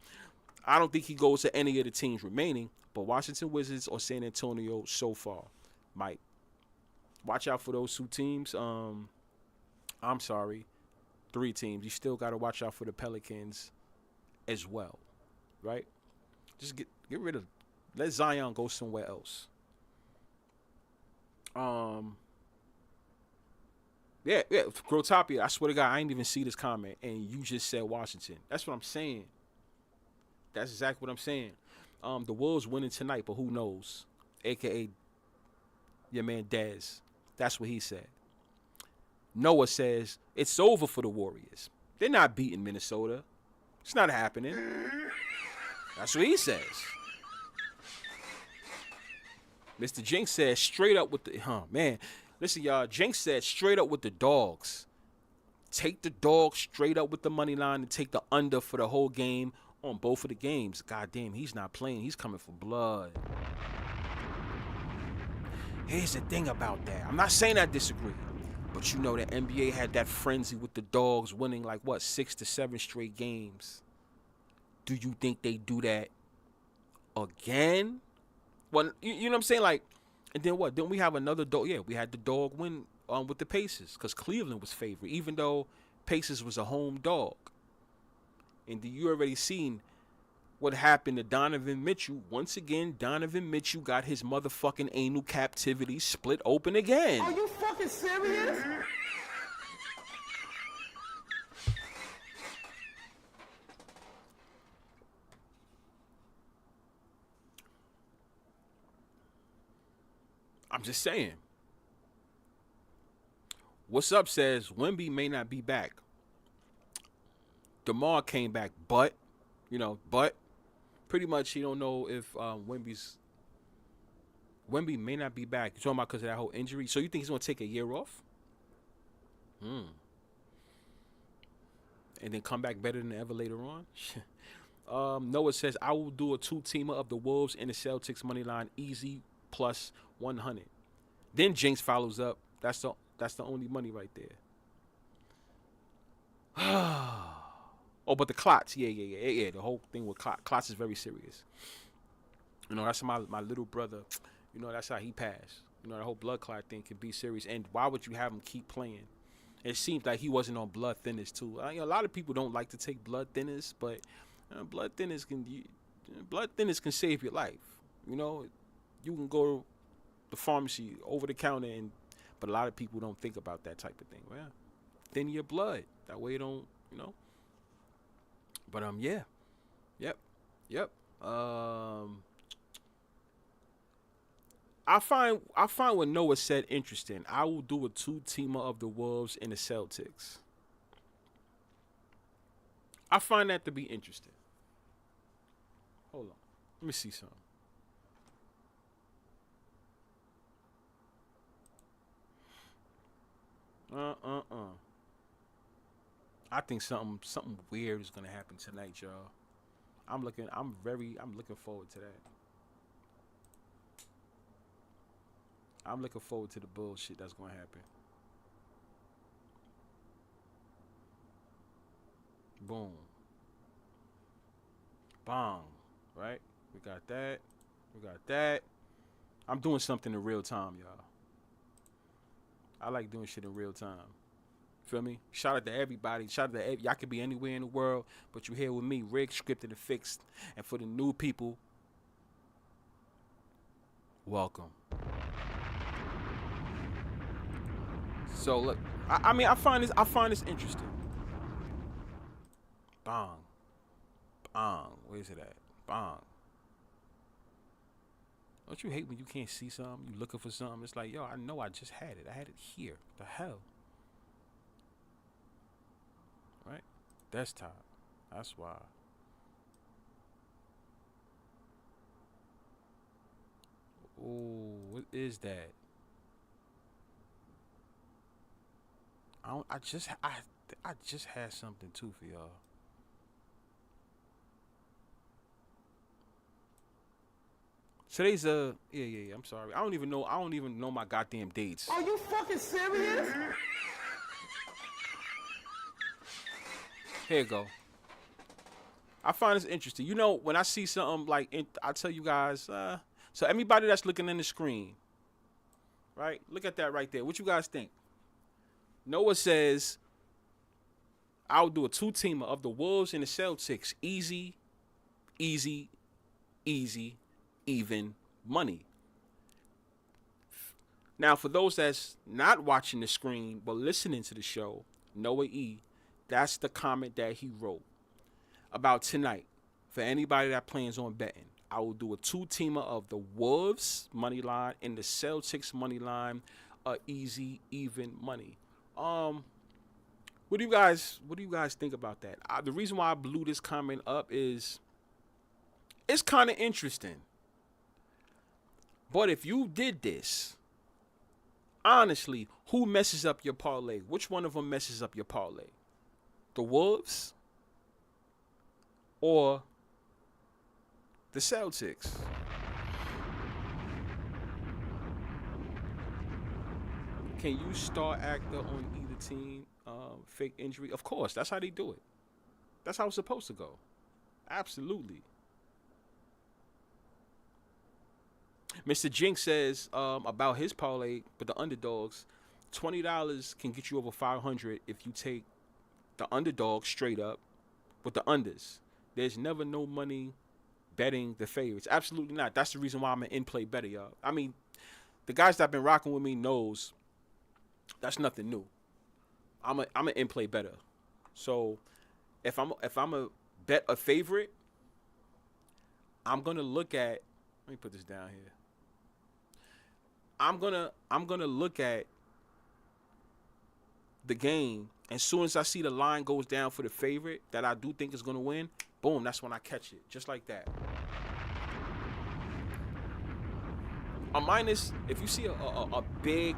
I don't think he goes to any of the teams remaining, but Washington Wizards or San Antonio so far. Mike, watch out for those two teams. I'm sorry, 3 teams. You still got to watch out for the Pelicans as well, right? Just get rid of, let Zion go somewhere else. Yeah, Grotopia, I swear to God, I didn't even see this comment, and you just said Washington. That's what I'm saying. That's exactly what I'm saying. The Wolves winning tonight, but who knows? AKA your man Dez. That's what he said. Noah says it's over for the Warriors. They're not beating Minnesota. It's not happening. That's what he says. Mr. Jinx says straight up with the man. Listen, y'all. Jinx said straight up with the dogs. Take the dogs straight up with the money line and take the under for the whole game on both of the games. God damn, he's not playing. He's coming for blood. Here's the thing about that. I'm not saying I disagree. But you know the NBA had that frenzy with the dogs winning 6 to 7 straight games. Do you think they do that again? Well, you know what I'm saying? And then what? Didn't we have another dog? Yeah, we had the dog win with the Pacers because Cleveland was favored, even though Pacers was a home dog. And you already seen what happened to Donovan Mitchell. Once again, Donovan Mitchell got his motherfucking anal captivity split open again. Are you fucking serious? I'm just saying. What's up says Wemby may not be back. DeMar came back, but pretty much he don't know if Wemby may not be back. You're talking about because of that whole injury. So you think he's going to take a year off? And then come back better than ever later on? Noah says, I will do a 2-teamer of the Wolves and the Celtics money line easy plus 100. Then Jinx follows up. That's the only money right there. Oh, but the clots. Yeah. The whole thing with clots is very serious. That's my little brother. That's how he passed. The whole blood clot thing can be serious. And why would you have him keep playing? It seems like he wasn't on blood thinners too. A lot of people don't like to take blood thinners, but blood thinners can save your life. You can go to the pharmacy over the counter, but a lot of people don't think about that type of thing. Well, thin your blood. That way you don't, But yeah. Yep. I find what Noah said interesting. I will do a 2-teamer of the Wolves and the Celtics. I find that to be interesting. Hold on. Let me see something. I think something weird is gonna happen tonight, y'all. I'm looking forward to that. I'm looking forward to the bullshit that's gonna happen. Boom. Bong. Right? We got that. We got that. I'm doing something in real time, y'all. I like doing shit in real time. Feel me? Shout out to everybody. Y'all could be anywhere in the world, but you here with me, Rick, scripted and fixed. And for the new people, welcome. So look, I find this interesting. Bong. Bong. Where's it at? Bong. Don't you hate when you can't see something? You looking for something? It's like, yo, I know I just had it. I had it here. The hell? Right? Desktop. That's why. Ooh, what is that? I just had something too for y'all. Today's yeah. I'm sorry. I don't even know my goddamn dates. Are you fucking serious? Here you go. I find this interesting. You know, when I see something like, I tell you guys. So everybody that's looking in the screen, right? Look at that right there. What you guys think? Noah says, I'll do a 2-teamer of the Wolves and the Celtics. Easy, even money. Now, for those that's not watching the screen but listening to the show, Noah E., that's the comment that he wrote about tonight. For anybody that plans on betting, I will do a 2-teamer of the Wolves money line and the Celtics money line, easy, even money. What do you guys think about that? The reason why I blew this comment up is it's kind of interesting. But if you did this, honestly, who messes up your parlay? Which one of them messes up your parlay? The Wolves or the Celtics? Can you start actor on either team? Fake injury? Of course, that's how they do it. That's how it's supposed to go. Absolutely. Mr. Jinx says about his parlay with the underdogs, $20 can get you over 500 if you take the underdog straight up with the unders. There's never no money betting the favorites. Absolutely not. That's the reason why I'm an in-play bettor, y'all. I mean, the guys that been rocking with me knows that's nothing new. I'm an in-play bettor. So if I'm a bet a favorite, I'm gonna look at. Let me put this down here. I'm gonna look at the game, and as soon as I see the line goes down for the favorite that I do think is gonna win, boom, that's when I catch it, just like that. A minus, if you see a big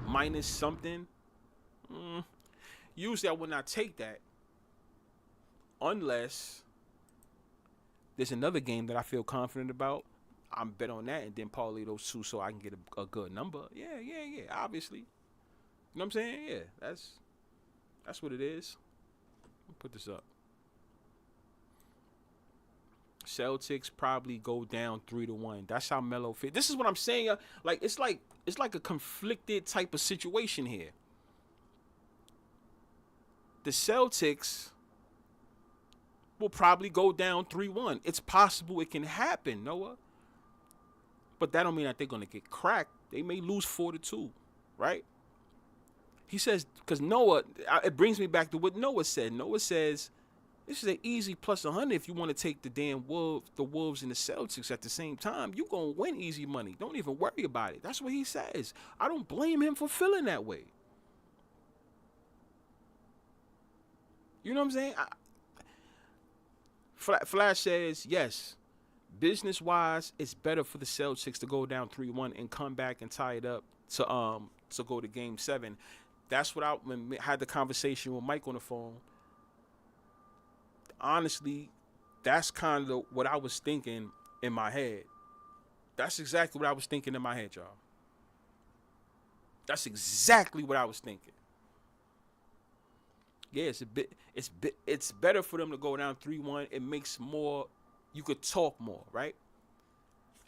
minus something, usually I would not take that unless there's another game that I feel confident about. I'm bet on that and then parlay those two so I can get a good number. Yeah, obviously. You know what I'm saying? Yeah, that's what it is. Let me put this up. Celtics probably go down 3-1. That's how Melo fit. This is what I'm saying. Like it's like a conflicted type of situation here. The Celtics will probably go down 3-1. It's possible it can happen, Noah. But that don't mean that they're going to get cracked. They may lose 4-2, right? He says, because Noah, it brings me back to what Noah said. Noah says, this is an easy plus 100 if you want to take the damn Wolves and the Celtics at the same time. You're going to win easy money. Don't even worry about it. That's what he says. I don't blame him for feeling that way. You know what I'm saying? Flash says, yes, business-wise, it's better for the Celtics to go down 3-1 and come back and tie it up to go to Game 7. That's what when I had the conversation with Mike on the phone. Honestly, that's kind of what I was thinking in my head. That's exactly what I was thinking in my head, y'all. That's exactly what I was thinking. Yeah, it's better for them to go down 3-1. It makes more, you could talk more, right?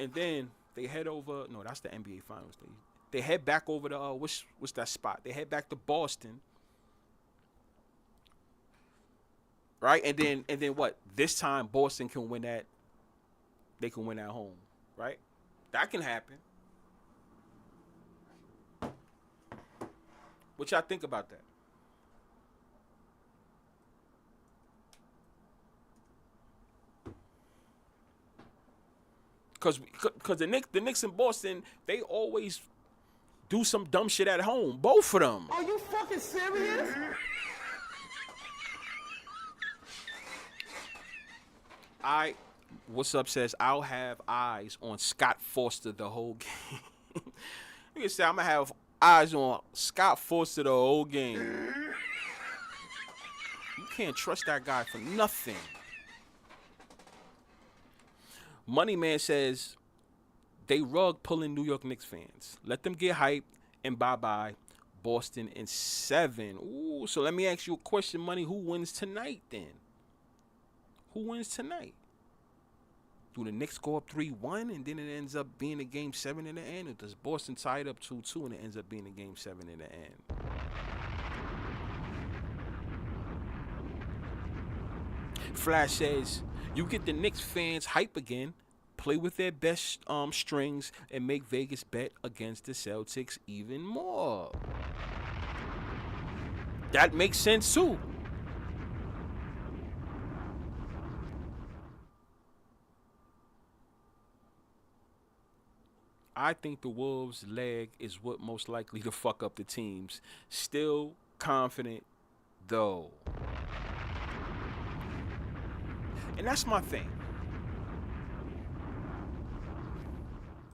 And then they head over, no, that's the NBA Finals. They head back over to, what's that spot? They head back to Boston. Right? And then what? This time Boston can win that. They can win at home, right? That can happen. What y'all think about that? Cause the Knicks in Boston, they always do some dumb shit at home. Both of them. Are you fucking serious? What's up says, I'll have eyes on Scott Foster the whole game. You can say, I'm going to have eyes on Scott Foster the whole game. You can't trust that guy for nothing. Money Man says, they rug pulling New York Knicks fans. Let them get hyped and bye-bye. Boston in 7. Ooh, so let me ask you a question, Money. Who wins tonight then? Who wins tonight? Do the Knicks go up 3-1 and then it ends up being a game 7 in the end? Or does Boston tie it up 2-2 and it ends up being a game 7 in the end? Flash says, you get the Knicks fans hype again, play with their best strings, and make Vegas bet against the Celtics even more. That makes sense too. I think the Wolves' leg is what most likely to fuck up the teams. Still confident, though. And that's my thing.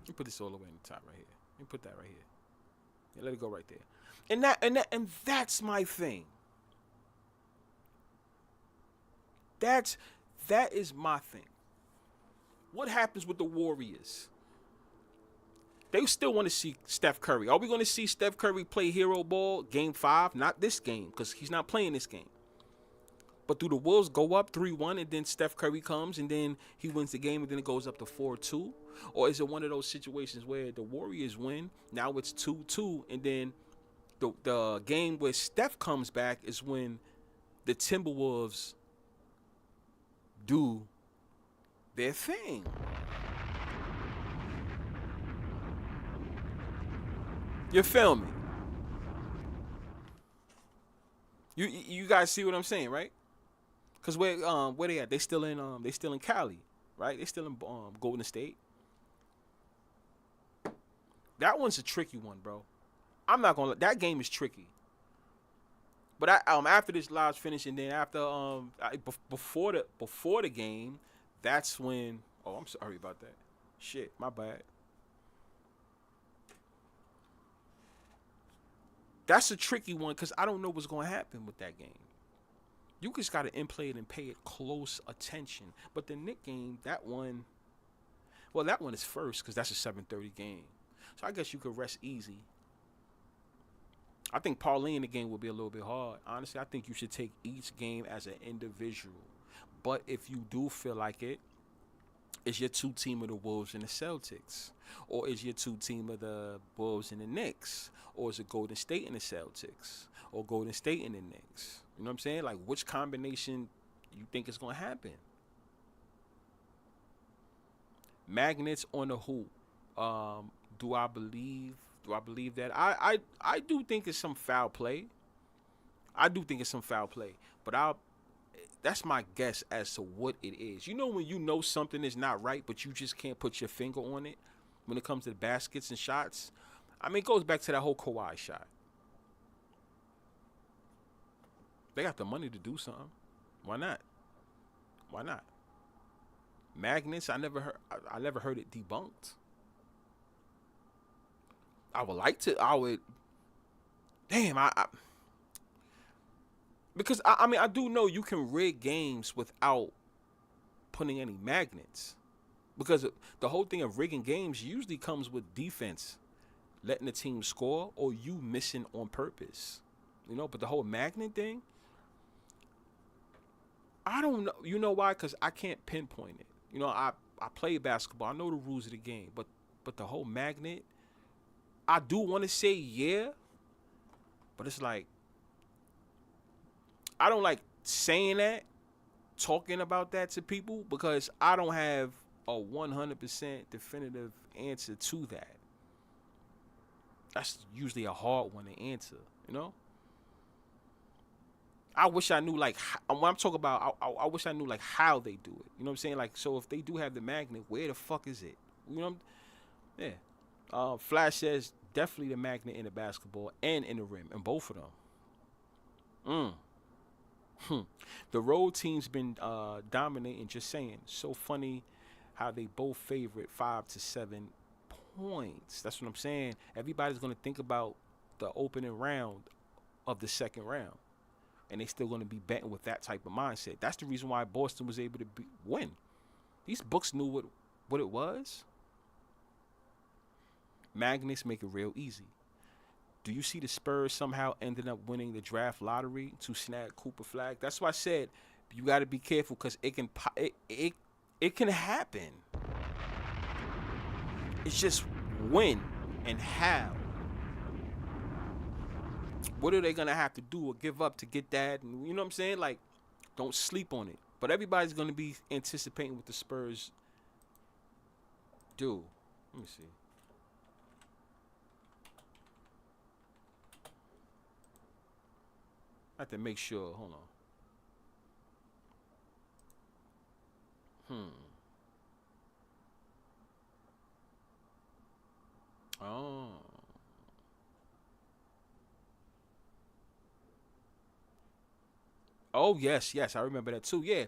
Let me put this all the way in the top right here. Let me put that right here. Yeah, let it go right there. And that's my thing. That is my thing. What happens with the Warriors? They still want to see Steph Curry. Are we going to see Steph Curry play hero ball game 5? Not this game, because he's not playing this game. But do the Wolves go up 3-1 and then Steph Curry comes and then he wins the game and then it goes up to 4-2? Or is it one of those situations where the Warriors win, now it's 2-2, and then the game where Steph comes back is when the Timberwolves do their thing? You feel me? You guys see what I'm saying, right? Cause where they at? They still in Cali, right? They still in Golden State. That one's a tricky one, bro. I'm not gonna. That game is tricky. But after this live's finished, and then after before the game, that's when. Oh, I'm sorry about that. Shit, my bad. That's a tricky one because I don't know what's going to happen with that game. You just got to in-play it and pay it close attention. But the Knicks game, that one is first because that's a 7:30 game. So I guess you could rest easy. I think parlaying the game will be a little bit hard. Honestly, I think you should take each game as an individual. But if you do feel like it, is your 2 team of the Wolves and the Celtics? Or is your 2 team of the Wolves and the Knicks? Or is it Golden State and the Celtics? Or Golden State and the Knicks? You know what I'm saying? Like, which combination you think is going to happen? Magnets on the hoop. Do I believe that? I do think it's some foul play. But that's my guess as to what it is. You know when you know something is not right, but you just can't put your finger on it when it comes to the baskets and shots? I mean, it goes back to that whole Kawhi shot. They got the money to do something. Why not? Magnets, I never heard it debunked. damn, because I mean I do know you can rig games without putting any magnets. Because the whole thing of rigging games usually comes with defense, letting the team score or you missing on purpose. You know, but the whole magnet thing, I don't know. You know why? Because I can't pinpoint it. You know, I play basketball. I know the rules of the game. But the whole magnet, I do want to say yeah. But it's like, I don't like saying that, talking about that to people, because I don't have a 100% definitive answer to that. That's usually a hard one to answer, you know? I wish I knew, like, when I'm talking about, I wish I knew, like, how they do it. You know what I'm saying? Like, so if they do have the magnet, where the fuck is it? You know? Yeah. Flash says definitely the magnet in the basketball and in the rim, and both of them. The road team's been dominating, just saying. So funny how they both favorite 5 to 7 points. That's what I'm saying. Everybody's going to think about the opening round of the second round. And they still going to be betting with that type of mindset. That's the reason why Boston was able to win. These books knew what it was. Magnets make it real easy. Do you see the Spurs somehow ended up winning the draft lottery to snag Cooper Flag? That's why I said you got to be careful, because it can happen. It's just when and how. What are they going to have to do or give up to get that? And you know what I'm saying? Like, don't sleep on it. But everybody's going to be anticipating what the Spurs do. Let me see. I have to make sure. Hold on. Oh. Oh, yes. I remember that too. Yeah.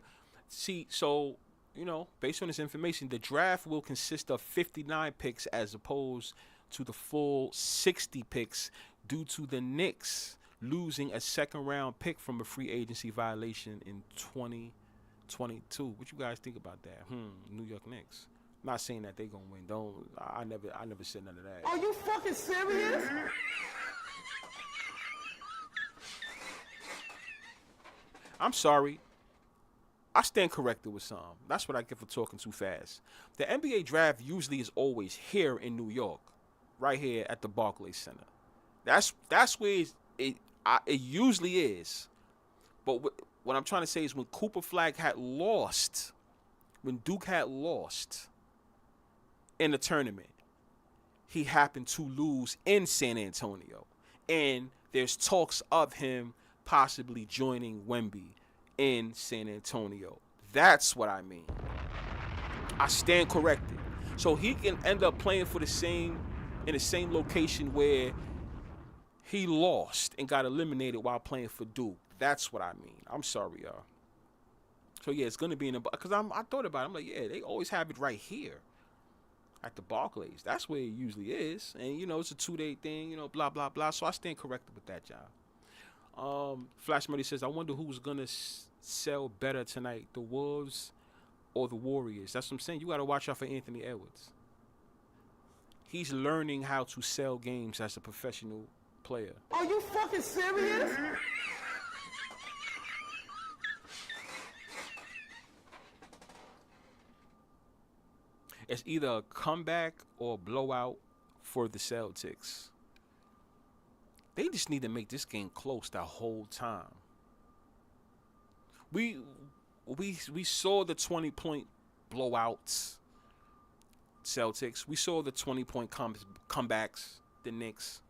See, so, you know, based on this information, the draft will consist of 59 picks as opposed to the full 60 picks due to the Knicks losing a second round pick from a free agency violation in 2022. What you guys think about that? New York Knicks. I'm not saying that they gonna win. I never said none of that. Are you fucking serious? I'm sorry. I stand corrected with some. That's what I get for talking too fast. The NBA draft usually is always here in New York, right here at the Barclays Center. That's where it usually is. But what I'm trying to say is when Cooper Flag had lost, when Duke had lost in the tournament, he happened to lose in San Antonio. And there's talks of him possibly joining Wemby in San Antonio. That's what I mean. I stand corrected. So he can end up playing for in the same location where he lost and got eliminated while playing for Duke. That's what I mean. I'm sorry, y'all. So yeah, it's gonna be in the, because I thought about it. I'm like, yeah, they always have it right here at the Barclays. That's where it usually is. And you know, it's a 2-day thing, you know, blah blah blah. So I stand corrected with that, y'all. Flash Money says, I wonder who's gonna sell better tonight, the Wolves or the Warriors. That's what I'm saying. You got to watch out for Anthony Edwards. He's learning how to sell games as a professional player. Are you fucking serious? It's either a comeback or a blowout for the Celtics. They just need to make this game close the whole time. We saw the 20-point blowouts, Celtics. We saw the 20-point comebacks, the Knicks.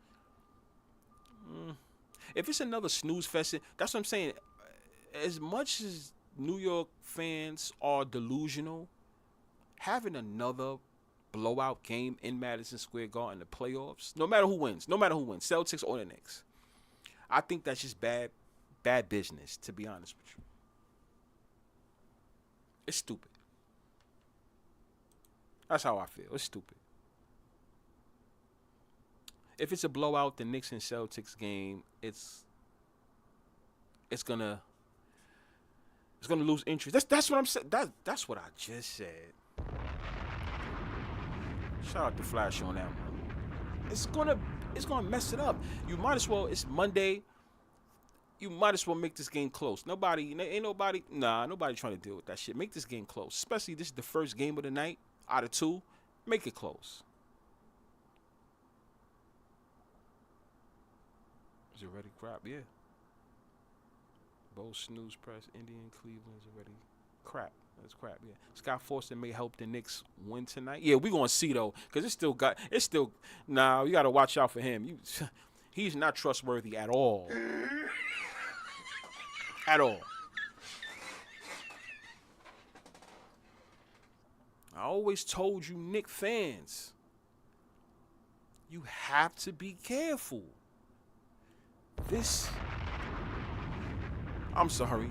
If it's another snooze fest, that's what I'm saying. As much as New York fans are delusional, having another blowout game in Madison Square Garden in the playoffs, no matter who wins, Celtics or the Knicks, I think that's just bad business, to be honest with you. It's stupid. That's how I feel. It's stupid. if it's a blowout, the Knicks and Celtics game, it's gonna lose interest. That's what I'm saying. That's what I just said. Shout out to Flash on that one. It's gonna mess it up. You might as well. It's Monday. You might as well make this game close. Nobody trying to deal with that shit. Make this game close. Especially this is the first game of the night out of 2. Make it close. Is it ready? Crap, yeah. Both snooze press, Indian, Cleveland's already crap. That's crap, yeah. Scott Forster may help the Knicks win tonight. Yeah, we gonna see though, cause you gotta watch out for him. He's not trustworthy at all. At all. I always told you, Knicks fans, you have to be careful. I'm sorry.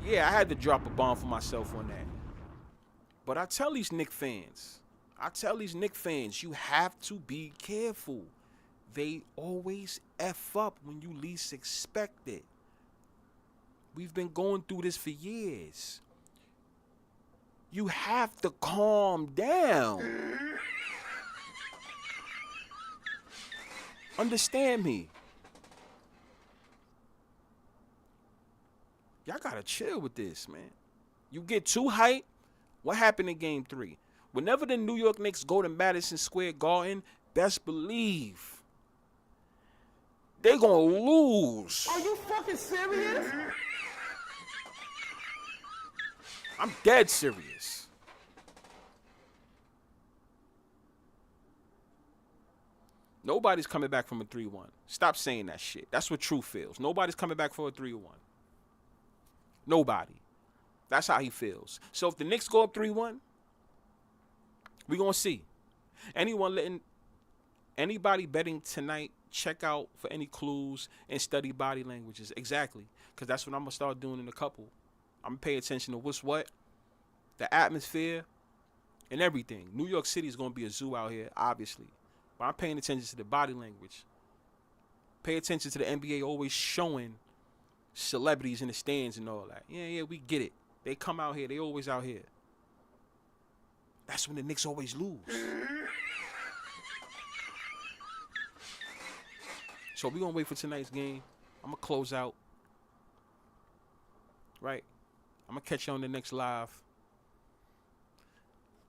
Yeah, I had to drop a bomb for myself on that. But I tell these Knicks fans, you have to be careful. They always F up when you least expect it. We've been going through this for years. You have to calm down. Understand me. Y'all gotta chill with this, man. You get too hyped. What happened in Game 3? Whenever the New York Knicks go to Madison Square Garden, best believe they gonna lose. Are you fucking serious? I'm dead serious. Nobody's coming back from a 3-1. Stop saying that shit. That's what True feels. Nobody's coming back for a 3-1. Nobody. That's how he feels. So if the Knicks go up 3-1, we're going to see. Anybody betting tonight, check out for any clues and study body languages. Exactly. Because that's what I'm going to start doing in a couple. I'm going to pay attention to what's what, the atmosphere, and everything. New York City is going to be a zoo out here, obviously. But I'm paying attention to the body language. Pay attention to the NBA always showing celebrities in the stands and all that. Yeah, we get it. They come out here. They always out here. That's when the Knicks always lose. So we're going to wait for tonight's game. I'm going to close out. Right? I'm going to catch you on the next live.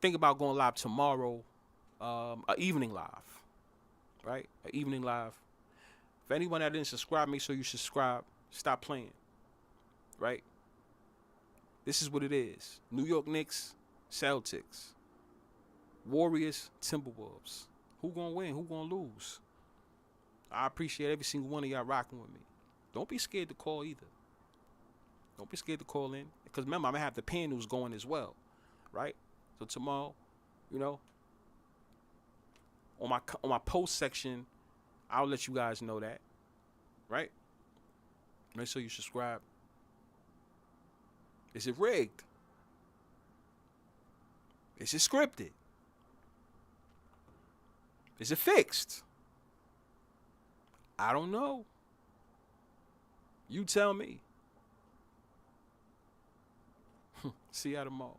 Think about going live tomorrow. An evening live. Right? An evening live. For anyone that didn't subscribe, make sure you subscribe. Stop playing. Right? This is what it is. New York Knicks, Celtics. Warriors, Timberwolves. Who gonna win? Who gonna lose? I appreciate every single one of y'all rocking with me. Don't be scared to call either. Don't be scared to call in. Because remember, I'm going to have the panels going as well. Right? So tomorrow, on my post section, I'll let you guys know that. Right? Make sure you subscribe. Is it rigged? Is it scripted? Is it fixed? I don't know. You tell me. See y'all tomorrow.